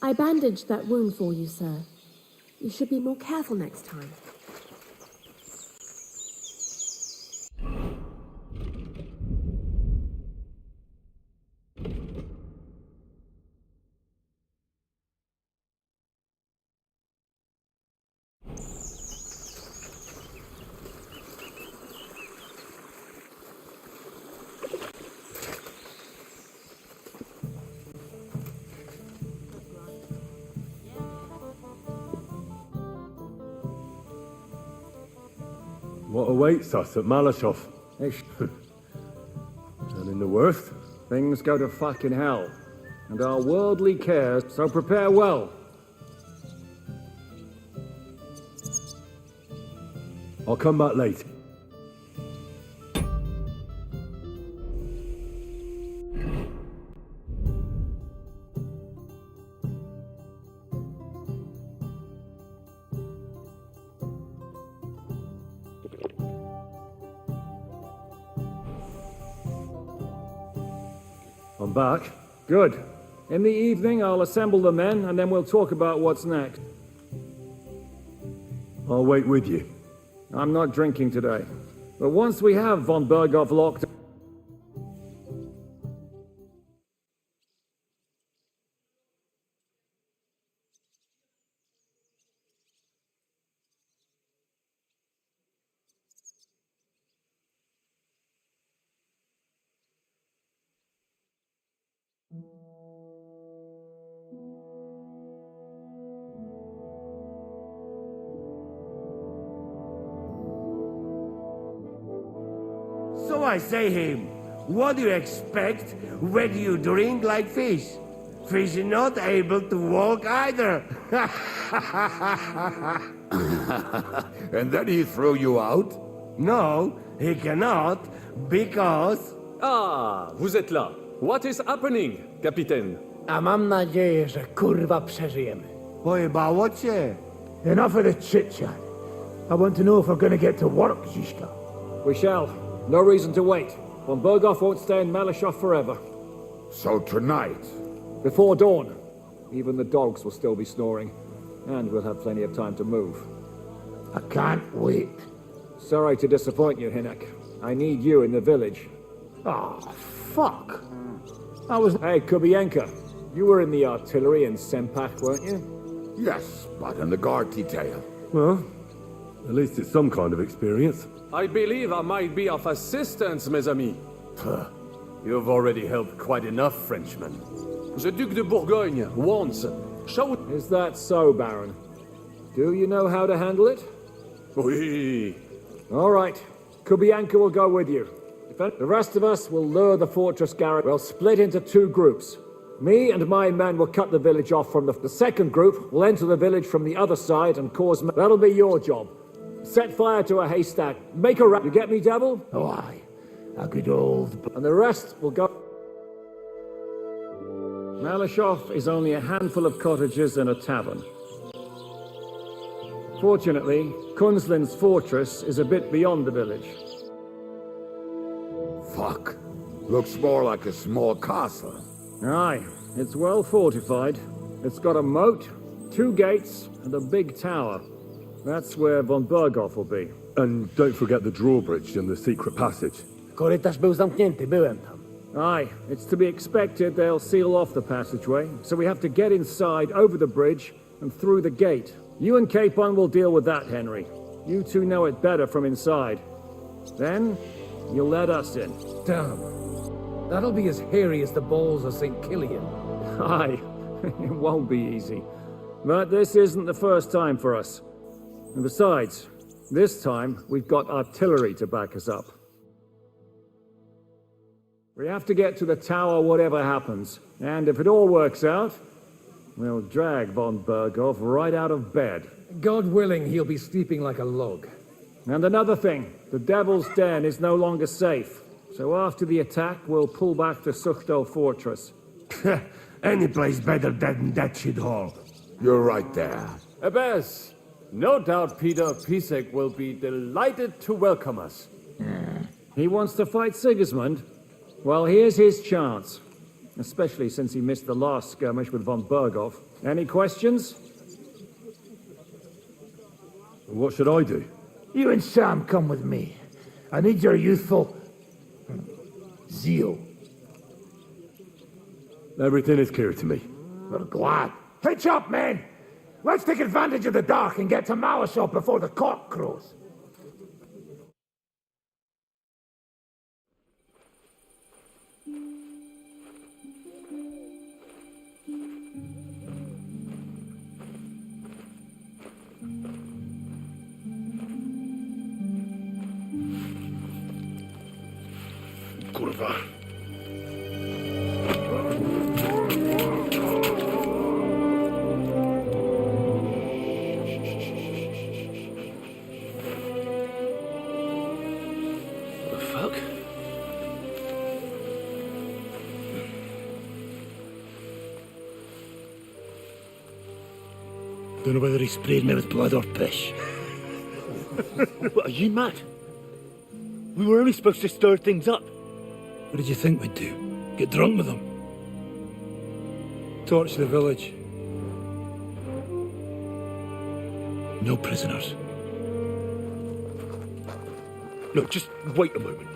I bandaged that wound for you, sir. You should be more careful next time. What awaits us at Malashov? And in the worst? Things go to fucking hell. And our worldly cares, so prepare well. I'll come back late. I'm back. Good. In the evening, I'll assemble the men, and then we'll talk about what's next. I'll wait with you. I'm not drinking today. But once we have von Berghoff locked... So I say him, what do you expect when you drink like fish? Fish is not able to walk either. And then he throw you out? No, he cannot, because... Ah, vous êtes là. What is happening, Capitaine? A mam nadzieję, że kurwa przeżyjemy. Oi, bawoche. Enough of the chit-chat. I want to know if we're going to get to work, Zizka. We shall. No reason to wait. Von Berghoff won't stay in Malashov forever. So tonight? Before dawn. Even the dogs will still be snoring. And we'll have plenty of time to move. I can't wait. Sorry to disappoint you, Hinek. I need you in the village. Oh, fuck. Hey, Kubienka. You were in the artillery in Sempak, weren't you? Yes, but in the guard detail. Well, at least it's some kind of experience. I believe I might be of assistance, mes amis. You've already helped quite enough, Frenchmen. The Duc de Bourgogne wants. Is that so, Baron? Do you know how to handle it? Oui. All right. Kubienka will go with you. The rest of us will lure the fortress garrison. We'll split into 2 groups. Me and my men will cut the village off from the second group. Will enter the village from the other side and cause... That'll be your job. Set fire to a haystack. Make a You get me, devil? Oh, aye. A good old... And the rest will go... Malashov is only a handful of cottages and a tavern. Fortunately, Kunzlin's fortress is a bit beyond the village. Fuck. Looks more like a small castle. Aye, it's well fortified. It's got a moat, 2 gates, and a big tower. That's where von Berghoff will be. And don't forget the drawbridge and the secret passage. Korytarz był zamknięty, byłem tam. Aye, it's to be expected they'll seal off the passageway, so we have to get inside, over the bridge, and through the gate. You and Capon will deal with that, Henry. You 2 know it better from inside. Then, you'll let us in. Damn. That'll be as hairy as the balls of St. Killian. Aye, it won't be easy. But this isn't the first time for us. And besides, this time we've got artillery to back us up. We have to get to the tower whatever happens. And if it all works out, we'll drag von Berghoff right out of bed. God willing, he'll be sleeping like a log. And another thing, the Devil's Den is no longer safe. So after the attack, we'll pull back to Suchto Fortress. Any place better than that shithole. You're right there. Abbas, no doubt Peter Pisek will be delighted to welcome us. He wants to fight Sigismund? Well, here's his chance. Especially since he missed the last skirmish with von Berghoff. Any questions? What should I do? You and Sam come with me. I need your youthful... zeal. Everything is clear to me. We're glad. Hitch up, men! Let's take advantage of the dark and get to Malashov before the cock crows. Kurwa. What the fuck? Don't know whether he sprayed me with blood or piss. What, are you mad? We were only supposed to stir things up. What did you think we'd do? Get drunk with them? Torch the village. No prisoners. Look, just wait a moment.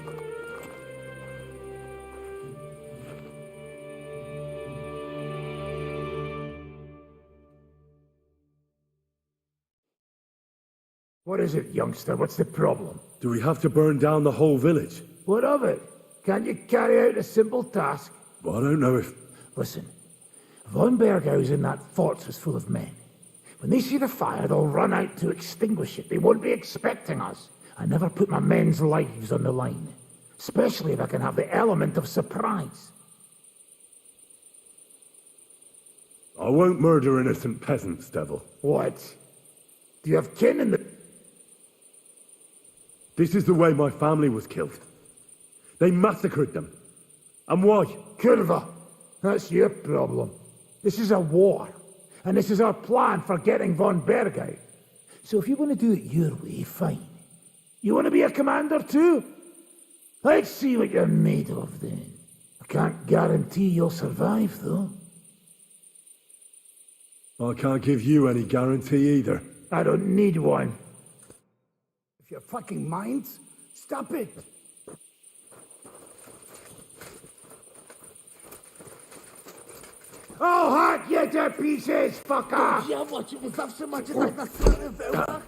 What is it, youngster? What's the problem? Do we have to burn down the whole village? What of it? Can't you carry out a simple task? Well, I don't know if... Listen, von Berghaus in that fortress full of men. When they see the fire, they'll run out to extinguish it. They won't be expecting us. I never put my men's lives on the line. Especially if I can have the element of surprise. I won't murder innocent peasants, Devil. What? Do you have kin in the... This is the way my family was killed. They massacred them. And why? Kurva, that's your problem. This is a war. And this is our plan for getting von Berg out. So if you want to do it your way, fine. You want to be a commander too? Let's see what you're made of then. I can't guarantee you'll survive, though. I can't give you any guarantee either. I don't need one. If your fucking minds, stop it. Oh, hot, you to pieces, fucker! Ja, wat je moet afzetten, maar je dat naar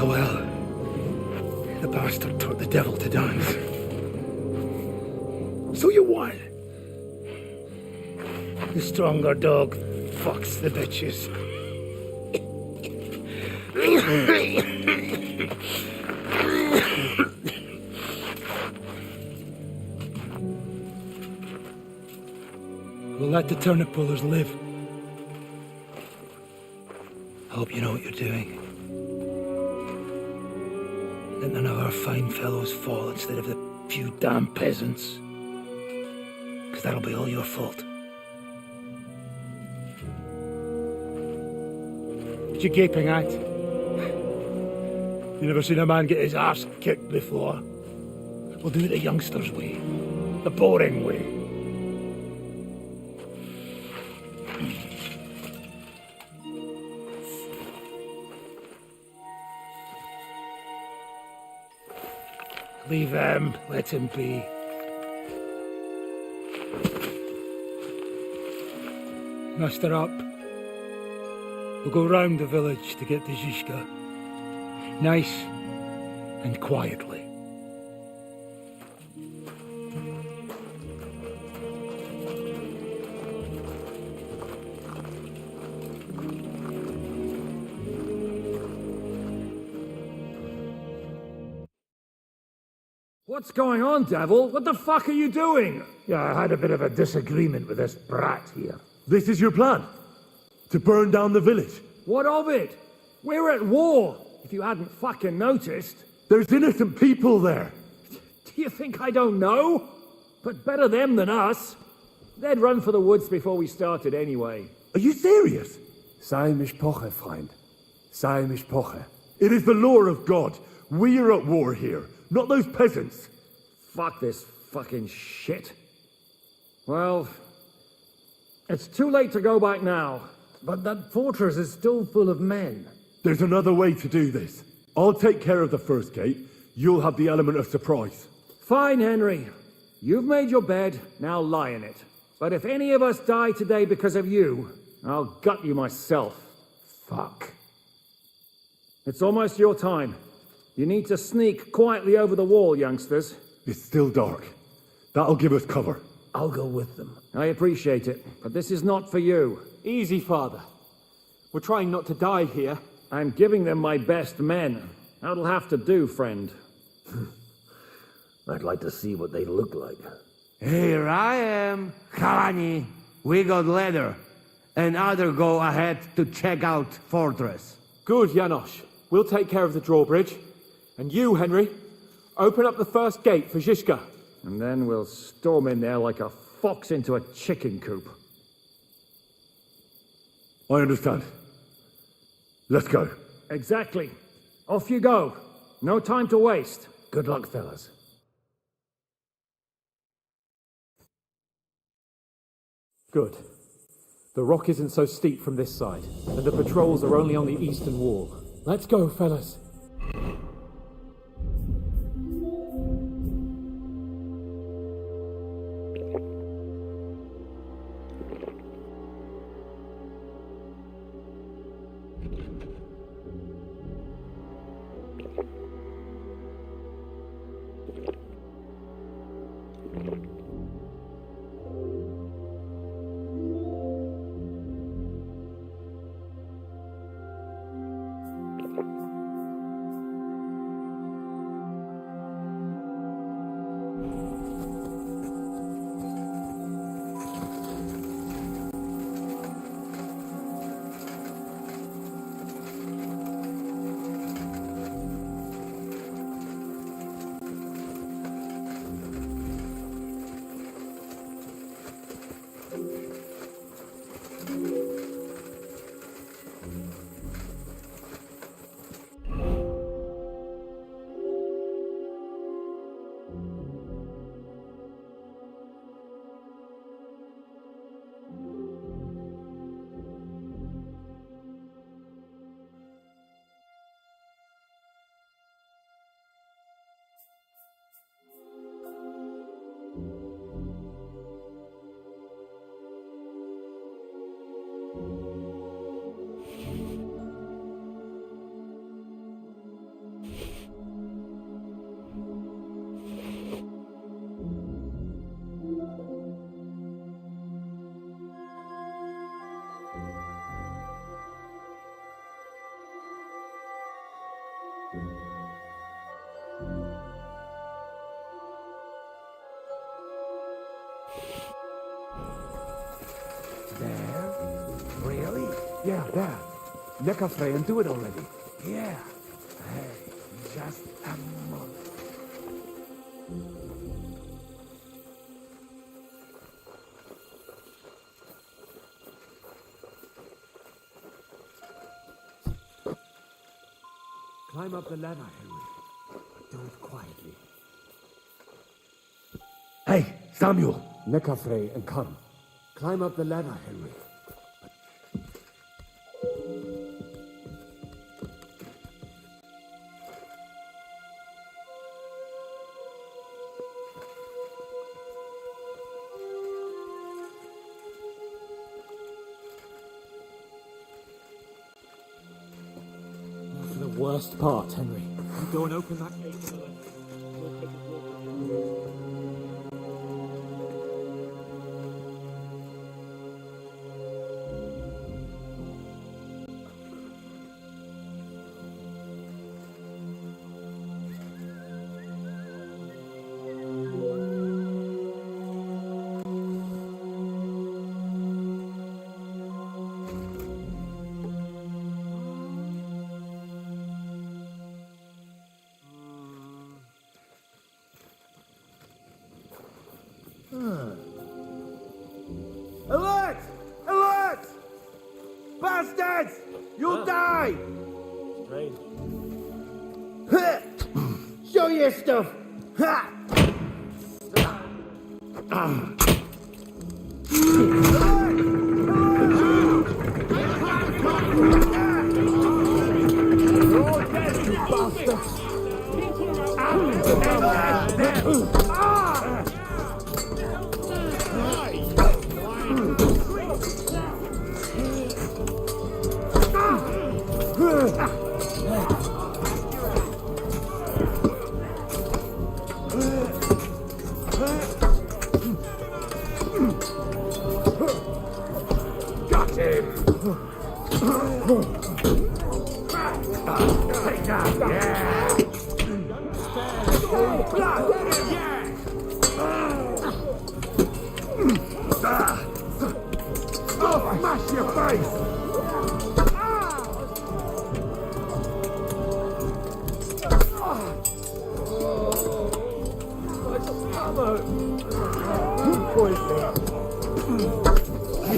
Well, the bastard taught the devil to dance. So you won. The stronger dog fucks the bitches. We'll let the turnip pullers live. I hope you know what you're doing. Let none of our fine fellows fall instead of the few damn peasants. Because that'll be all your fault. What you gaping at? You never seen a man get his arse kicked before? We'll do it the youngsters' way. The boring way. Leave him. Let him be. Muster up. We'll go round the village to get to Zizka. Nice and quietly. What's going on, devil? What the fuck are you doing? Yeah, I had a bit of a disagreement with this brat here. This is your plan? To burn down the village? What of it? We're at war, if you hadn't fucking noticed. There's innocent people there. Do you think I don't know? But better them than us. They'd run for the woods before we started anyway. Are you serious? Sei mishpoche, Freund. Sei mishpoche. It is the law of God. We are at war here, not those peasants. Fuck this fucking shit. Well, it's too late to go back now. But that fortress is still full of men. There's another way to do this. I'll take care of the first gate. You'll have the element of surprise. Fine, Henry. You've made your bed, now lie in it. But if any of us die today because of you, I'll gut you myself. Fuck. It's almost your time. You need to sneak quietly over the wall, youngsters. It's still dark. That'll give us cover. I'll go with them. I appreciate it, but this is not for you. Easy, Father. We're trying not to die here. I'm giving them my best men. That'll have to do, friend. I'd like to see what they look like. Here I am, Kalani. We got leather. And other go ahead to check out fortress. Good, Janosch. We'll take care of the drawbridge. And you, Henry, open up the first gate for Zizka. And then we'll storm in there like a fox into a chicken coop. I understand. Let's go. Exactly. Off you go. No time to waste. Good luck, fellas. Good. The rock isn't so steep from this side, and the patrols are only on the eastern wall. Let's go, fellas. Yeah, there. Neck off and do it already. Yeah. Hey, just a moment. Climb up the ladder, Henry. But do it quietly. Hey, Samuel! Necafre and come. Climb up the ladder, Henry. Worst part, Henry. You go and open that gate. Alert! Alert! Bastards! You'll die! Strange. Show your stuff! Ha! Got him! Take that! Yeah! Oh, smash your face!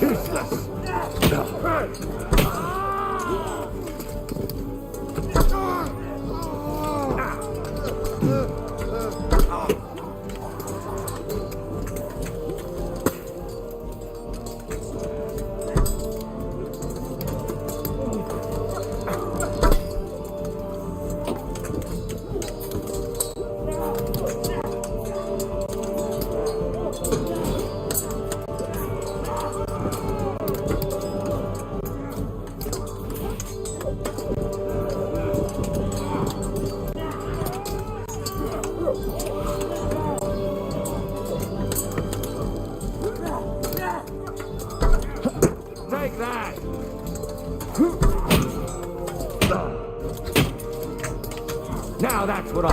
Useless! Take that! Now that's what I...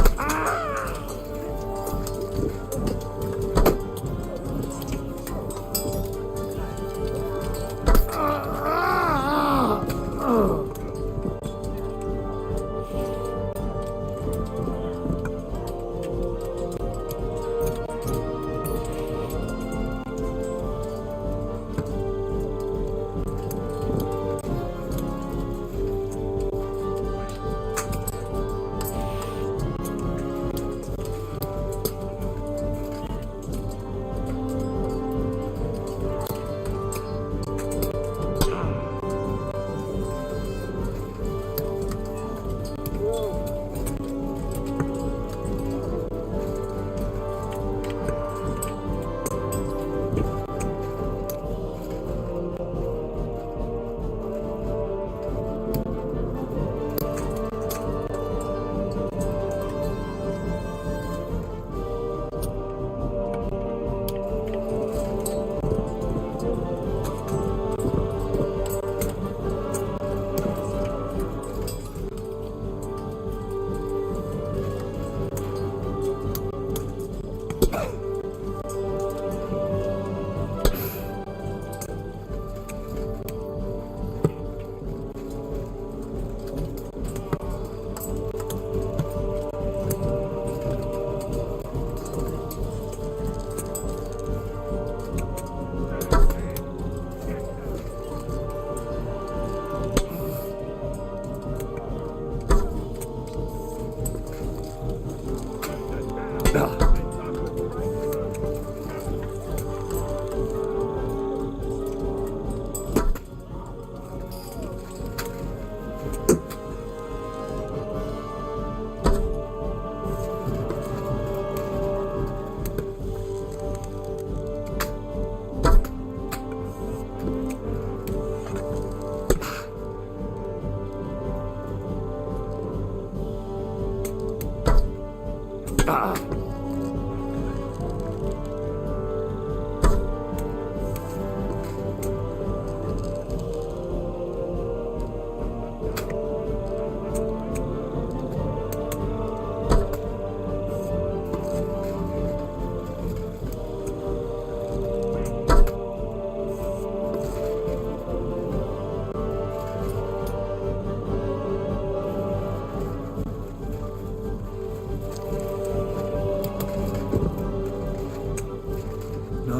Now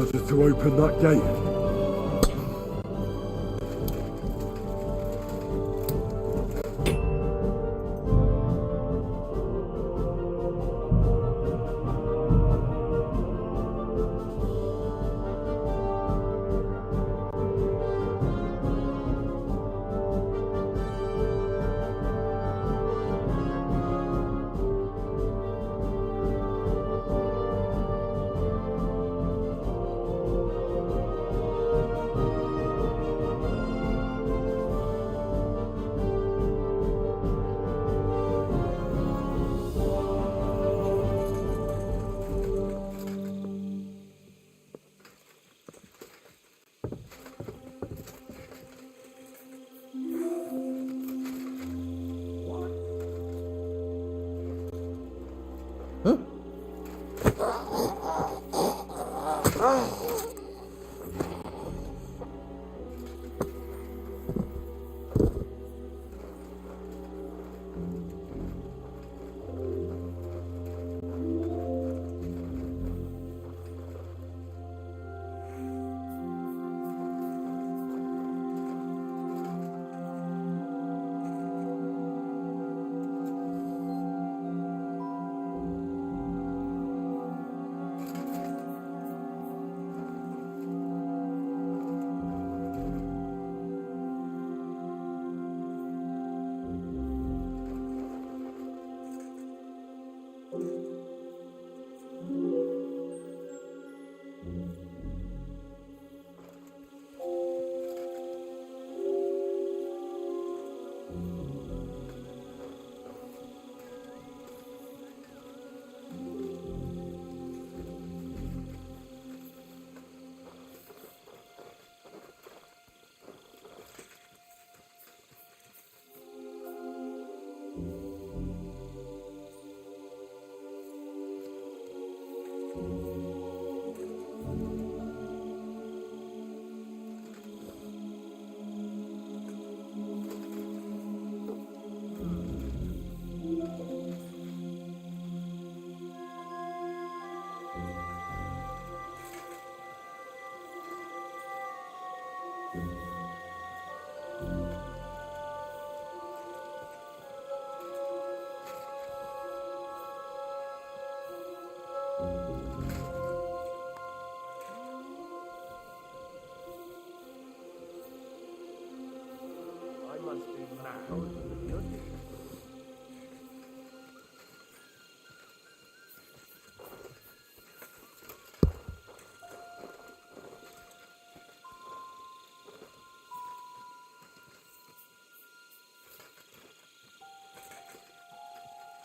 just to open that gate.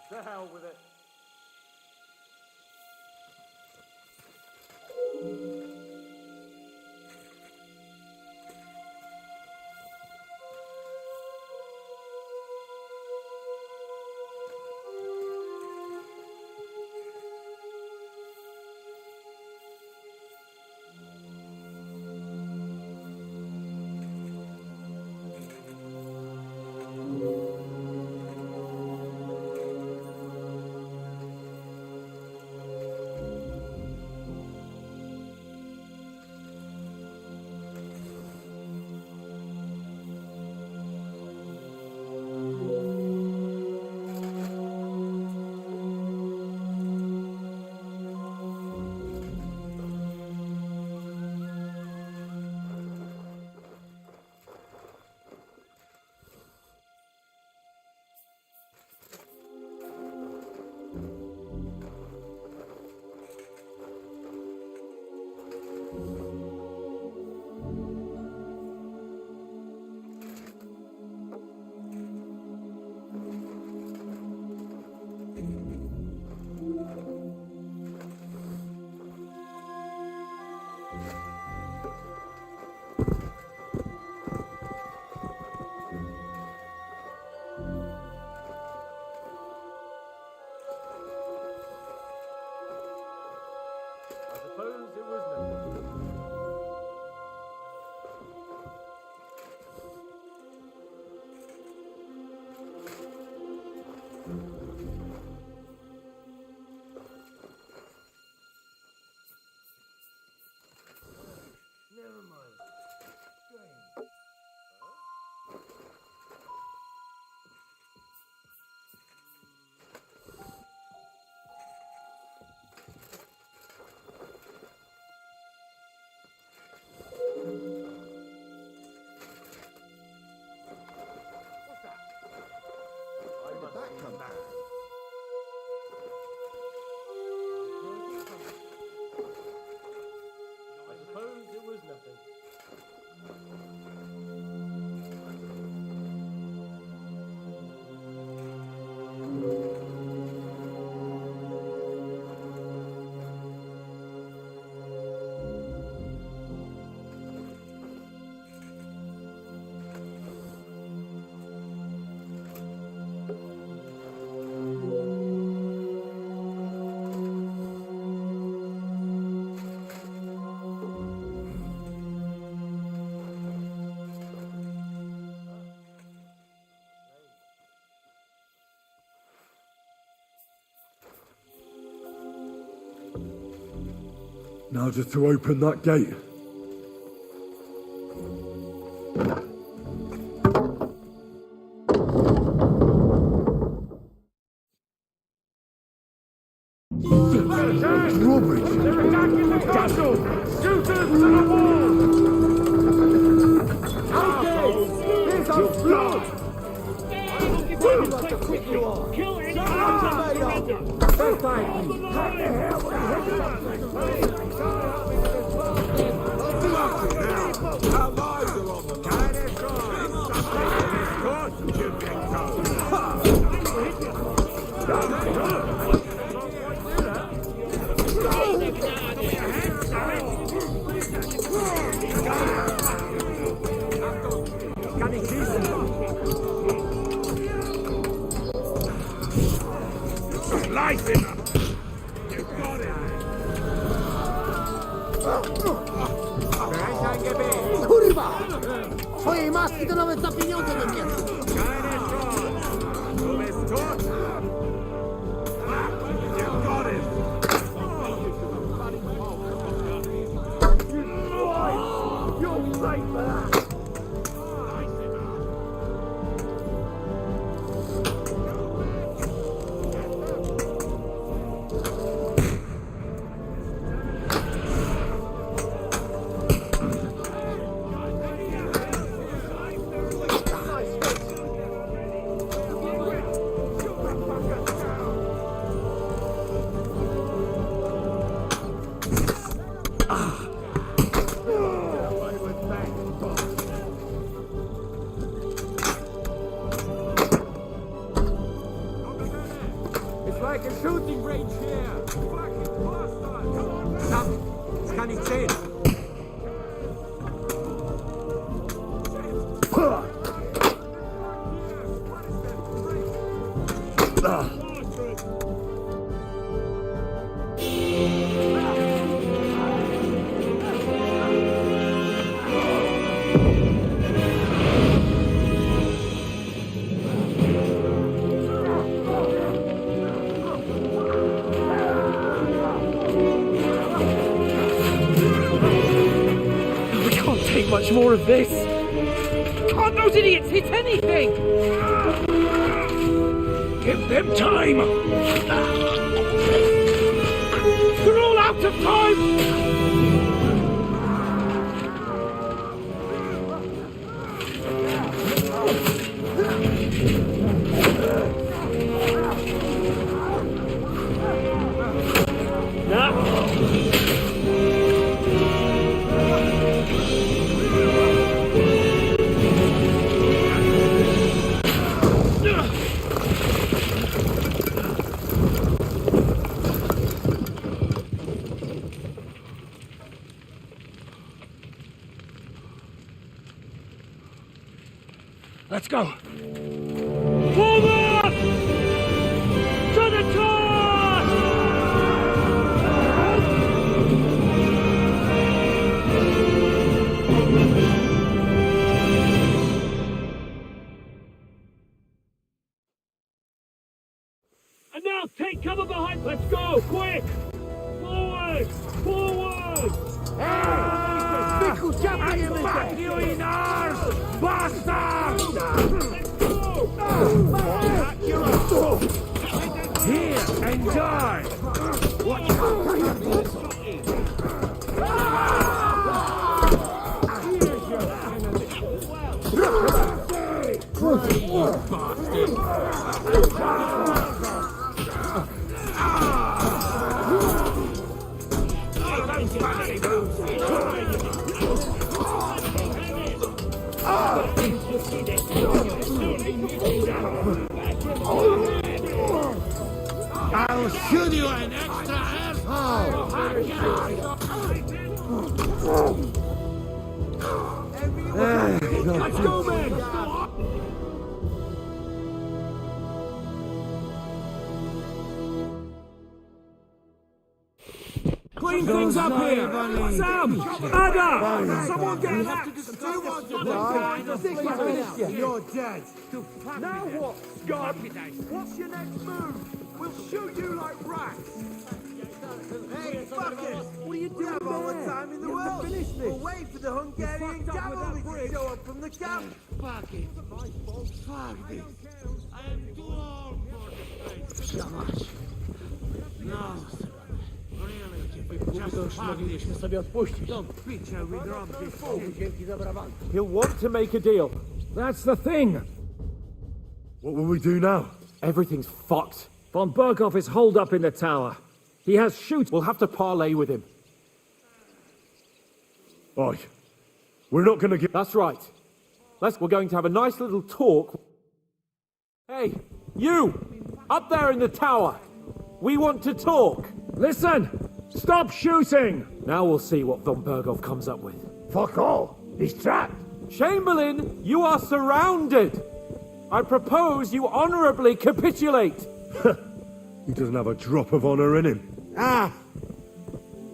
To hell with it. Now just to open that gate. Drawbridge! They're attacking the castle! Shooters to the wall! Here's our blood! Kill anyone! First Our lives are on the line. Of course you can life in them. You've got it. Kurwa! Twojej maski to nawet za pieniądze bym nie dał. You've got it. You'll pay for that! It's like a shooting range here. Stop. Scanning chain. Take much more of this. Can't those idiots hit anything? Give them time. They're all out of time. Let's go. Forward! To the out! Take cover behind! Let's go! Quick! Forward! Forward! Hey! Fickle jumping in back, you in ours! Bastard! Here, enjoy! Watch I'll shoot you an extra asshole! Let's go, man! Clean things up here! Sam! Ada! Someone get that! You're dead. Now what, Scott? What's your next move? We'll shoot you like rats. Hey, fuck it. What are you doing? We have all the time in the world. We'll wait for the Hungarian cavalry to show up from the camp. Fuck it. My fault. Fuck this. I am too old for this place. No. He'll want to make a deal. That's the thing. What will we do now? Everything's fucked. Von Berghoff is holed up in the tower. He has shoot. We'll have to parley with him. Oi. We're not gonna get... That's right. We're going to have a nice little talk. Hey, you! Up there in the tower! We want to talk! Listen! Stop shooting! Now we'll see what Von Berghoff comes up with. Fuck all! He's trapped! Chamberlain, you are surrounded! I propose you honorably capitulate! He doesn't have a drop of honor in him. Ah!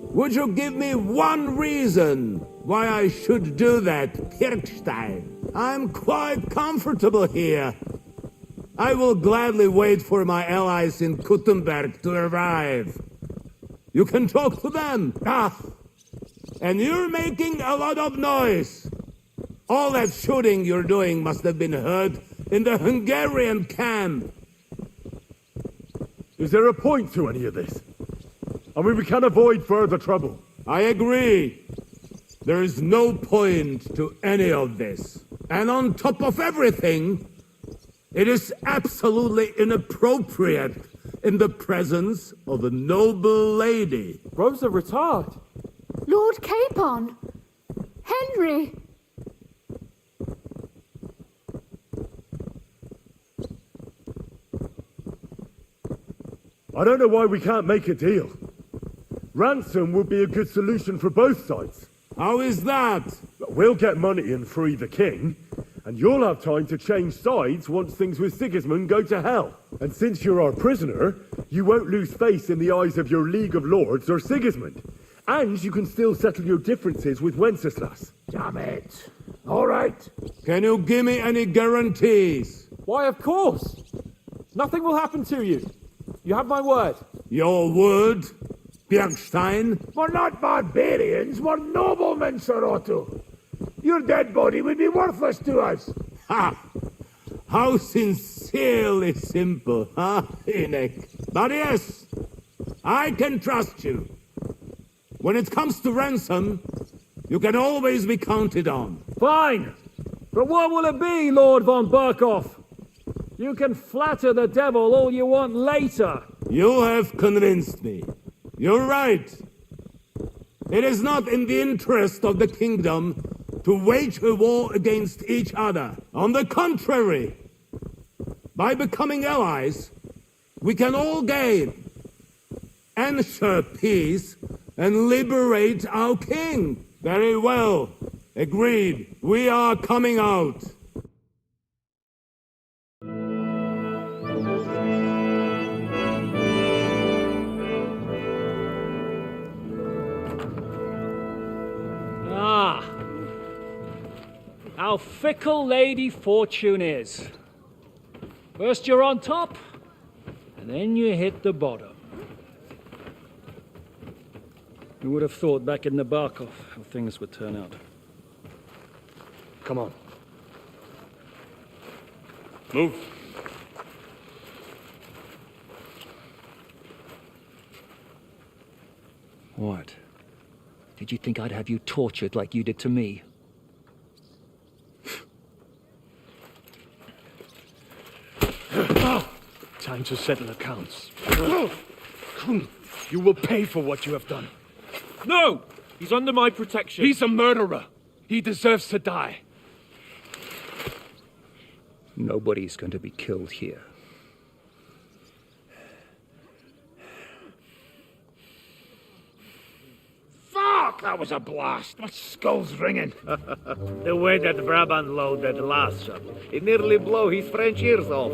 Would you give me one reason why I should do that, Kirchstein? I'm quite comfortable here. I will gladly wait for my allies in Kuttenberg to arrive. You can talk to them. Ah! And you're making a lot of noise. All that shooting you're doing must have been heard in the Hungarian camp. Is there a point to any of this? I mean, we can avoid further trouble. I agree. There is no point to any of this. And on top of everything, it is absolutely inappropriate in the presence of a noble lady. Rosa Retard. Lord Capon! Henry! I don't know why we can't make a deal. Ransom would be a good solution for both sides. How is that? We'll get money and free the king, and you'll have time to change sides once things with Sigismund go to hell. And since you're our prisoner, you won't lose face in the eyes of your League of Lords or Sigismund. And you can still settle your differences with Wenceslas. Damn it. All right. Can you give me any guarantees? Why, of course. Nothing will happen to you. You have my word. Your word, Bjergstein? We're not barbarians, we're noblemen, Sir Otto. Your dead body would be worthless to us. Ha! How sincerely simple, huh, Enoch? But yes, I can trust you. When it comes to ransom, you can always be counted on. Fine. But what will it be, Lord von Berghoff? You can flatter the devil all you want later. You have convinced me. You're right. It is not in the interest of the kingdom to wage a war against each other. On the contrary, by becoming allies, we can all gain, ensure peace, and liberate our king. Very well. Agreed. We are coming out. Ah, how fickle Lady Fortune is. First you're on top, and then you hit the bottom. Who would have thought back in the Barkov how things would turn out? Come on. Move. What? Did you think I'd have you tortured like you did to me? Time to settle accounts. You will pay for what you have done. No! He's under my protection. He's a murderer. He deserves to die. Nobody's going to be killed here. Fuck! That was a blast. My skull's ringing. The way that Brabant loaded last shot, it nearly blew his French ears off.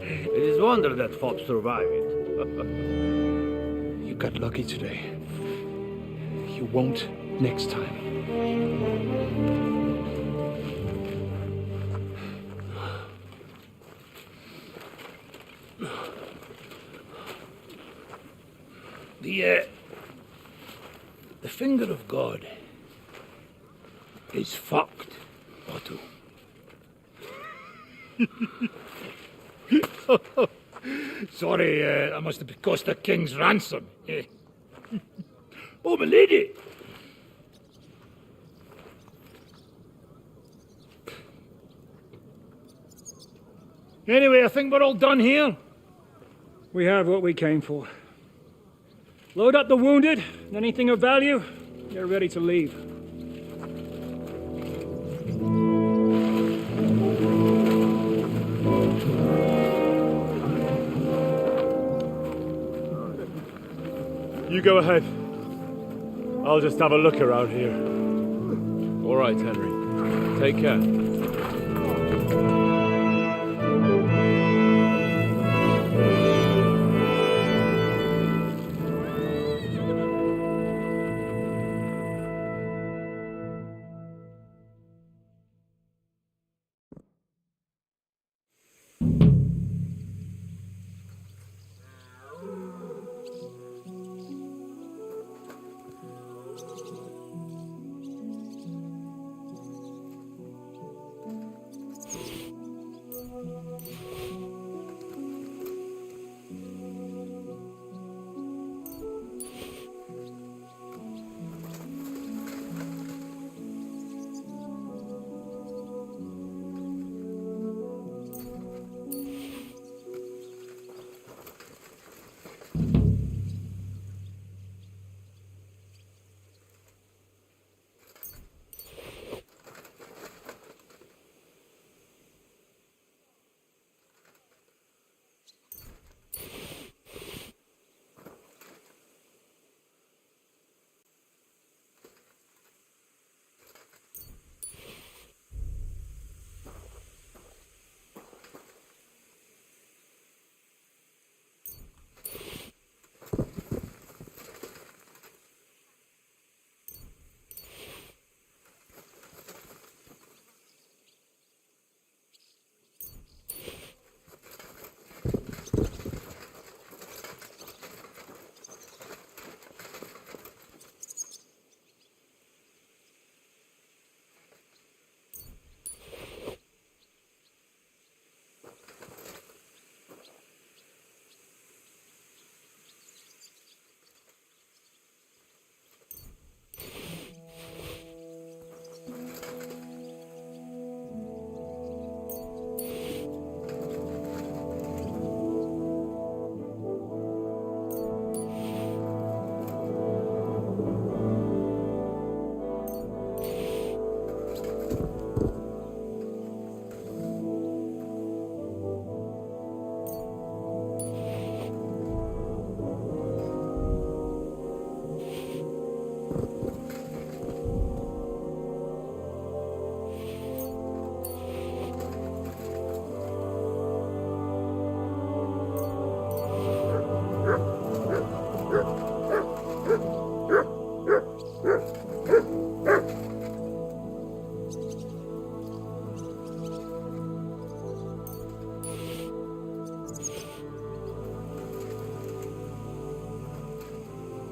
It is wonder that Fop survived it. You got lucky today. You won't next time. The finger of God is fucked, Otto. Sorry, that must have cost the king's ransom. Oh, my lady! Anyway, I think we're all done here. We have what we came for. Load up the wounded, and anything of value, they're ready to leave. You go ahead. I'll just have a look around here. All right, Henry. Take care.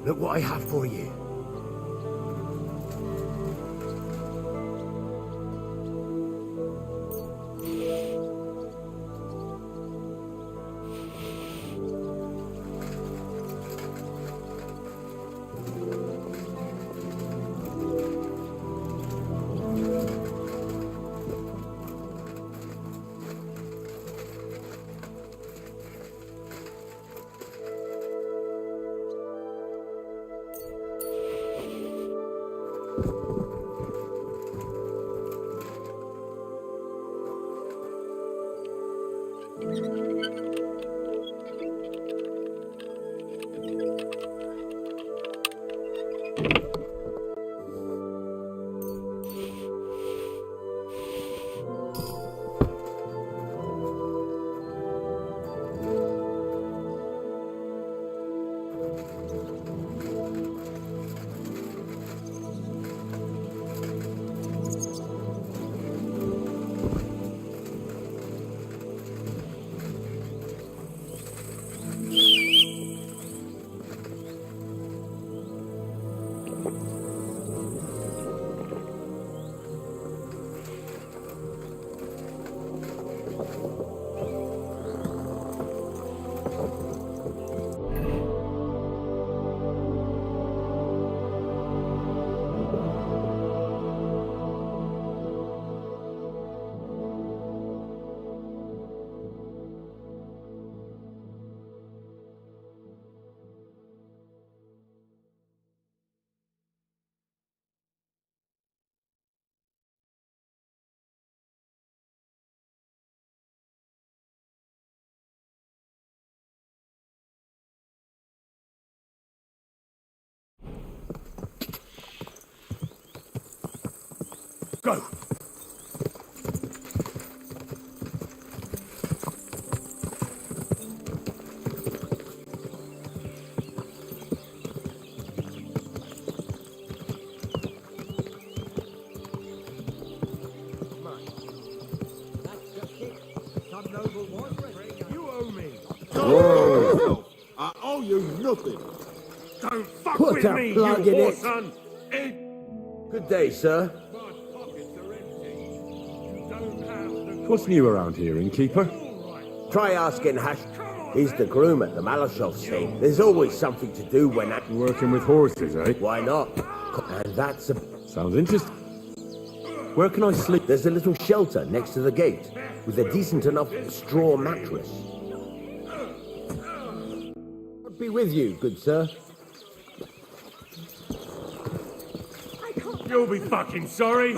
Look what I have for you. Go! You owe me. Whoa. I owe you nothing. Don't fuck Put with that me, plug you in it. whoreson. Good day, sir. What's new around here, innkeeper? Try asking Hash. He's the groom at the Malashov scene. There's always something to do when that... Working with horses, eh? Why not? And that's a... Sounds interesting. Where can I sleep? There's a little shelter next to the gate, with a decent enough straw mattress. I'll be with you, good sir. You'll be fucking sorry.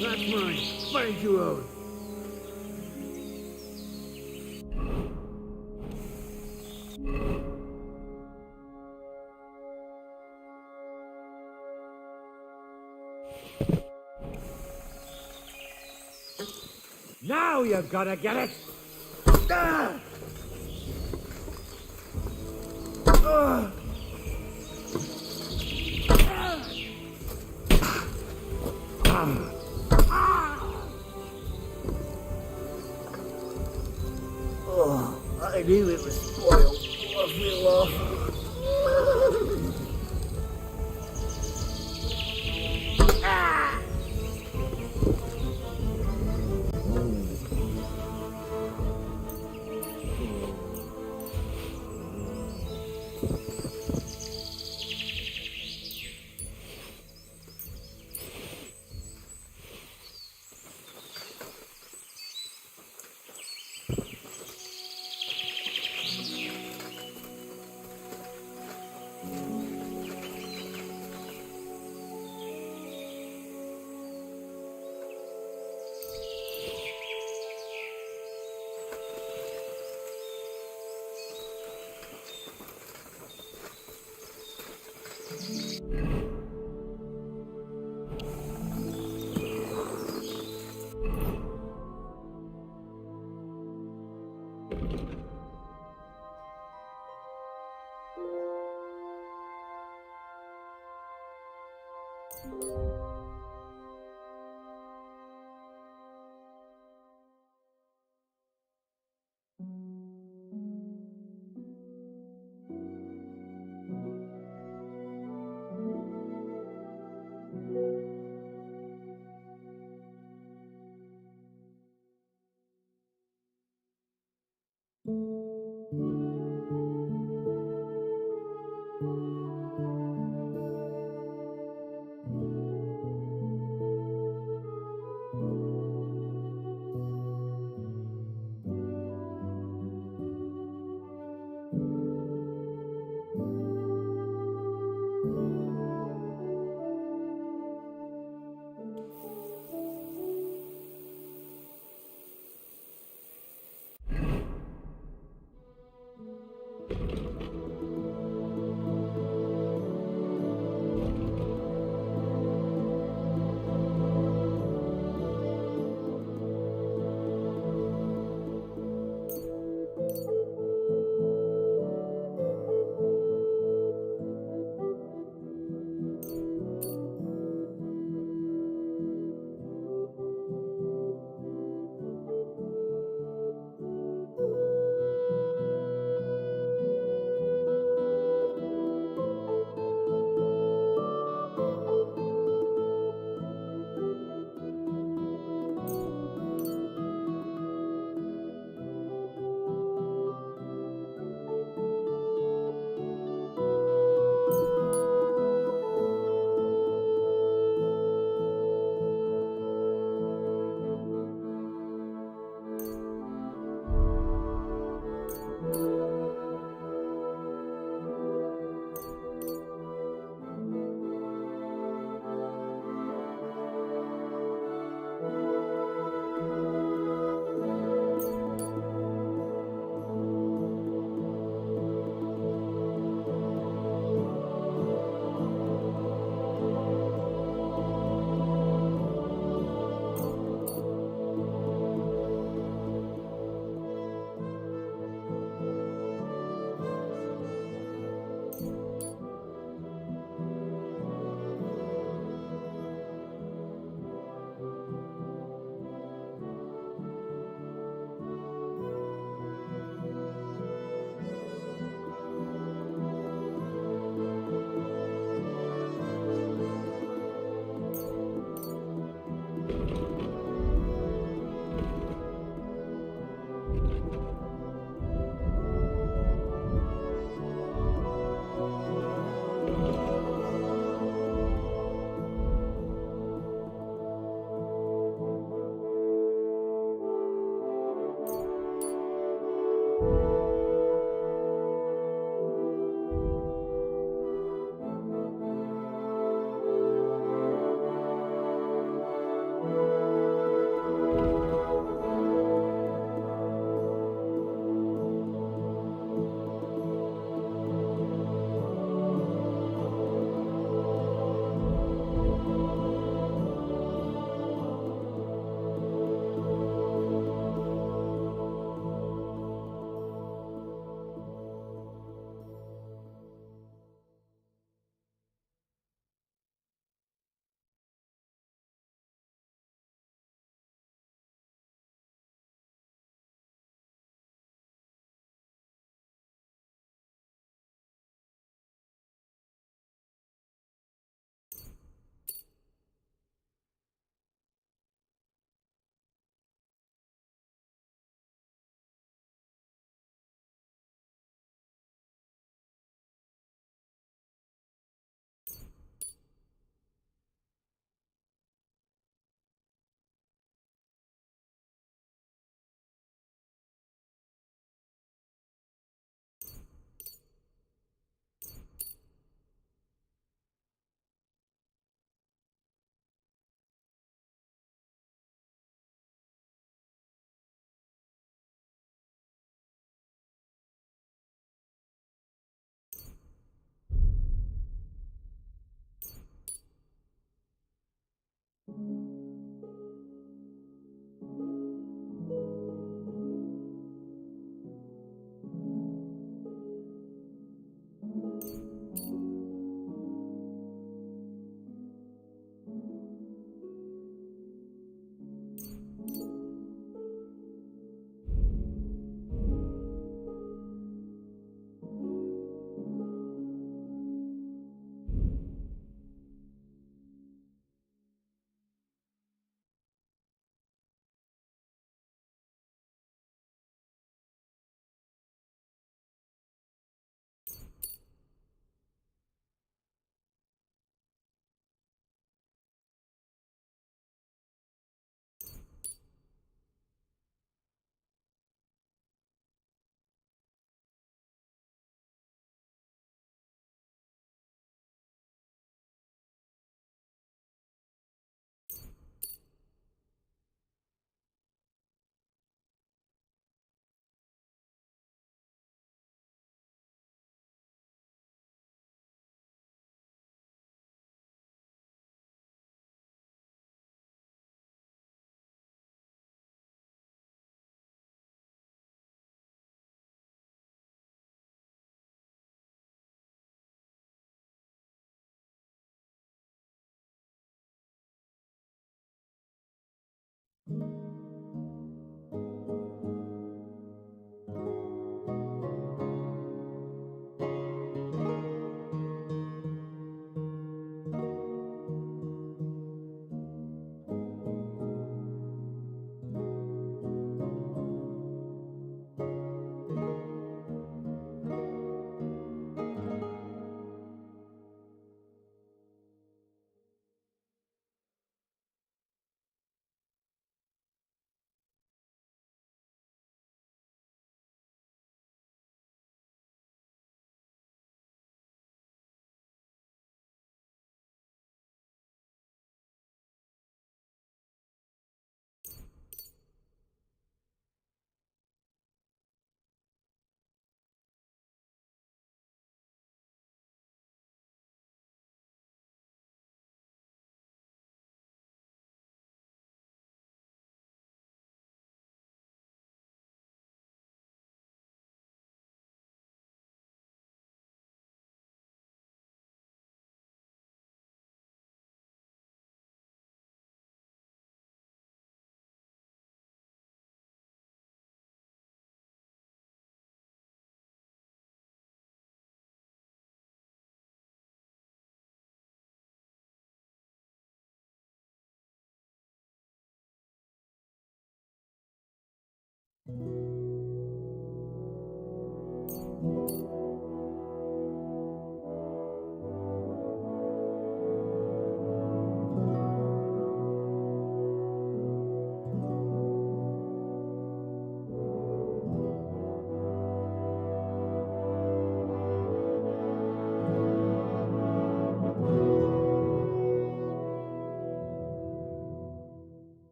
That's mine. Find you own. Now you've got to get it! Ah! Ah! Oh, I knew it was spoiled. I feel awful.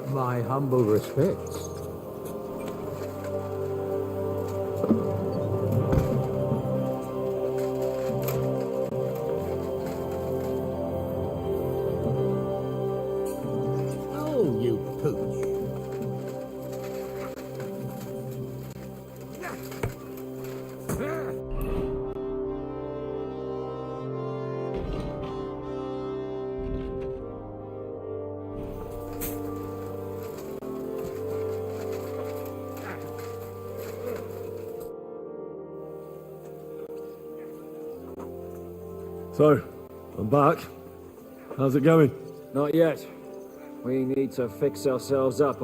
My humble respects. Oh, you pooch. So, I'm back. How's it going? Not yet. We need to fix ourselves up.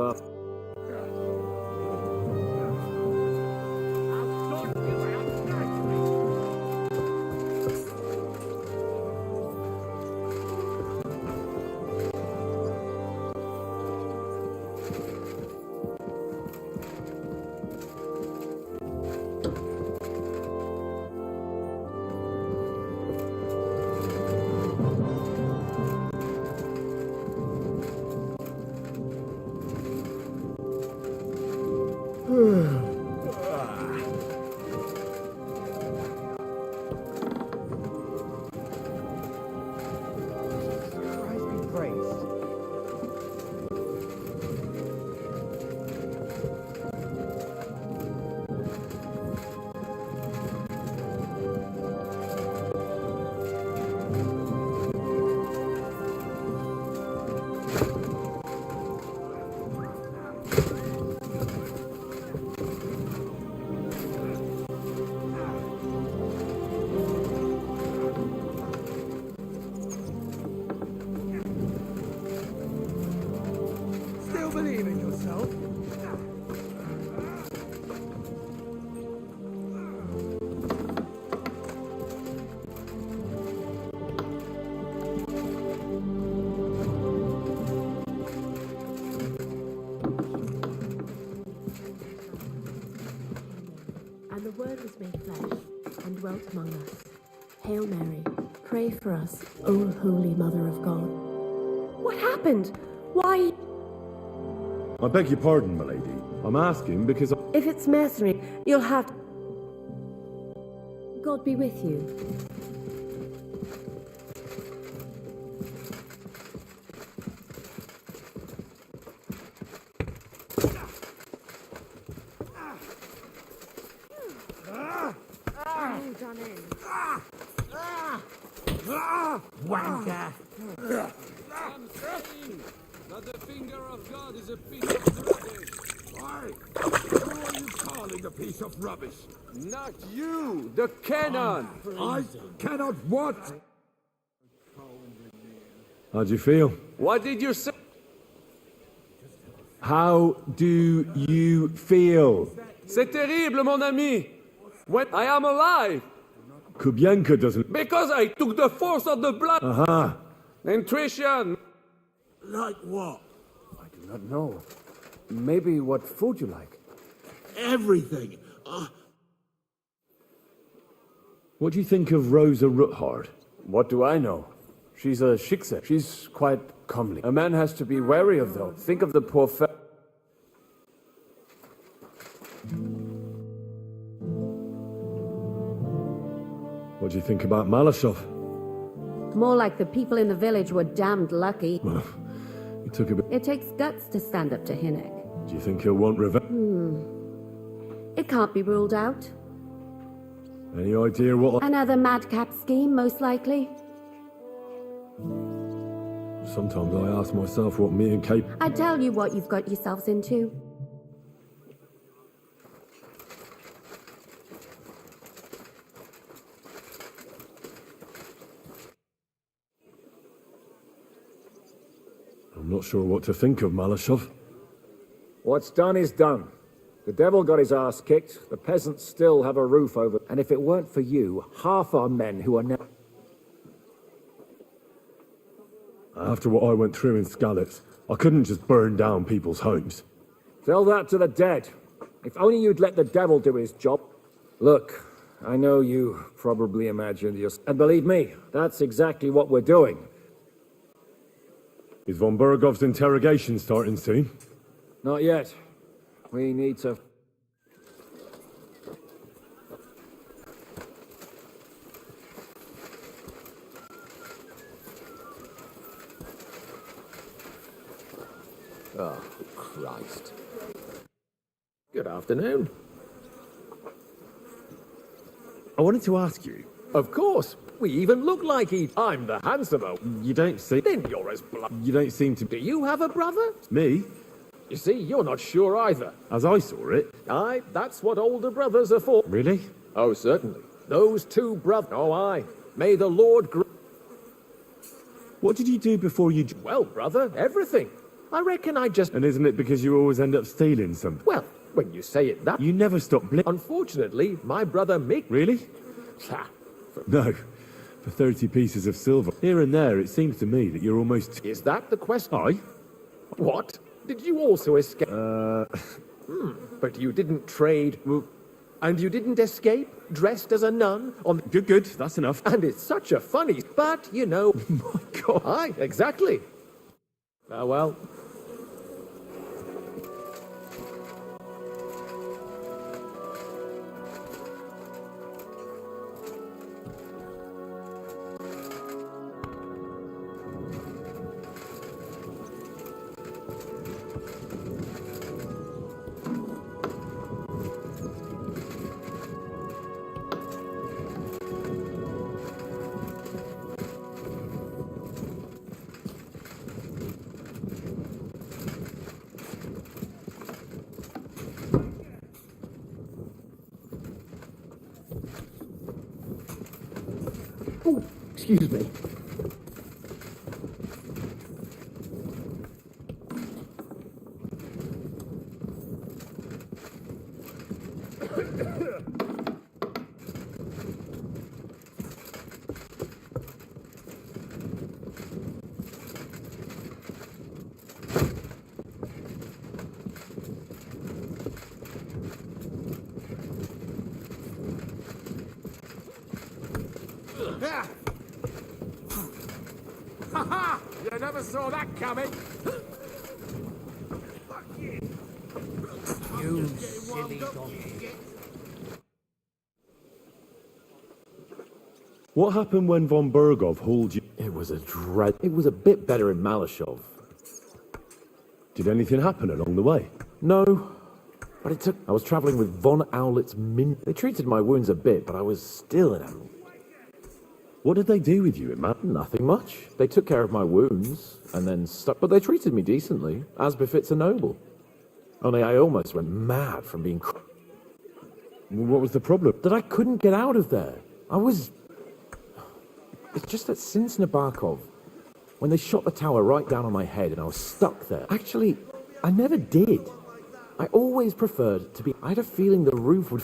Still believe in yourself? And the Word was made flesh and dwelt among us. Hail Mary, pray for us, O Holy Mother of God. What happened? Why? I beg your pardon, my lady. I'm asking because If it's mercenary, you'll have to... God be with you. Wanker! I'm saying that the finger of God is a piece of rubbish. Why? Who are you calling a piece of rubbish? Not you, the cannon! I cannot what? How'd you feel? What did you say? How do you feel? C'est terrible, mon ami! When I am alive! Kubienka doesn't... Because I took the force of the blood! Aha! Nutrition! Like what? I do not know. Maybe what food you like. Everything. What do you think of Rosa Ruthard? What do I know? She's a shikse. She's quite comely. A man has to be wary of, though. Think of the poor What do you think about Malashov? More like the people in the village were damned lucky. Well, he took a bit... It takes guts to stand up to Hinnock. Do you think he'll want revenge? It can't be ruled out. Any idea what... Another madcap scheme, most likely. Sometimes I ask myself what me and Kate... I tell you what you've got yourselves into. I'm not sure what to think of Malashov. What's done is done. The devil got his ass kicked, the peasants still have a roof over, and if it weren't for you, half our men who are now... After what I went through in Skalitz, I couldn't just burn down people's homes. Tell that to the dead. If only you'd let the devil do his job. Look, I know you probably imagined you're... And believe me, that's exactly what we're doing. Is von Burgov's interrogation starting soon? Not yet. We need to... Christ. Good afternoon. I wanted to ask you. Of course. We even look like each. I'm the handsomer. You don't seem... Then you're as blood. You don't seem to... Do you have a brother? Me? You see, you're not sure either. As I saw it. Aye, that's what older brothers are for. Really? Oh, certainly. Those two brothers. Oh, aye. May the Lord... What did you do before you... Well, brother, everything. I reckon I just... And isn't it because you always end up stealing something? Well, when you say it that... You never stop Unfortunately, my brother Mick... Really? No. For 30 pieces of silver. Here and there, it seems to me that you're almost... Is that the question? Aye. What? Did you also escape? But you didn't trade... And you didn't escape, dressed as a nun on... Good, that's enough. And it's such a funny... But, you know... My God. Aye, exactly. Well... Oh, excuse me. Ha! You never saw that coming. You silly donkey. What happened when von Bergov hauled you? It was a dread... It was a bit better in Malashov. Did anything happen along the way? No. But it took... I was travelling with von Owlett's min... They treated my wounds a bit, but I was still in a... What did they do with you, man? Nothing much. They took care of my wounds, and then stuck... But they treated me decently, as befits a noble. Only I almost went mad from being... What was the problem? That I couldn't get out of there. I was... It's just that since Nabokov, when they shot the tower right down on my head and I was stuck there... Actually, I never did. I always preferred to be... I had a feeling the roof would...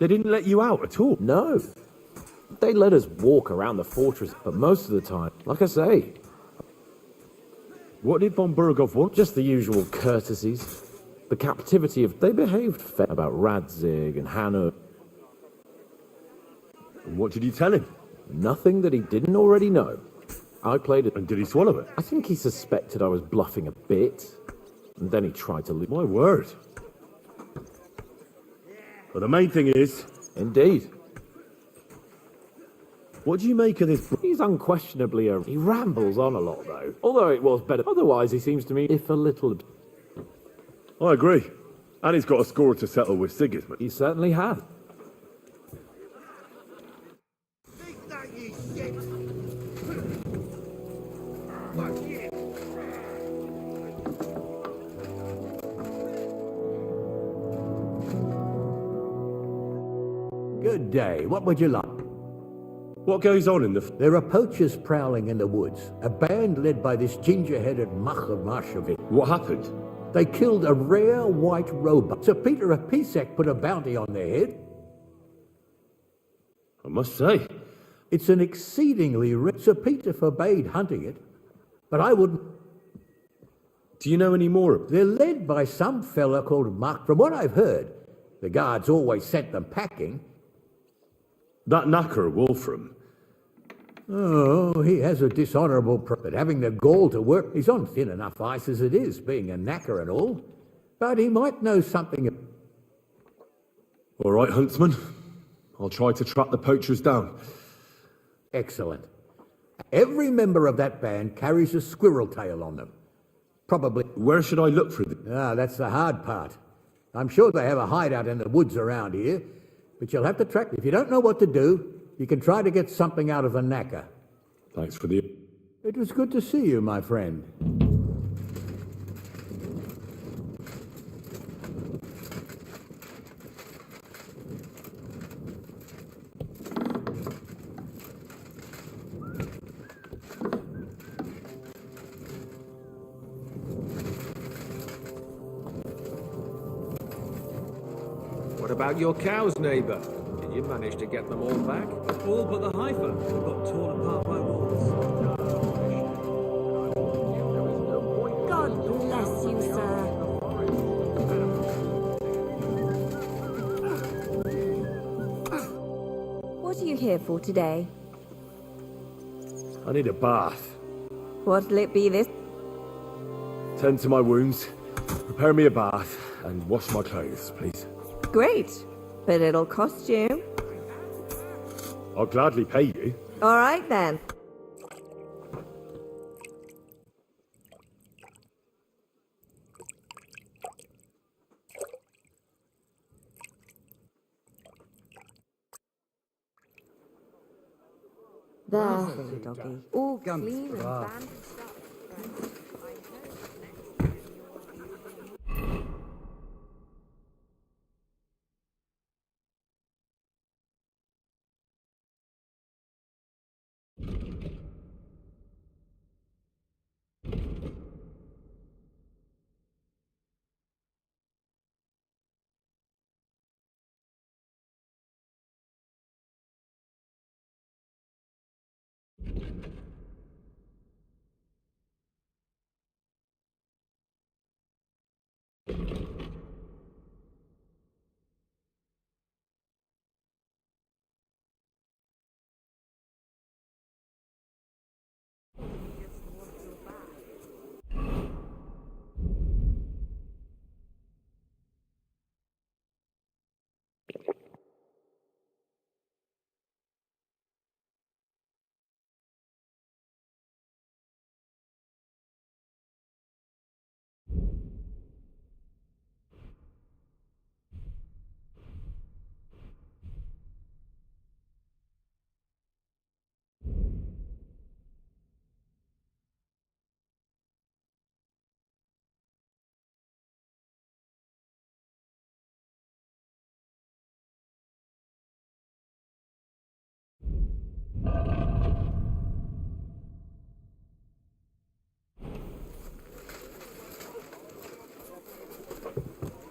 They didn't let you out at all? No. They let us walk around the fortress, but most of the time, like I say... What did von Bergov want? Just the usual courtesies. The captivity of... They behaved fair about Radzig and Hanno. And what did you tell him? Nothing that he didn't already know. I played it. And did he swallow it? I think he suspected I was bluffing a bit. And then he tried to leave. My word. Well, the main thing is... Indeed. What do you make of this? He's unquestionably a... He rambles on a lot, though. Although it was better. Otherwise, he seems to me, if a little... I agree. And he's got a score to settle with Sigismund. He certainly had. Good day. What would you like? What goes on in the... There are poachers prowling in the woods. A band led by this ginger-headed Macher Marshevich. What happened? They killed a rare white robot. Sir Peter of Pisek put a bounty on their head. I must say. It's an exceedingly rare... Sir Peter forbade hunting it, but I wouldn't... Do you know any more of them? They're led by some fella called Mark. From what I've heard, the guards always sent them packing. That knacker, Wolfram. Oh, he has a dishonourable... But having the gall to work, he's on thin enough ice as it is, being a knacker and all. But he might know something... All right, Huntsman. I'll try to track the poachers down. Excellent. Every member of that band carries a squirrel tail on them. Probably. Where should I look for them? Ah, that's the hard part. I'm sure they have a hideout in the woods around here, but you'll have to track. If you don't know what to do, you can try to get something out of the knacker. Thanks for the... It was good to see you, my friend. What about your cows, neighbour? Did you manage to get them all back? All but the heifer got torn apart by wolves. God bless you, sir. What are you here for today? I need a bath. What'll it be this? Tend to my wounds, prepare me a bath, and wash my clothes, please. Great, but it'll cost you. I'll gladly pay you. All right, then. There, silly doggy. All clean and bandaged up.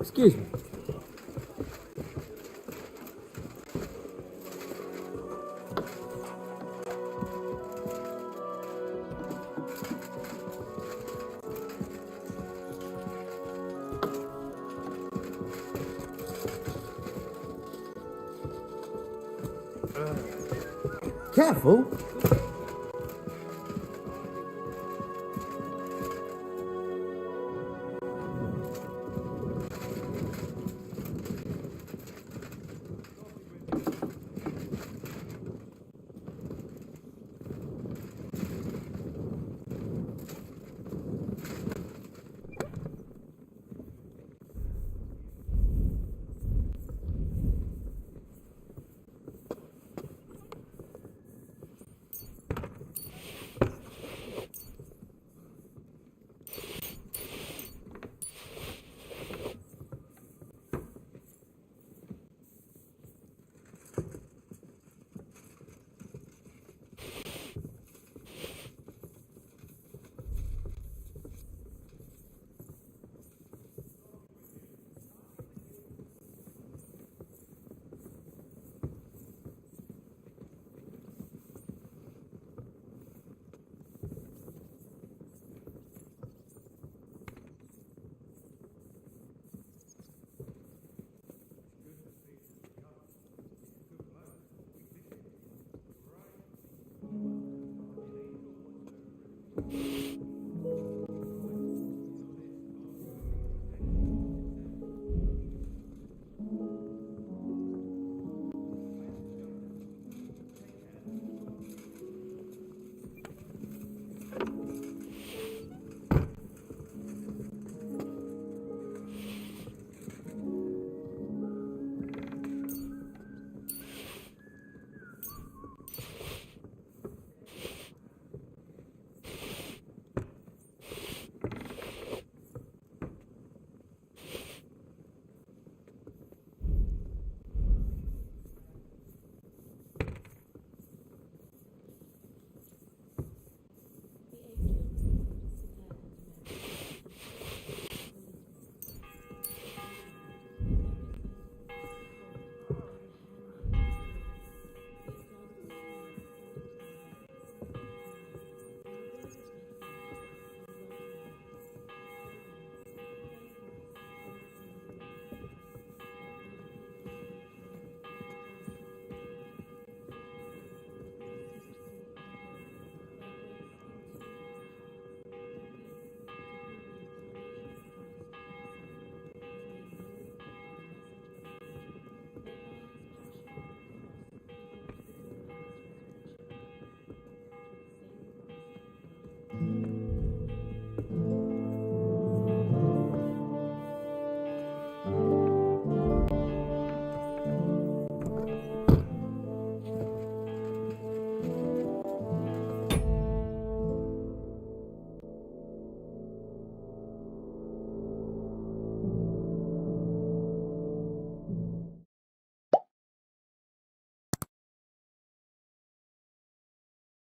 Excuse me. Careful.